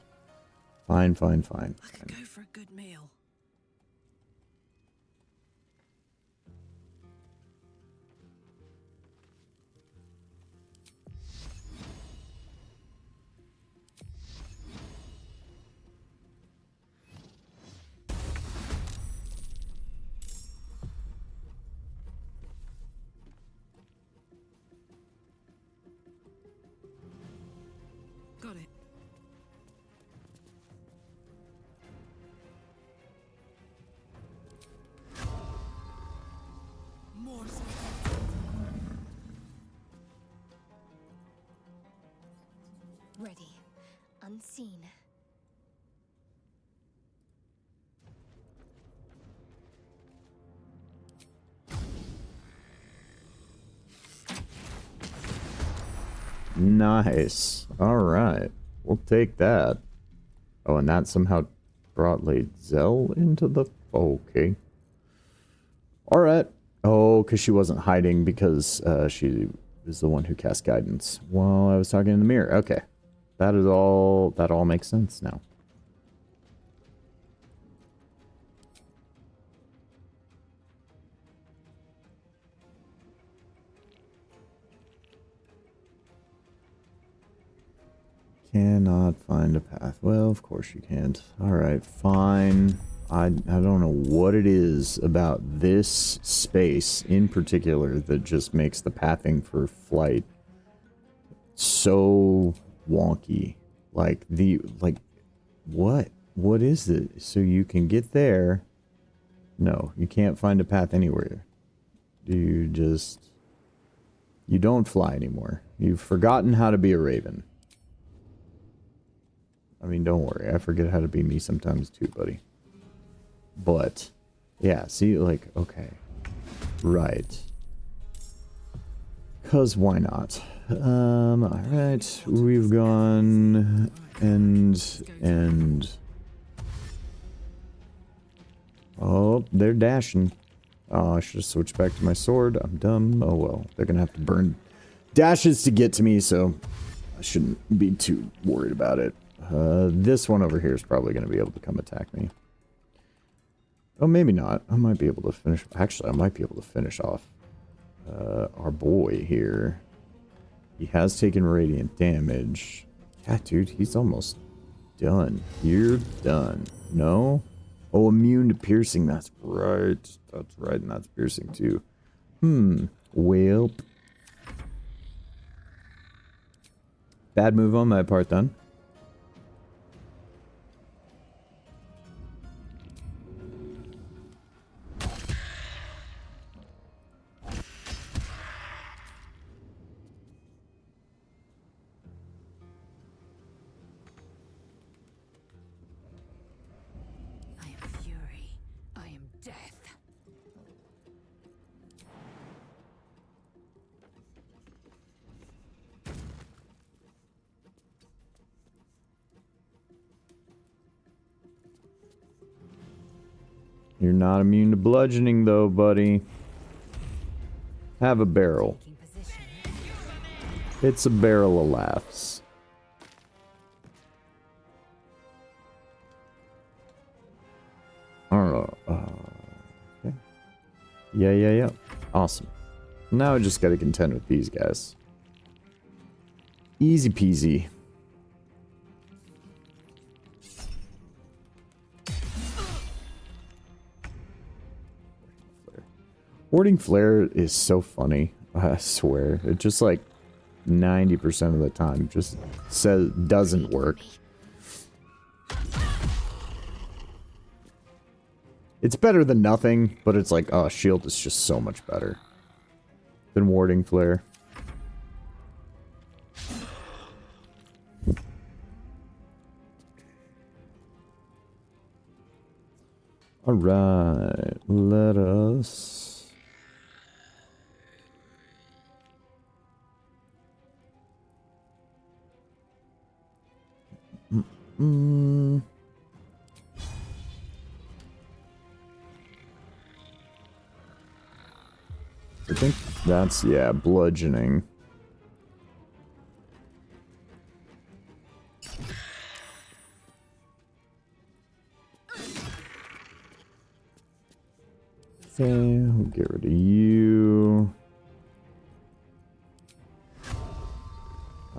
Fine. I could go for a good meal. Got it. More Ready. Unseen. Nice. Alright. We'll take that. Oh, and that somehow brought Zell into the... Okay. Alright. Oh, because she wasn't hiding because she is the one who cast guidance while I was talking in the mirror. Okay. That all makes sense now. Cannot find a path. Well, of course you can't. Alright, fine. I don't know what it is about this space in particular that just makes the pathing for flight so wonky. Like, what? What is it? So you can get there. No, you can't find a path anywhere. You don't fly anymore. You've forgotten how to be a raven. I mean, don't worry. I forget how to be me sometimes too, buddy. But Yeah, see, like, okay. Right. Cause why not? Alright. We've gone and oh, they're dashing. Oh, I should have switched back to my sword. I'm dumb. Oh well. They're gonna have to burn dashes to get to me, so I shouldn't be too worried about it. This one over here is probably gonna be able to come attack me. Oh, maybe not. I might be able to finish. Actually, I might be able to finish off our boy here. He has taken radiant damage. Yeah, dude, he's almost done. You're done. No? Oh, immune to piercing. That's right. That's right, and that's piercing too. Well. Bad move on my part, then. You're not immune to bludgeoning, though, buddy. Have a barrel. It's a barrel of laughs. I don't know. Okay. Yeah. Awesome. Now I just gotta contend with these guys. Easy peasy. Warding Flare is so funny, I swear. It just like 90% of the time just says doesn't work. It's better than nothing, but it's like, oh, shield is just so much better than Warding Flare. Alright, let us... I think that's, yeah, bludgeoning. Okay, we'll get rid of you.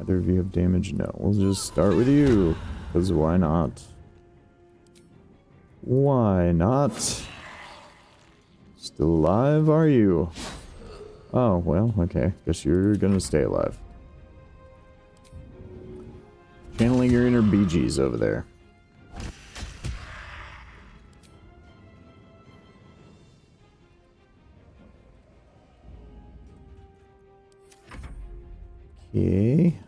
Either of you have damage? No, we'll just start with you. Because why not? Why not? Still alive, are you? Oh, well, okay. Guess you're gonna stay alive. Channeling your inner BGs over there. Okay.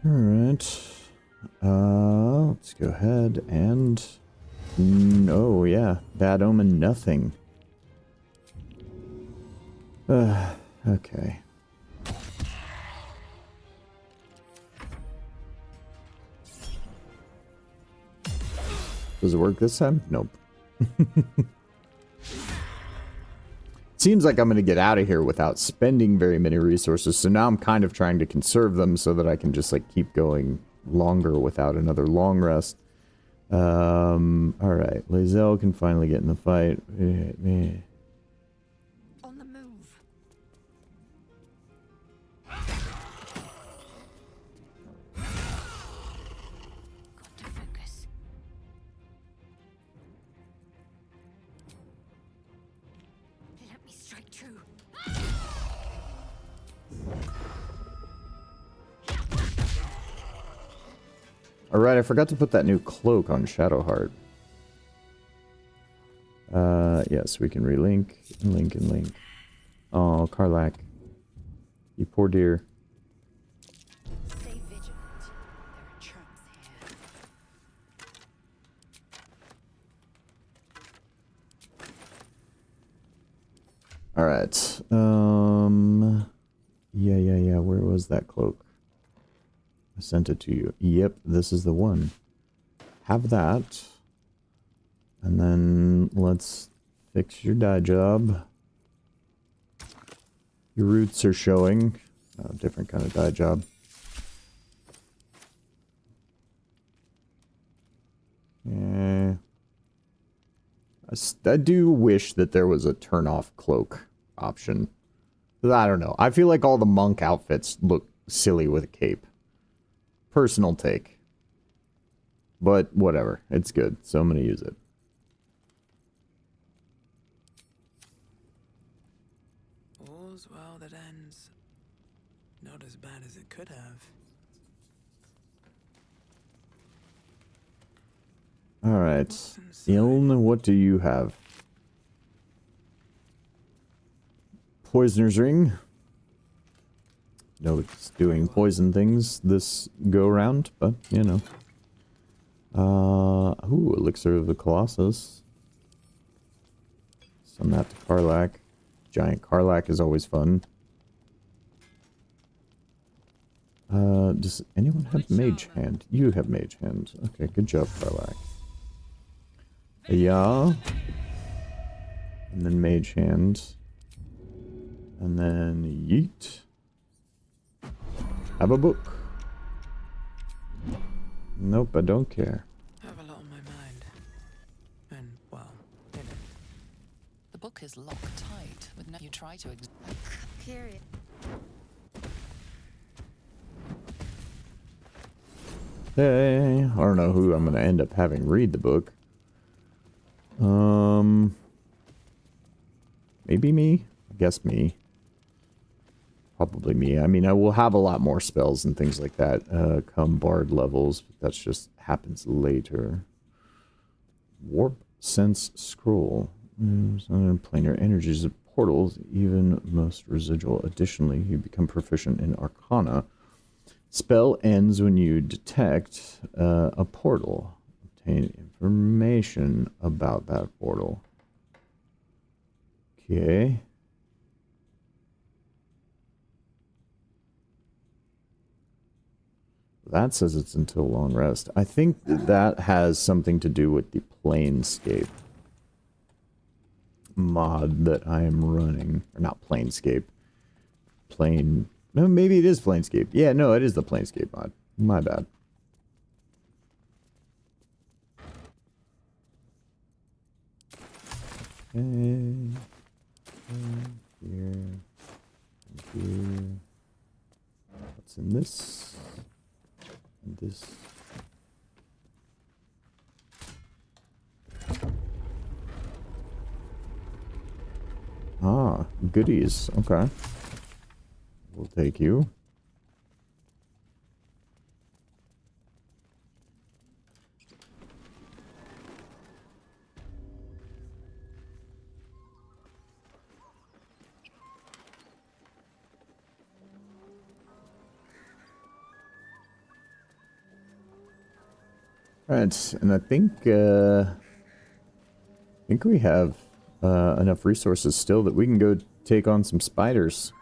Alright. Let's go ahead and... Oh, yeah. Bad omen, nothing. Okay. Does it work this time? Nope. Seems like I'm going to get out of here without spending very many resources, so now I'm kind of trying to conserve them so that I can just, like, keep going longer without another long rest. Alright, Lae'zel can finally get in the fight. On the move. Got to focus. Let me strike true. Alright, I forgot to put that new cloak on Shadowheart. Yes, we can relink, link, and link. Oh, Karlach. You poor dear. Stay vigilant. There are traps here. Alright. Yeah. Where was that cloak? I sent it to you. Yep, this is the one. Have that. And then let's fix your dye job. Your roots are showing. Oh, different kind of dye job. Yeah. I do wish that there was a turn-off cloak option. I don't know. I feel like all the monk outfits look silly with a cape. Personal take. But whatever. It's good. So I'm going to use it. All's well that ends. Not as bad as it could have. Alright. Iln, what do you have? Poisoner's ring. No, it's doing poison things this go round, but you know. Ooh, Elixir of the Colossus. Send that to Karlach. Giant Karlach is always fun. Does anyone have Mage Hand? You have Mage Hand. Okay, good job, Karlach. Yeah. And then Mage Hand. And then Yeet. Have a book. Nope, I don't care. I have a lot on my mind. And, well, in it. The book is locked tight with no. You try to. Period. Hey, I don't know who I'm gonna end up having read the book. Maybe me? I guess me. Probably me. I mean, I will have a lot more spells and things like that come Bard levels. But that just happens later. Warp Sense Scroll. Planar energies of portals, even most residual. Additionally, you become proficient in Arcana. Spell ends when you detect a portal. Obtain information about that portal. Okay. That says it's until long rest. I think that has something to do with the Planescape mod that I am running. Or not Planescape. No, maybe it is Planescape. Yeah, no, it is the Planescape mod. My bad. Okay. Here. Here. What's in this? And this. Ah, goodies. Okay. We'll take you. Right, and I think we have enough resources still that we can go take on some spiders.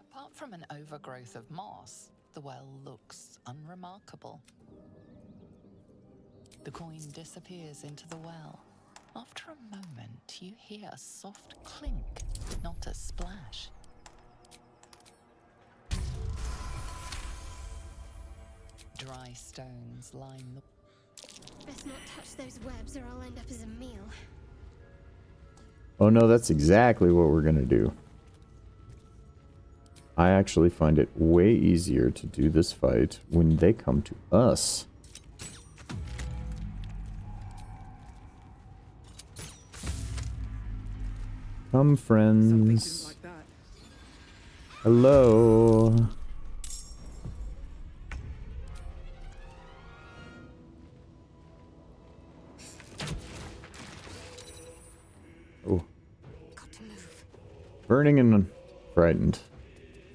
Apart from an overgrowth of moss, the well looks unremarkable. The coin disappears into the well. After a moment, you hear a soft clink, not a splash. Dry stones line the... Best not touch those webs or I'll end up as a meal. Oh no, that's exactly what we're gonna do. I actually find it way easier to do this fight when they come to us. Come, friends. Like that. Hello. Oh. Burning and frightened.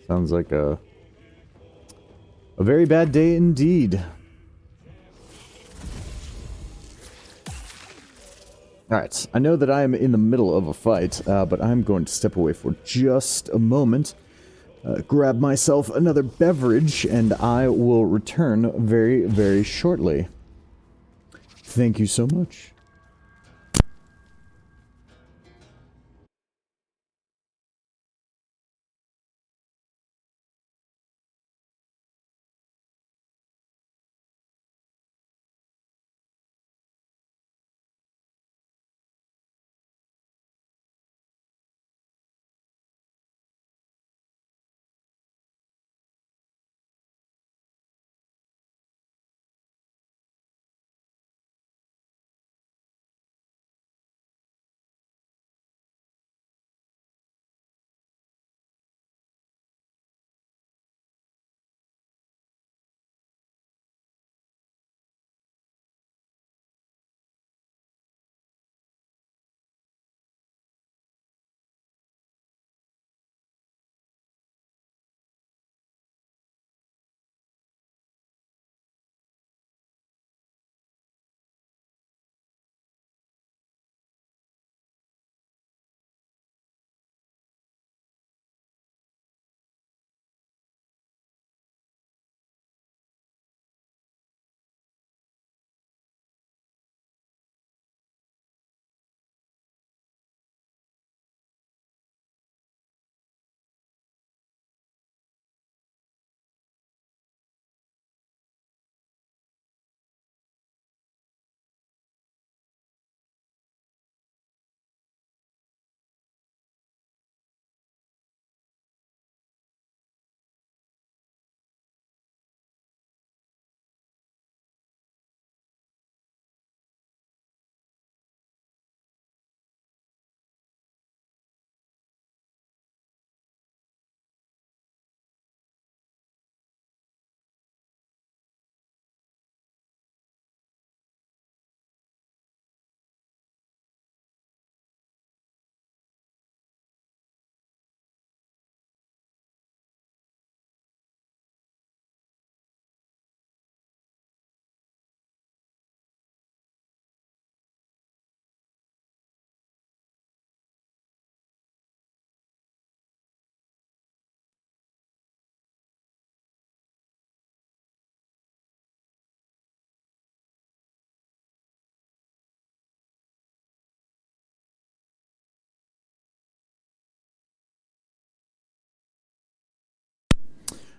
Sounds like a very bad day indeed. Alright, I know that I am in the middle of a fight, but I'm going to step away for just a moment, grab myself another beverage, and I will return very, very shortly. Thank you so much.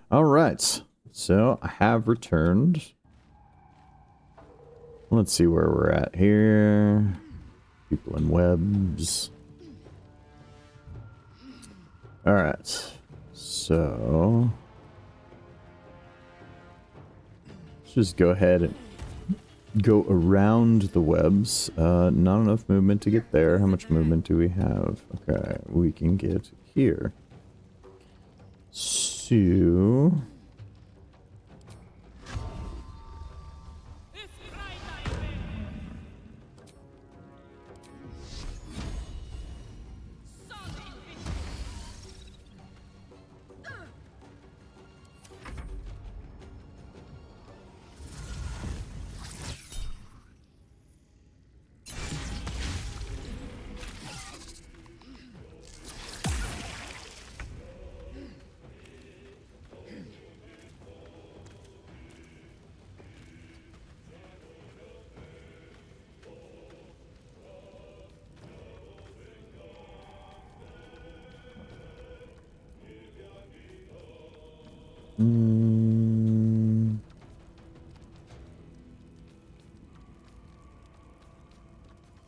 Alright, so I have returned. Let's see where we're at here. People in webs. Alright, so let's just go ahead and go around the webs. Not enough movement to get there. How much movement do we have? Okay, we can get here. So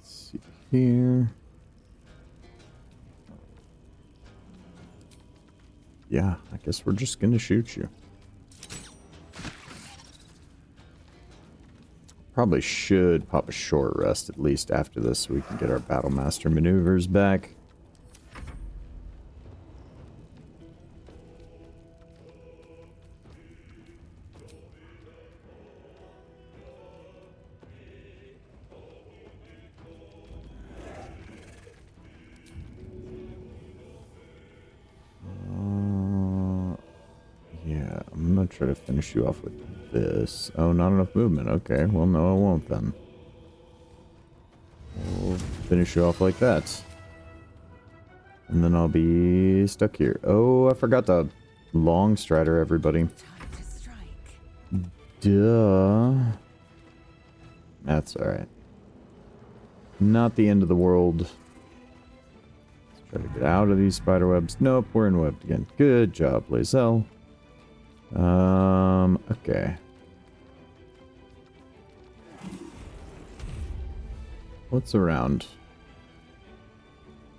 let's see here. Yeah, I guess we're just gonna shoot you. Probably should pop a short rest at least after this so we can get our Battlemaster maneuvers back. Yeah, I'm gonna try to finish you off with this. Oh, not enough movement. Okay, well, no, I won't then. Oh. finish you off like that. And then I'll be stuck here. Oh, I forgot the long strider, everybody. Duh. That's alright. Not the end of the world. Let's try to get out of these spider webs. Nope, we're in webbed again. Good job, Lae'zel. Okay. What's around?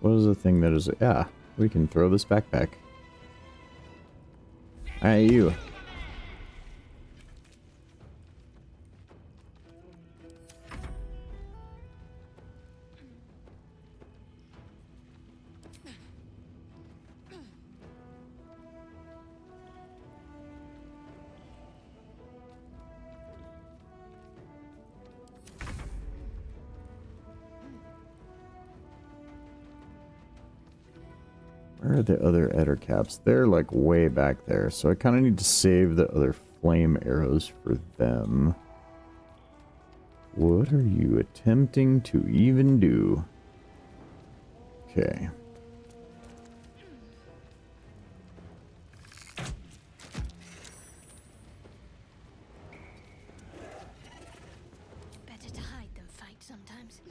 What is the thing that is... Yeah, we can throw this backpack. Hey, you. Where are the other Eder caps? They're like way back there, so I kind of need to save the other flame arrows for them. What are you attempting to even do? Okay. Better to hide than fight sometimes.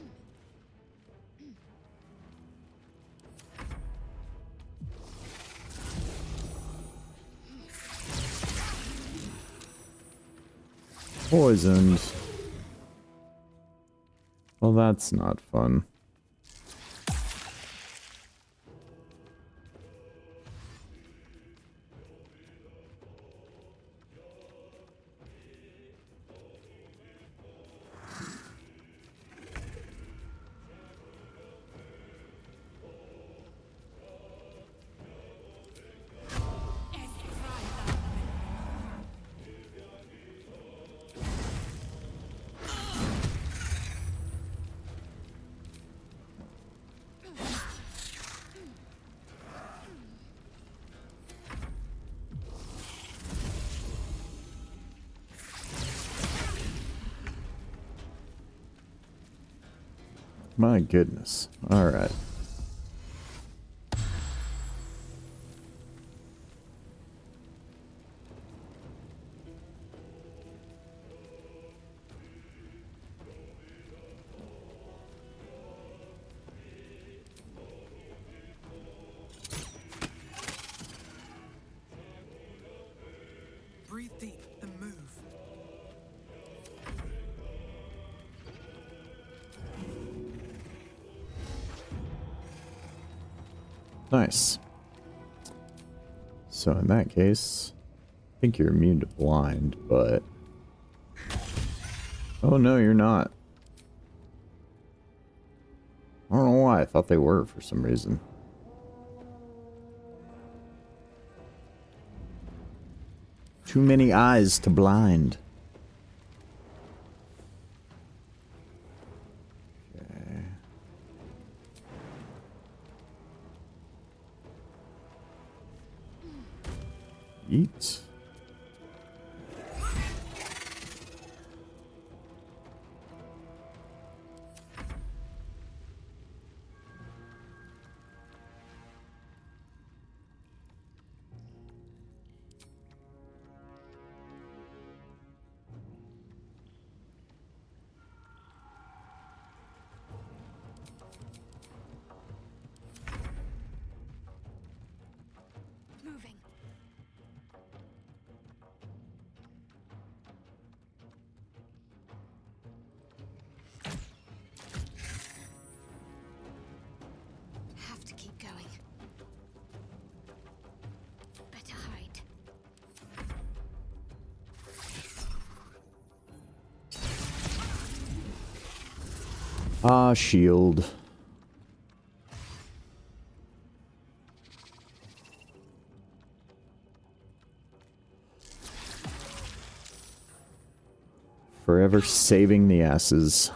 Poisoned. Well, that's not fun. My goodness. Alright. Breathe deep and move. Nice. So in that case, I think you're immune to blind, but... Oh no, you're not. I don't know why, I thought they were for some reason. Too many eyes to blind. Okay. Eat. Moving. Have to keep going. Better hide. Ah, shield. Forever saving the asses.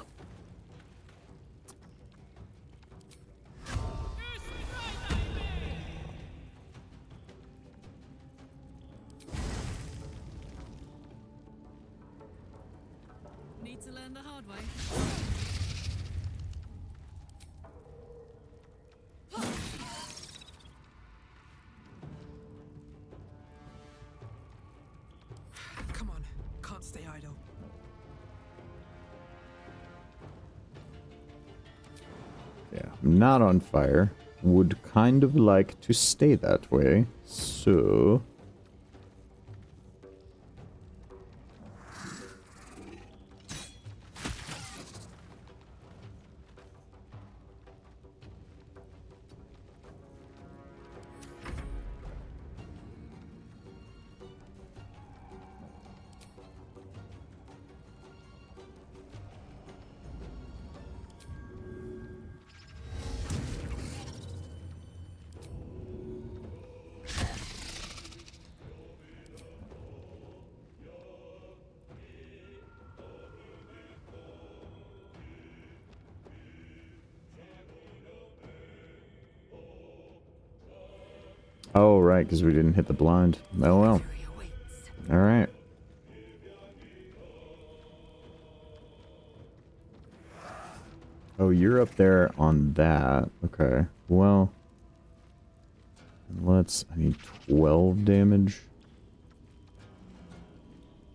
Need to learn the hard way. not on fire. Would kind of like to stay that way. So... Oh, right, because we didn't hit the blind. Oh, well. Alright. Oh, you're up there on that. Okay. Well, let's... I need 12 damage.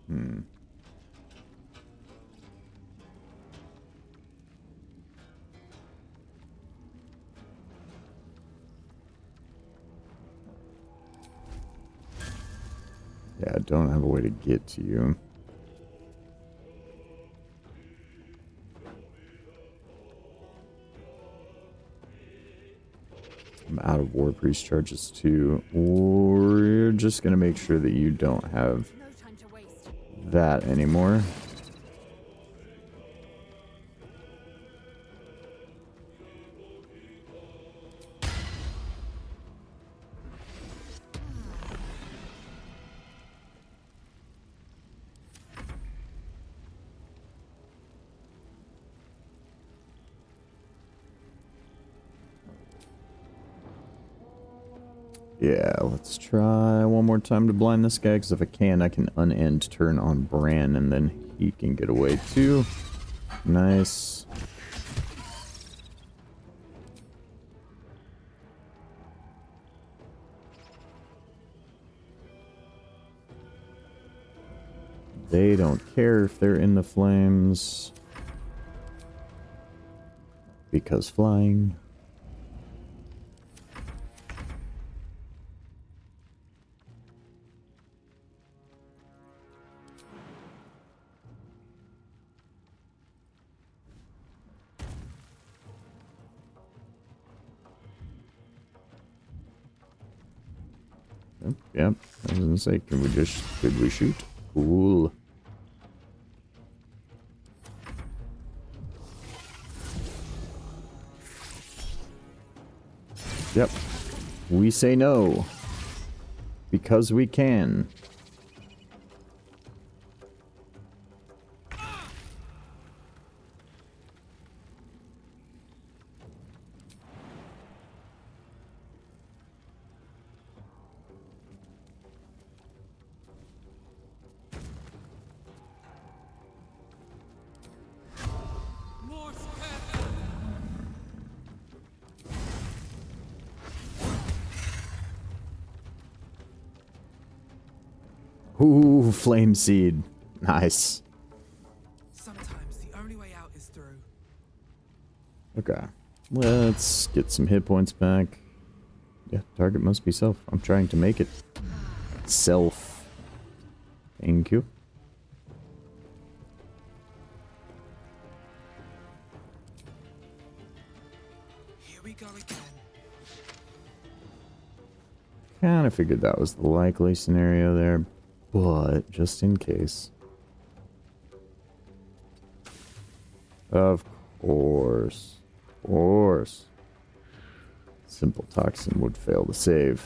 Hmm. Yeah, I don't have a way to get to you. I'm out of War Priest charges too. Or you're just gonna make sure that you don't have that anymore. Yeah, let's try one more time to blind this guy, because if I can unend turn on Bran, and then he can get away too. Nice. They don't care if they're in the flames. Because flying. Yep. I was gonna say, could we shoot? Cool. Yep. We say no. Because we can. Ooh, flame seed. Nice. Sometimes the only way out is through. Okay. Let's get some hit points back. Yeah, target must be self. I'm trying to make it self. Thank you. Here we go again. Kind of figured that was the likely scenario there, but just in case. Of course. Of course. Simple Toxin would fail to save.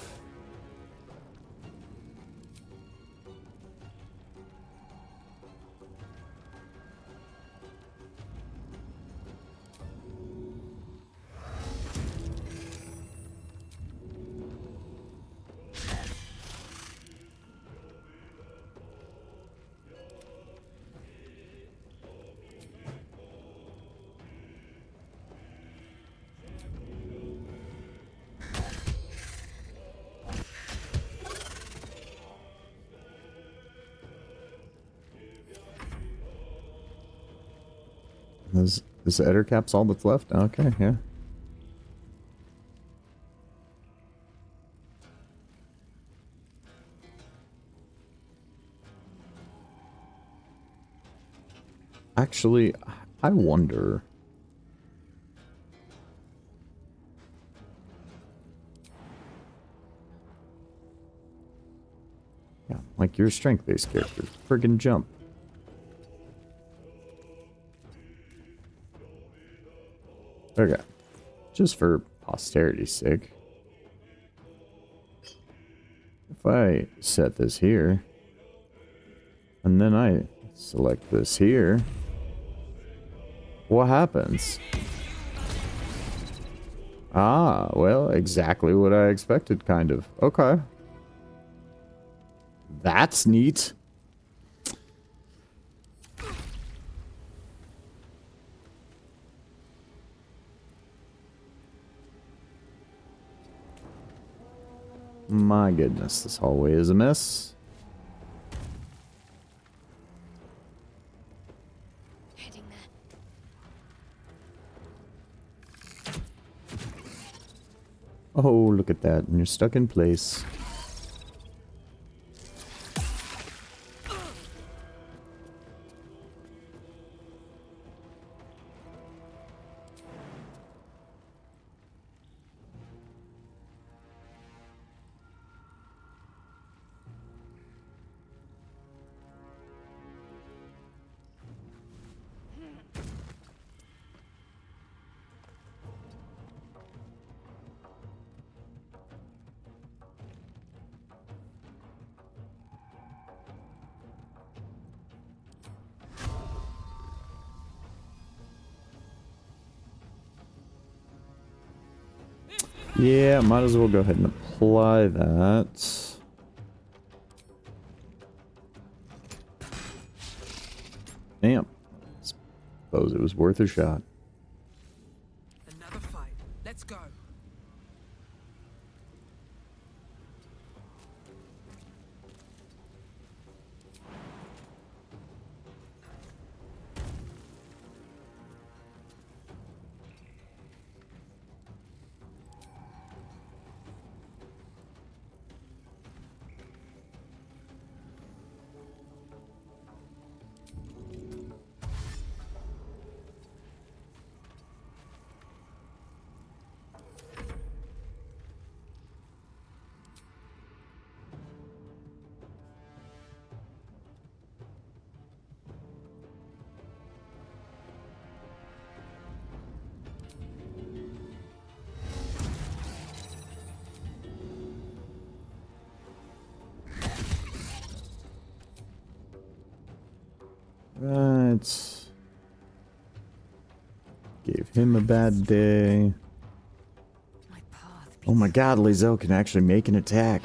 Is Ettercap's all that's left? Okay, yeah. Actually, I wonder. Yeah, like your strength-based character. Friggin' jump. Okay. Just for posterity's sake. If I set this here, and then I select this here, what happens? Ah, well, exactly what I expected, kind of. Okay. That's neat. My goodness, this hallway is a mess. Heading there. Oh, look at that. And you're stuck in place. Yeah, might as well go ahead and apply that. Damn. Suppose it was worth a shot. Another fight. Let's go. Right. Gave him a bad day. Oh my god, Lizelle can actually make an attack.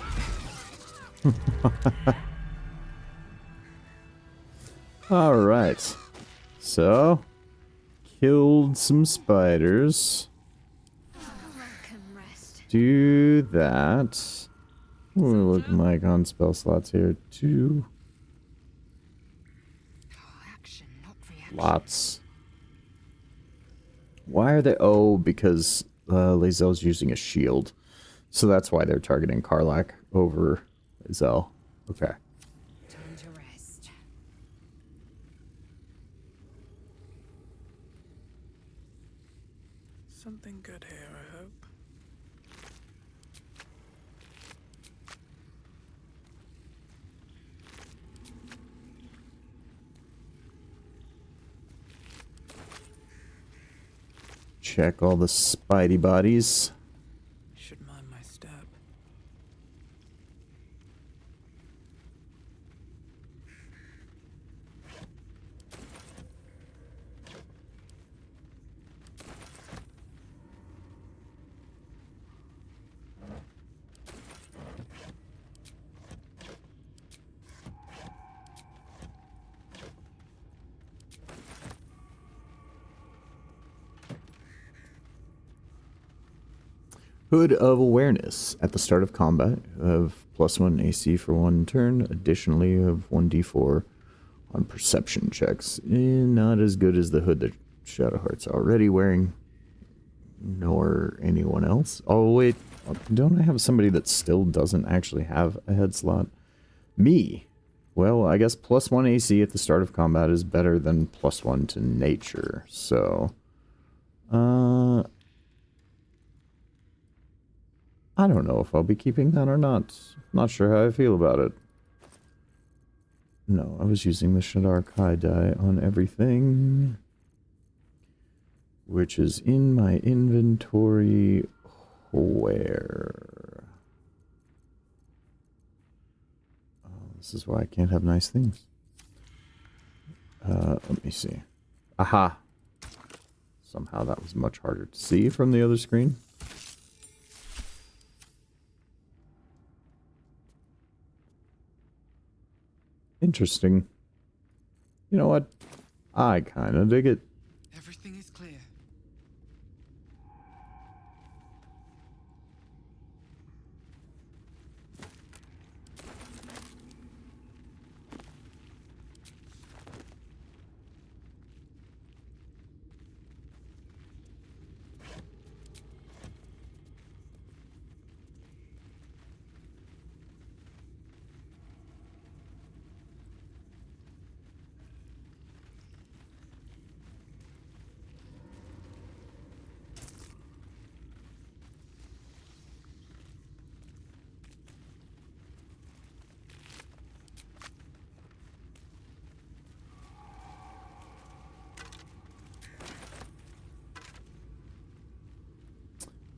Alright. So, killed some spiders. Do that. What are we looking like on spell slots here? 2. Lots. Why are they? Oh, because Lazelle's using a shield. So that's why they're targeting Karlach over Lazelle. Okay. Time to rest. Something good here, I hope. Check all the spidey bodies. Should mind my step. Hood of Awareness. At the start of combat, you have +1 AC for 1 turn. Additionally, you have 1d4 on perception checks. Not as good as the hood that Shadowheart's already wearing. Nor anyone else. Oh, wait. Don't I have somebody that still doesn't actually have a head slot? Me. Well, I guess +1 AC at the start of combat is better than +1 to nature. So, I don't know if I'll be keeping that or not. Not sure how I feel about it. No, I was using the Shadar Kai die on everything, which is in my inventory. Where? Oh, this is why I can't have nice things. Let me see. Aha! Somehow that was much harder to see from the other screen. Interesting. You know what? I kind of dig it. Everything is clear.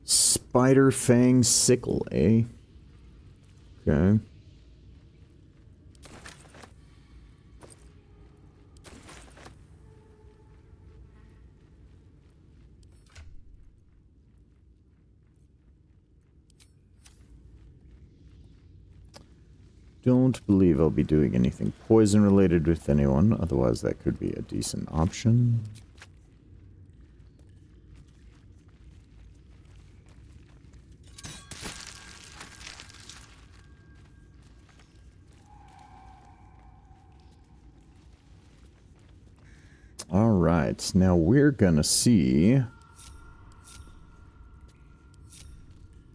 Spider Fang Sickle, eh? Okay. Don't believe I'll be doing anything poison related with anyone, otherwise that could be a decent option. Alright, now we're gonna see.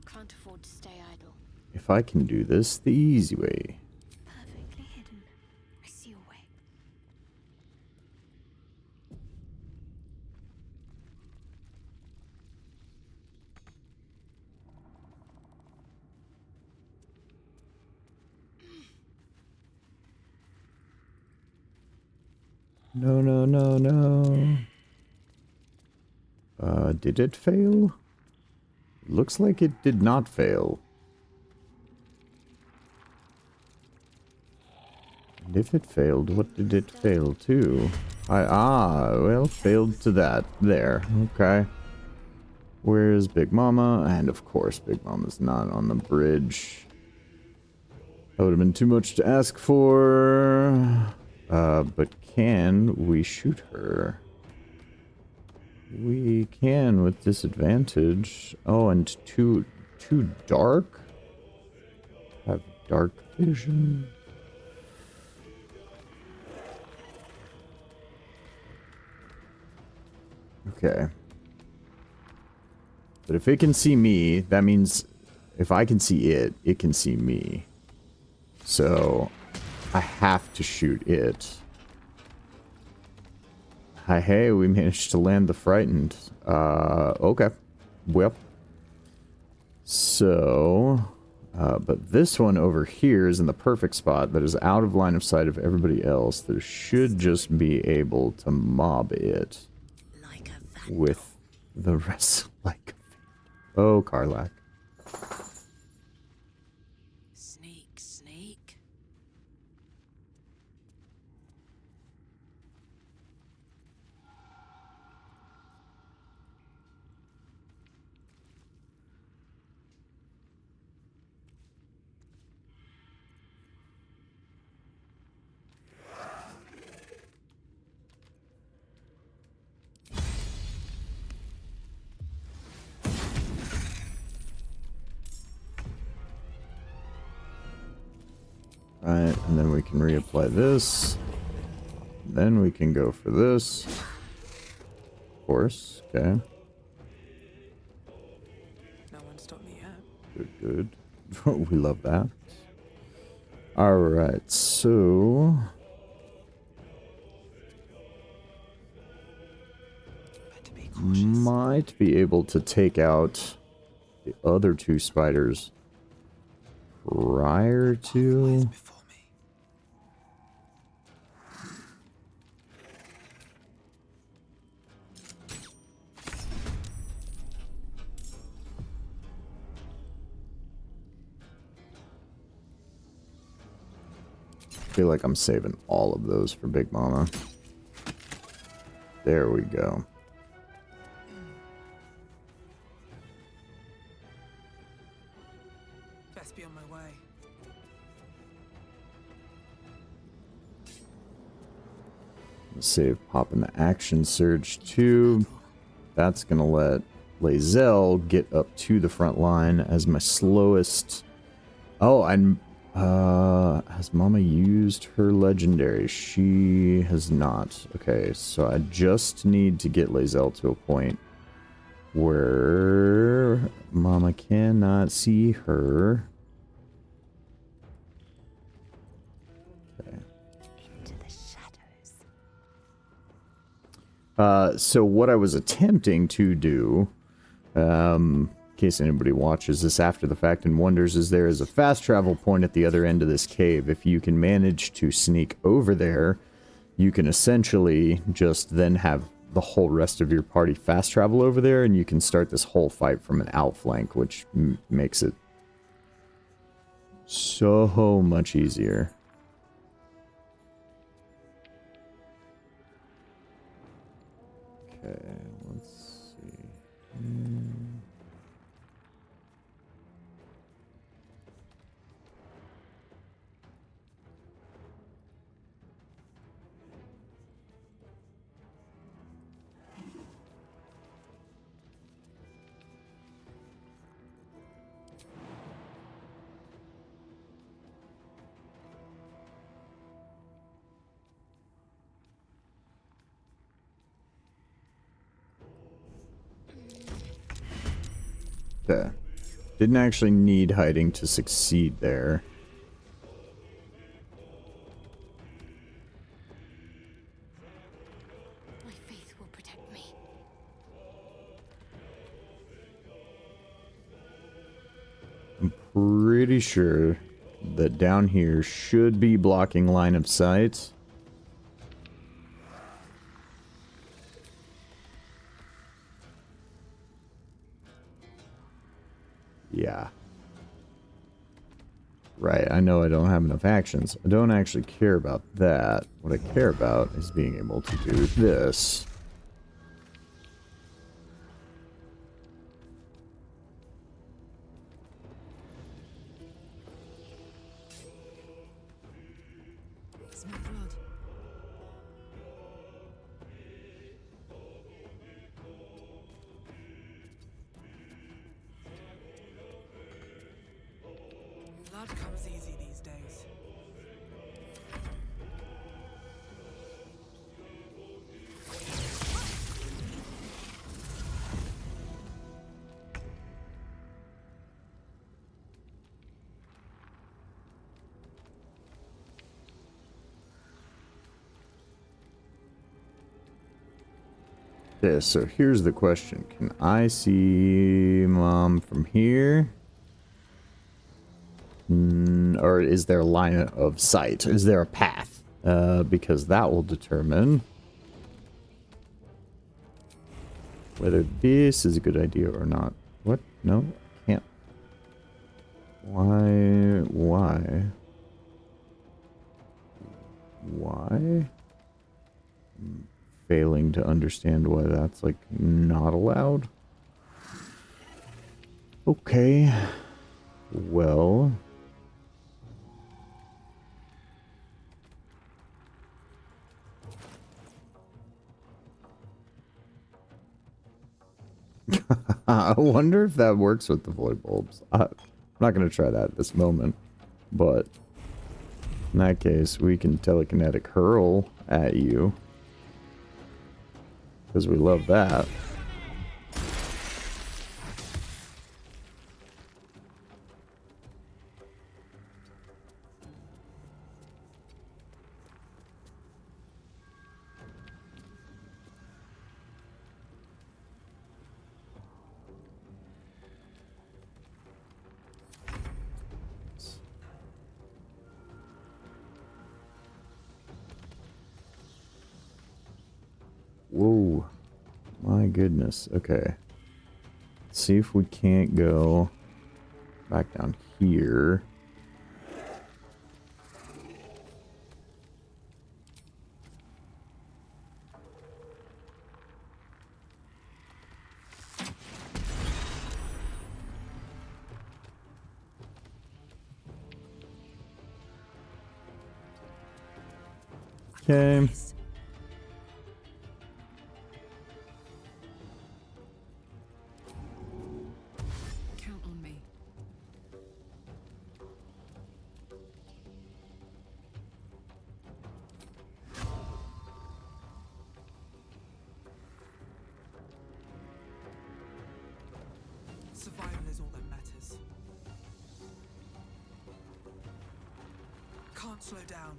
Can't afford to stay idle. If I can do this the easy way. Perfectly hidden. I see a way. No, no, no, no. Did it fail? Looks like it did not fail. And if it failed, what did it fail to? Well, failed to that. There. Okay. Where's Big Mama? And of course, Big Mama's not on the bridge. That would have been too much to ask for. But can we shoot her? We can with disadvantage. Oh, and too dark? Have dark vision. Okay. But if it can see me, that means if I can see it, it can see me. So I have to shoot it. Hi, hey, we managed to land the frightened. Okay. Well. So, but this one over here is in the perfect spot that is out of line of sight of everybody else. There should just be able to mob it with the rest. Like, oh, Karlak. Sneak, sneak. Right, and then we can reapply this. Then we can go for this. Of course, okay. No one stopped me yet. Good, good. We love that. Alright, so So might be able to take out the other two spiders prior to. I feel like I'm saving all of those for Big Mama. There we go. Best be on my way. Save popping the action surge too. That's gonna let Lae'zel get up to the front line as my slowest. Oh, I'm. Has Mama used her legendary? She has not. Okay, so I just need to get Lae'zel to a point where Mama cannot see her. Okay. Into the shadows. So what I was attempting to do, in case anybody watches this after the fact and wonders, is there is a fast travel point at the other end of this cave. If you can manage to sneak over there, you can essentially just then have the whole rest of your party fast travel over there, and you can start this whole fight from an outflank, which makes it so much easier. Okay, let's see. Okay. Didn't actually need hiding to succeed there. My faith will protect me. I'm pretty sure that down here should be blocking line of sight. Yeah. Right, I know I don't have enough actions. I don't actually care about that. What I care about is being able to do this. Smell blood. Blood comes easy these days. Okay, so here's the question. Can I see Mom from here? Or is there a line of sight? Is there a path? Because that will determine whether this is a good idea or not. What? No, can't. Why? Why? Why? Failing to understand why that's, like, not allowed. Okay. Well. I wonder if that works with the void bulbs. I'm not going to try that at this moment. But in that case, we can telekinetic hurl at you. Because we love that. Whoa. My goodness. Okay. Let's see if we can't go back down here. Okay. Count on me. Survival is all that matters. Can't slow down.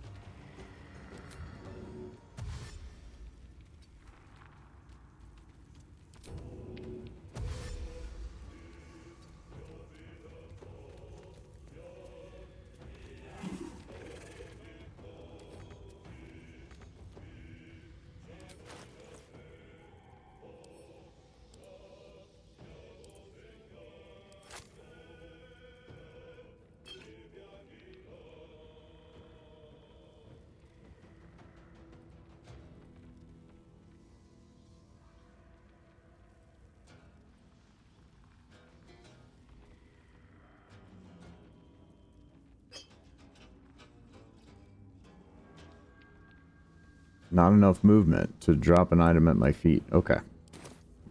Not enough movement to drop an item at my feet. Okay.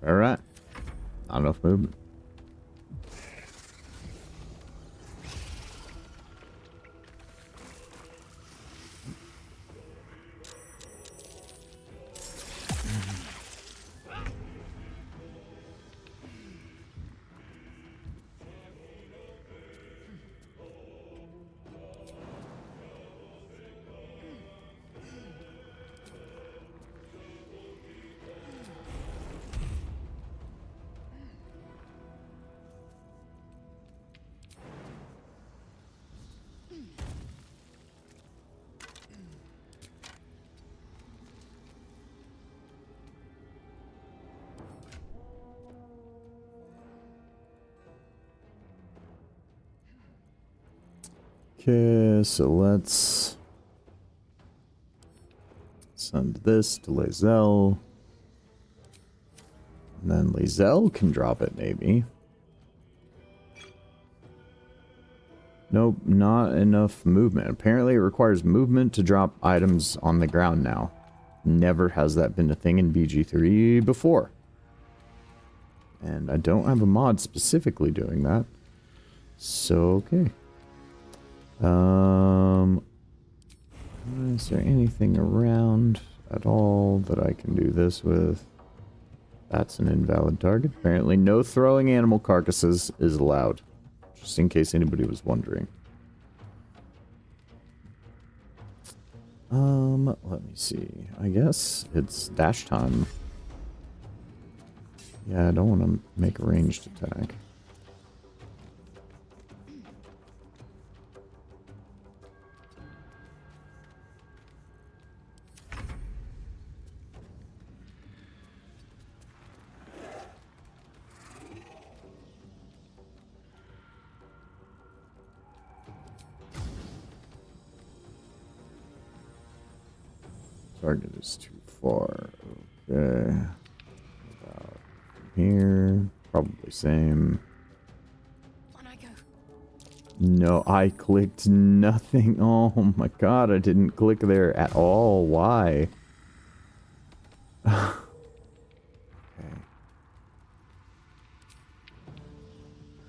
Alright. Not enough movement. Okay, so let's send this to Lae'zel. And then Lae'zel can drop it, maybe. Nope, not enough movement. Apparently it requires movement to drop items on the ground now. Never has that been a thing in BG3 before. And I don't have a mod specifically doing that. So, okay. Is there anything around at all that I can do this with? That's an invalid target. Apparently no throwing animal carcasses is allowed. Just in case anybody was wondering. Let me see. I guess it's dash time. Yeah, I don't want to make a ranged attack. Target is too far. Okay. About here. Probably same. On I go. No, I clicked nothing. Oh my god, I didn't click there at all. Why? Okay.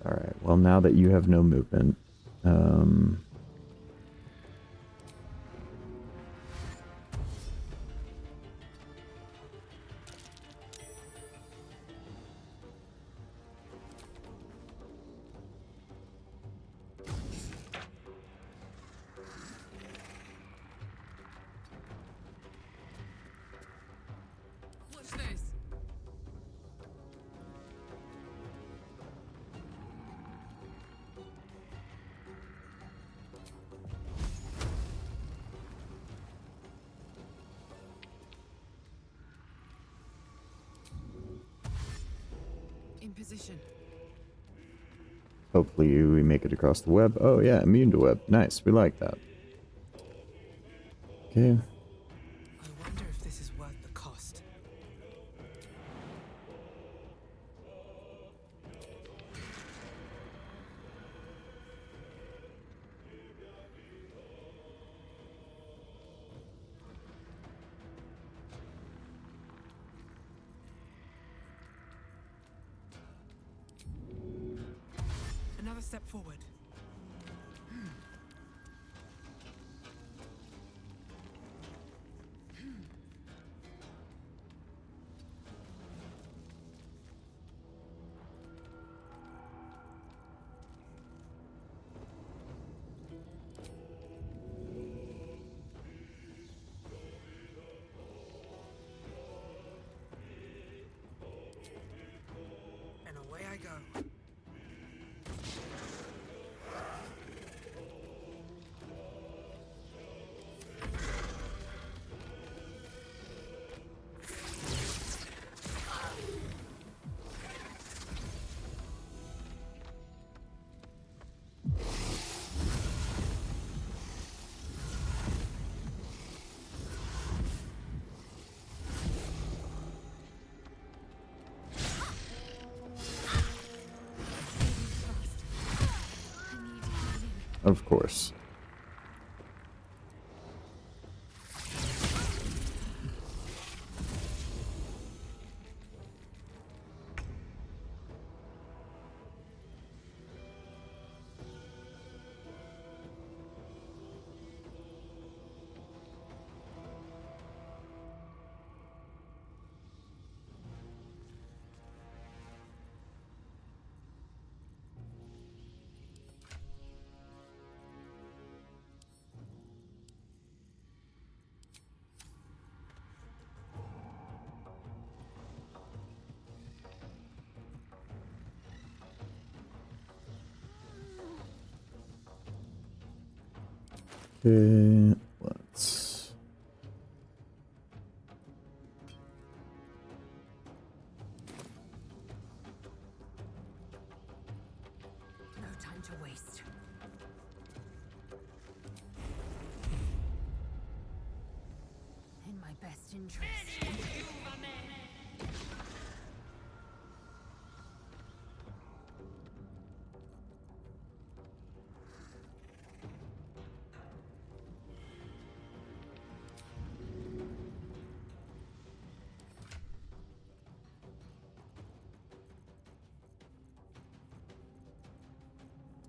Alright, well now that you have no movement, What's this? position. Hopefully we make it across the web. Oh yeah, immune to web. Nice, we like that. Okay. I wonder if this is worth the cost. Another step forward. And away I go. Of course. Okay, let's... No time to waste. In my best interest.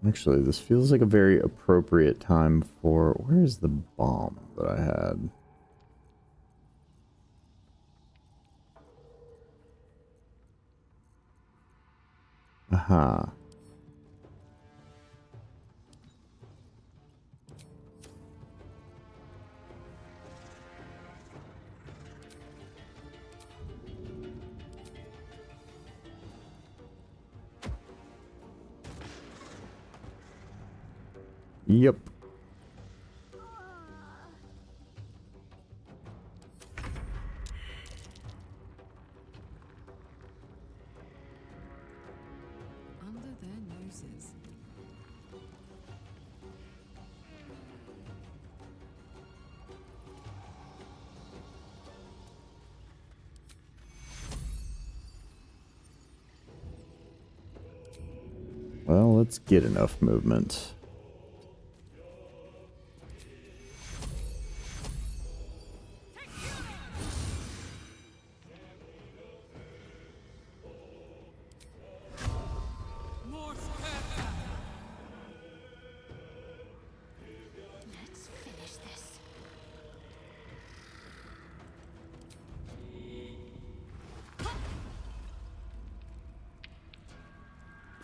Actually, this feels like a very appropriate time for... Where's the bomb that I had? Aha. Yep. Under their noses. Well, let's get enough movement. Let's finish this.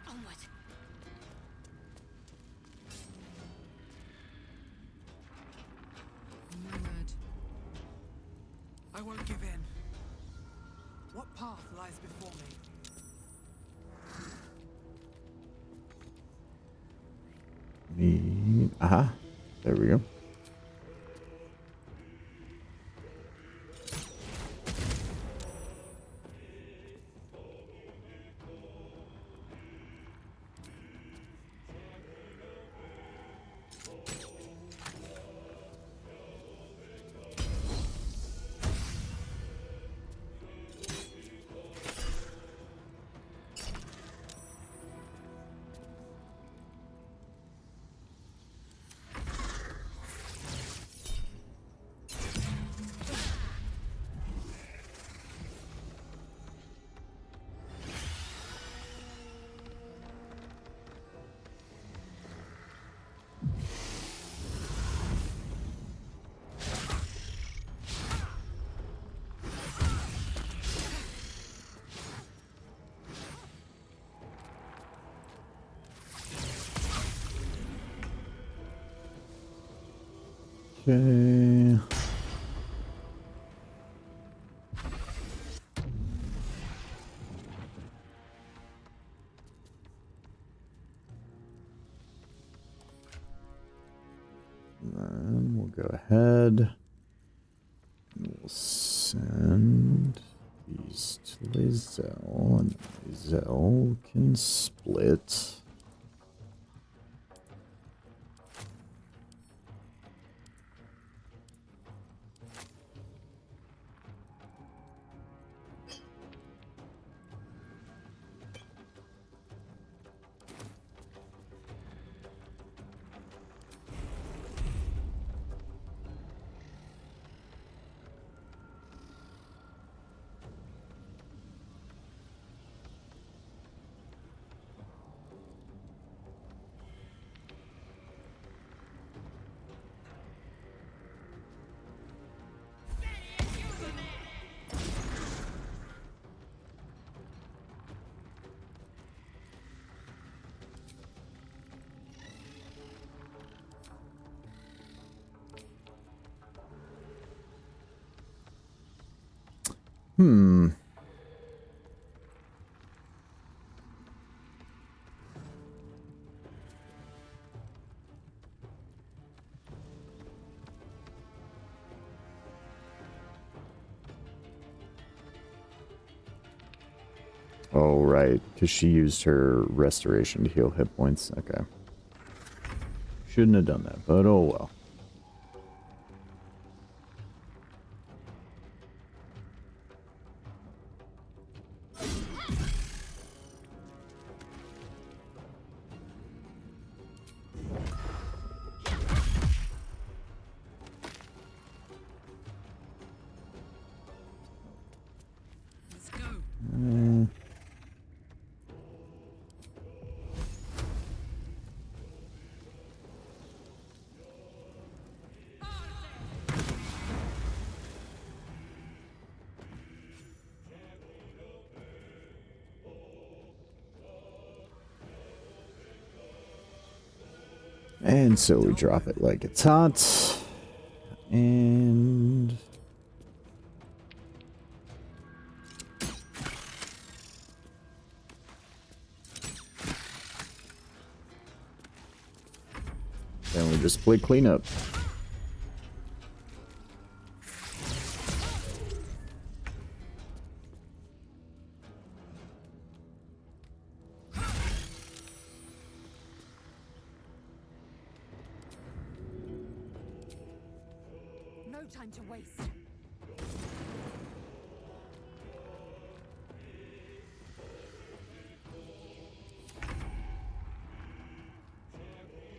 Onward. My word. I won't give in. What path lies before me? Aha. There we go. Okay. Then we'll go ahead and we'll send these to Lae'zel, and Lae'zel can split. Oh, right, because she used her restoration to heal hit points. Okay. Shouldn't have done that, but oh well. And so we drop it like it's hot. And then we just play cleanup. Time to waste.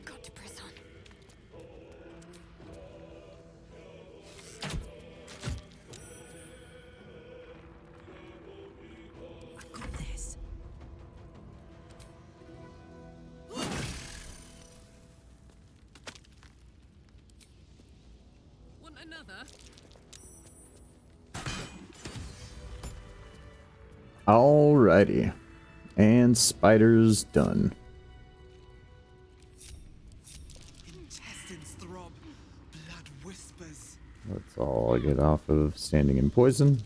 Got to press on. I've got this. Want another? Alrighty. And spider's done. Intestines throb, blood whispers. That's all I get off of standing in poison.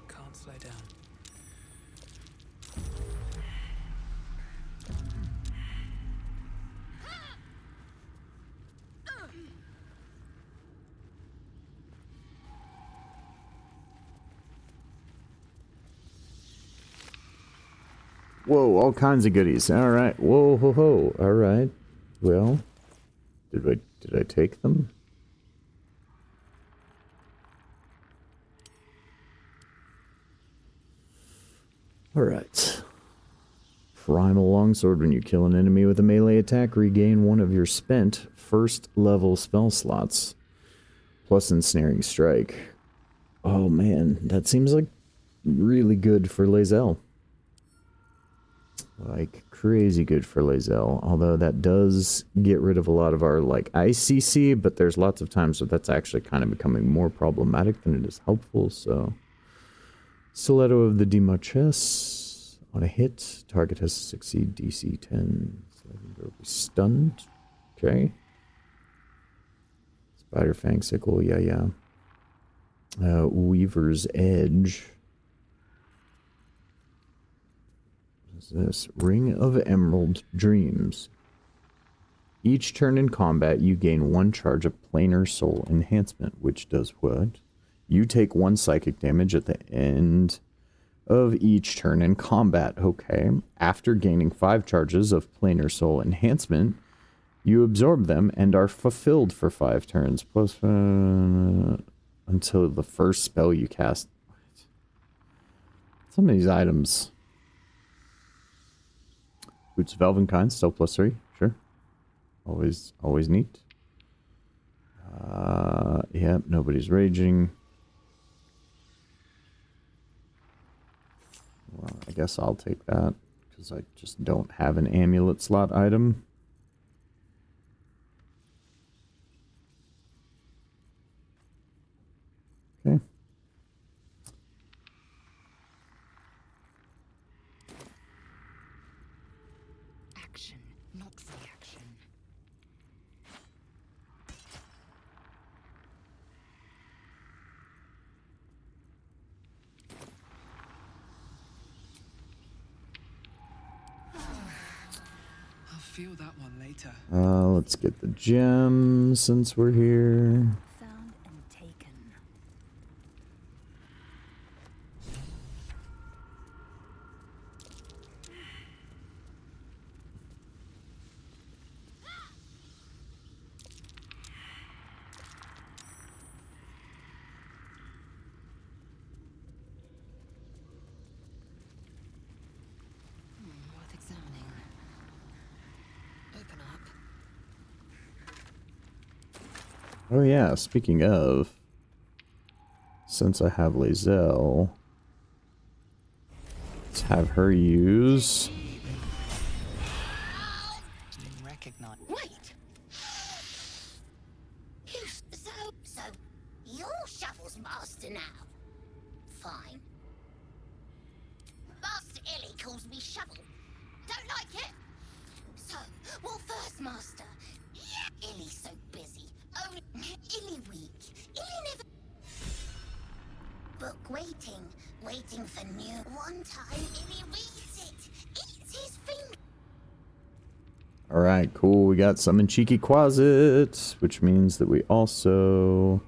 Can't slow down. Whoa, all kinds of goodies. Alright. Whoa, ho, ho. Alright. Well, did I take them? Alright. Primal Longsword. When you kill an enemy with a melee attack, regain one of your spent first level spell slots. Plus Ensnaring Strike. Oh man, that seems like really good for Lae'zel. Like, crazy good for Lae'zel. Although that does get rid of a lot of our, like, ICC, but there's lots of times where that's actually kind of becoming more problematic than it is helpful, so... Stiletto of the Demarches. On a hit, target has to succeed DC 10. So they'll be stunned. Okay. Spider Fang Sickle, yeah. Weaver's Edge. What is this? Ring of Emerald Dreams. Each turn in combat, you gain 1 charge of Planar Soul Enhancement, which does what? You take 1 psychic damage at the end of each turn in combat. Okay. After gaining 5 charges of Planar Soul Enhancement, you absorb them and are fulfilled for 5 turns. Plus, until the first spell you cast. Some of these items. Boots of Elvenkind, still +3. Sure. Always neat. Yep, nobody's raging. Well, I guess I'll take that, because I just don't have an amulet slot item. Okay. Action, not reaction. I'll feel that one later. Let's get the gem since we're here. Found and taken. Worth examining. Open up. Oh yeah, speaking of, since I have Lae'zel, let's have her use... Recognize. Wait! So you're Shovel's master now? Fine. Master Illy calls me Shovel. Don't like it? So, what first, Master? Yeah, Illy's so busy. Only Illy weak. Illy never... Book waiting for new. One time Illy reads it. Eats his finger. Alright, cool. We got some in Cheeky Quasit, which means that we also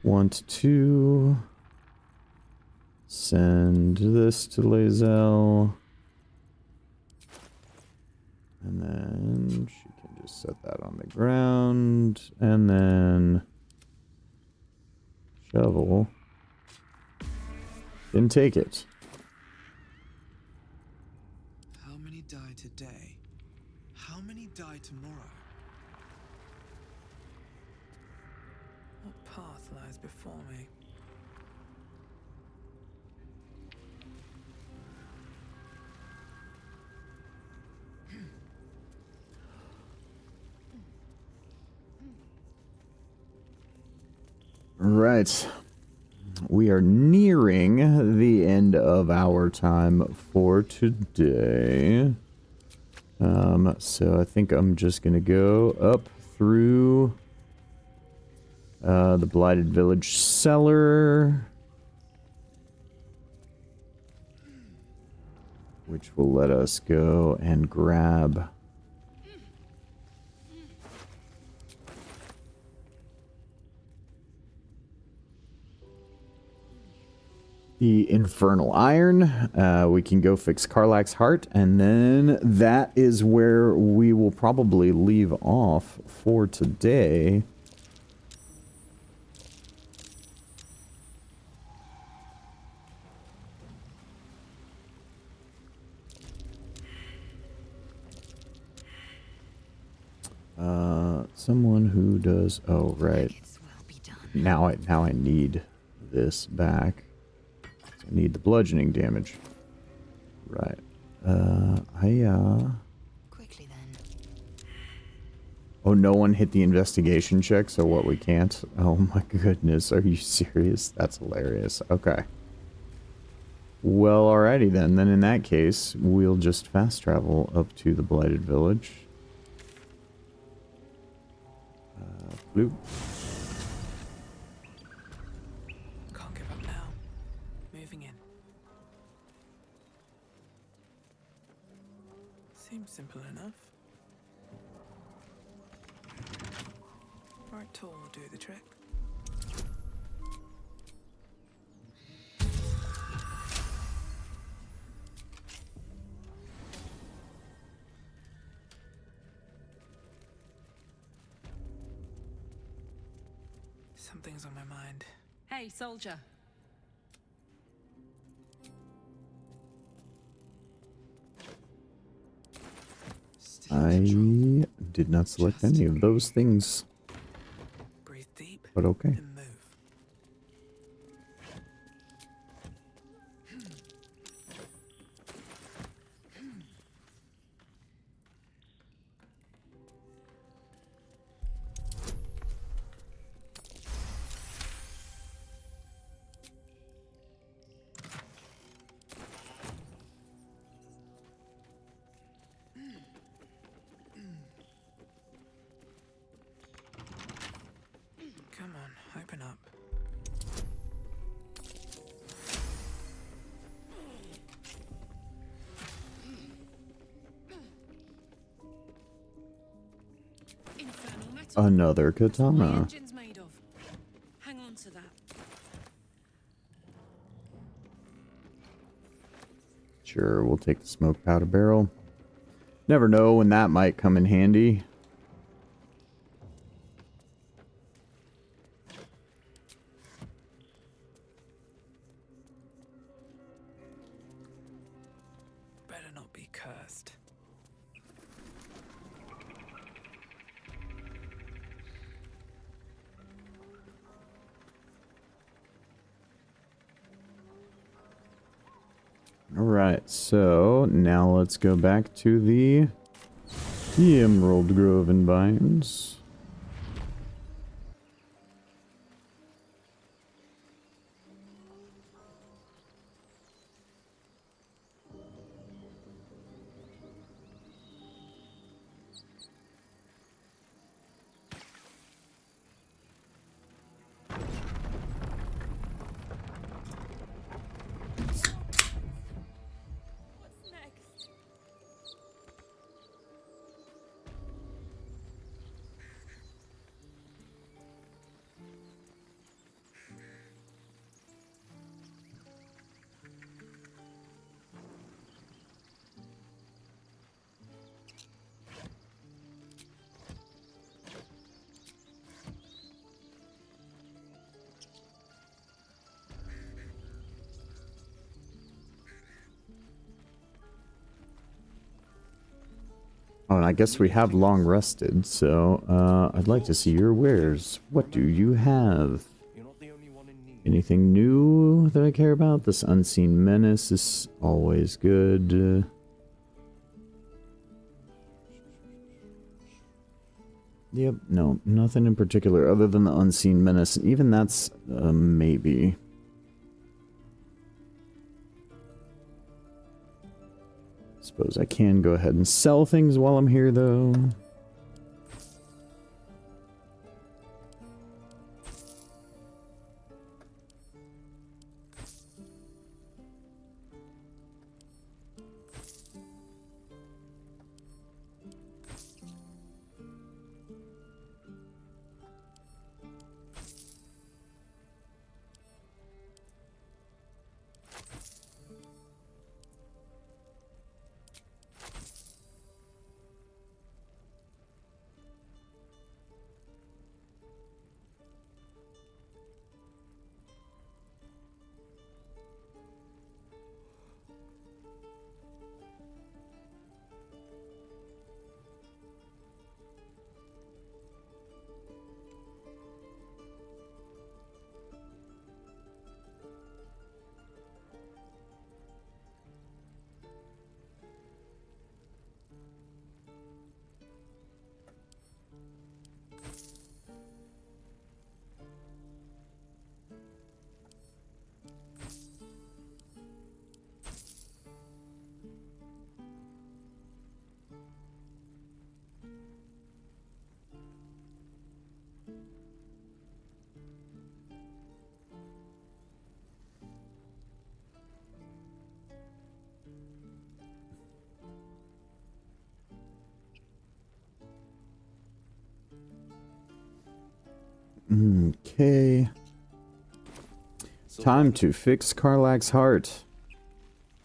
want to send this to Lae'zel. And then she can just set that on the ground. And then Shovel can take it. How many die today? How many die tomorrow? What path lies before me? Right. We are nearing the end of our time for today. So I think I'm just going to go up through the Blighted Village cellar, which will let us go and grab the Infernal Iron. We can go fix Karlach's heart, and then that is where we will probably leave off for today. Someone who does... Oh, right. Now I need this back. I need the bludgeoning damage. Right. Quickly then. Oh, no one hit the investigation check, so what, we can't? Oh my goodness, are you serious? That's hilarious. Okay. Well, alrighty then. Then in that case, we'll just fast travel up to the Blighted Village. Blue. Can't give up now. Moving in. Seems simple enough. Right tool will do the trick. Something's on my mind. Hey, soldier. I did not select any of those things. Breathe deep. But okay. And move. Come on, open up. Infernal metal. Another That's what my katana. engine's made of. Hang on to that. Sure, we'll take the smoke powder barrel. Never know when that might come in handy. Better not be cursed. Alright, so now let's go back to the Emerald Grove and Vines. Oh, and I guess we have long rested, so I'd like to see your wares. What do you have? Anything new that I care about? This Unseen Menace is always good. Yep, no, nothing in particular other than the Unseen Menace. Even that's maybe. Suppose I can go ahead and sell things while I'm here, though. Okay. Time to fix Karlach's heart.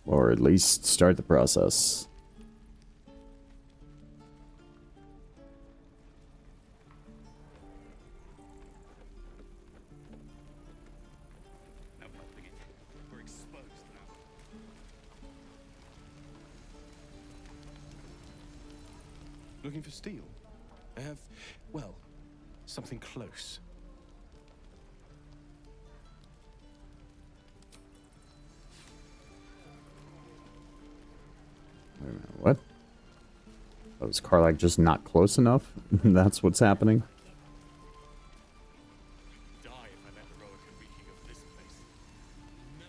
Or at least start the process. We're exposed now. Looking for steel? I have, well, something close. Wait a minute, what? Oh, is Karlach just not close enough? That's what's happening?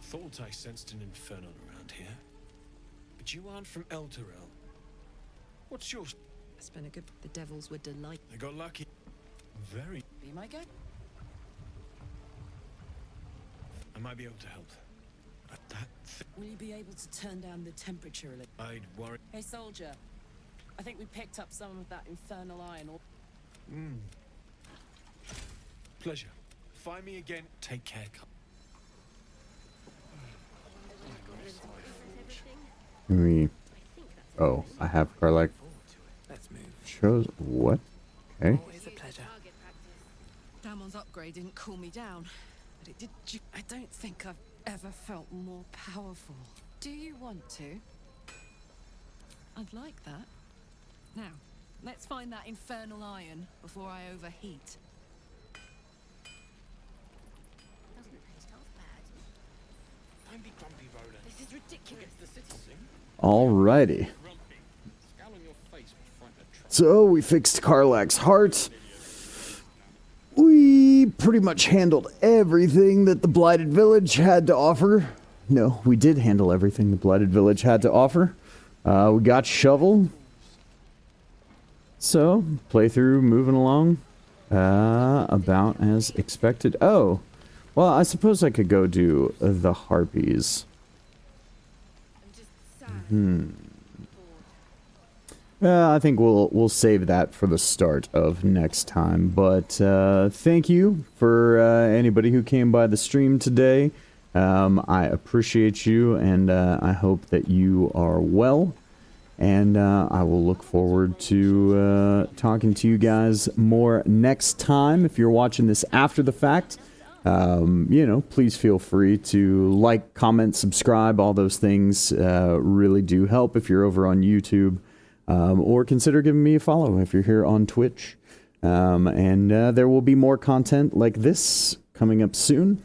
Thought I sensed an infernal around here. But you aren't from Elturel. What's yours? It's been a good... The devils were delighted. I got lucky. Very. Be my guest. I might be able to help. But that Will you be able to turn down the temperature a little? I'd worry. Hey, soldier. I think we picked up some of that infernal iron. Pleasure. Find me again. Take care. Oh, I have Karlach. Let's move. Shows what? Okay. Always a pleasure. Damon's upgrade didn't cool me down, but it did. I don't think I've ever felt more powerful. Do you want to? I'd like that. Now, let's find that infernal iron before I overheat. Don't be grumpy, Roland. This is ridiculous. The citizen. Alrighty. So we fixed Karlach's heart. We pretty much handled everything that the Blighted Village had to offer. No, we did handle everything the Blighted Village had to offer. We got Shovel. So, playthrough moving along. About as expected. Oh, well, I suppose I could go do the Harpies. I think we'll save that for the start of next time. But thank you for anybody who came by the stream today. I appreciate you, and I hope that you are well. And I will look forward to talking to you guys more next time. If you're watching this after the fact, you know, please feel free to like, comment, subscribe. All those things really do help if you're over on YouTube. Or consider giving me a follow if you're here on Twitch. And there will be more content like this coming up soon.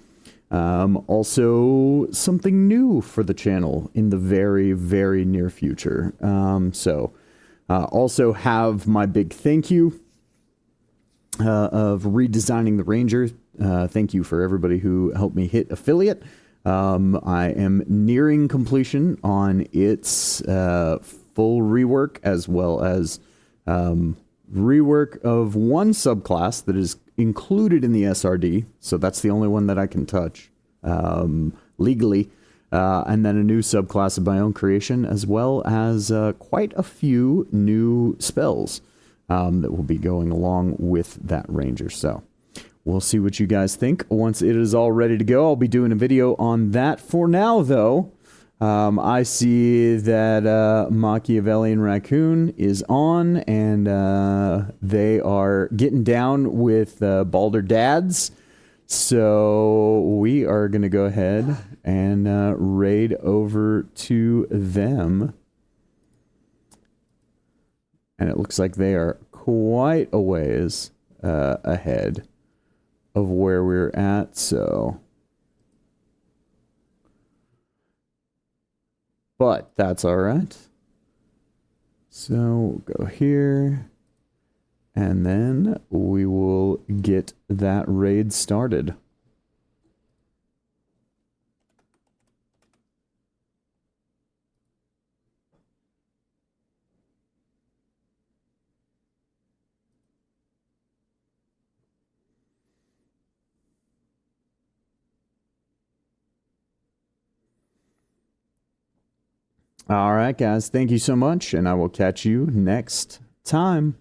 Also, something new for the channel in the very, very near future. Also have my big thank you of redesigning the Ranger. Thank you for everybody who helped me hit affiliate. I am nearing completion on its full rework, as well as rework of one subclass that is included in the SRD, so that's the only one that I can touch legally, and then a new subclass of my own creation, as well as quite a few new spells that will be going along with that Ranger. So we'll see what you guys think once it is all ready to go. I'll be doing a video on that. For now, though, I see that Machiavellian Raccoon is on, and they are getting down with Balder Dads. So we are going to go ahead and raid over to them. And it looks like they are quite a ways ahead of where we're at, so... But that's all right. So we'll go here, and then we will get that raid started. All right, guys. Thank you so much, and I will catch you next time.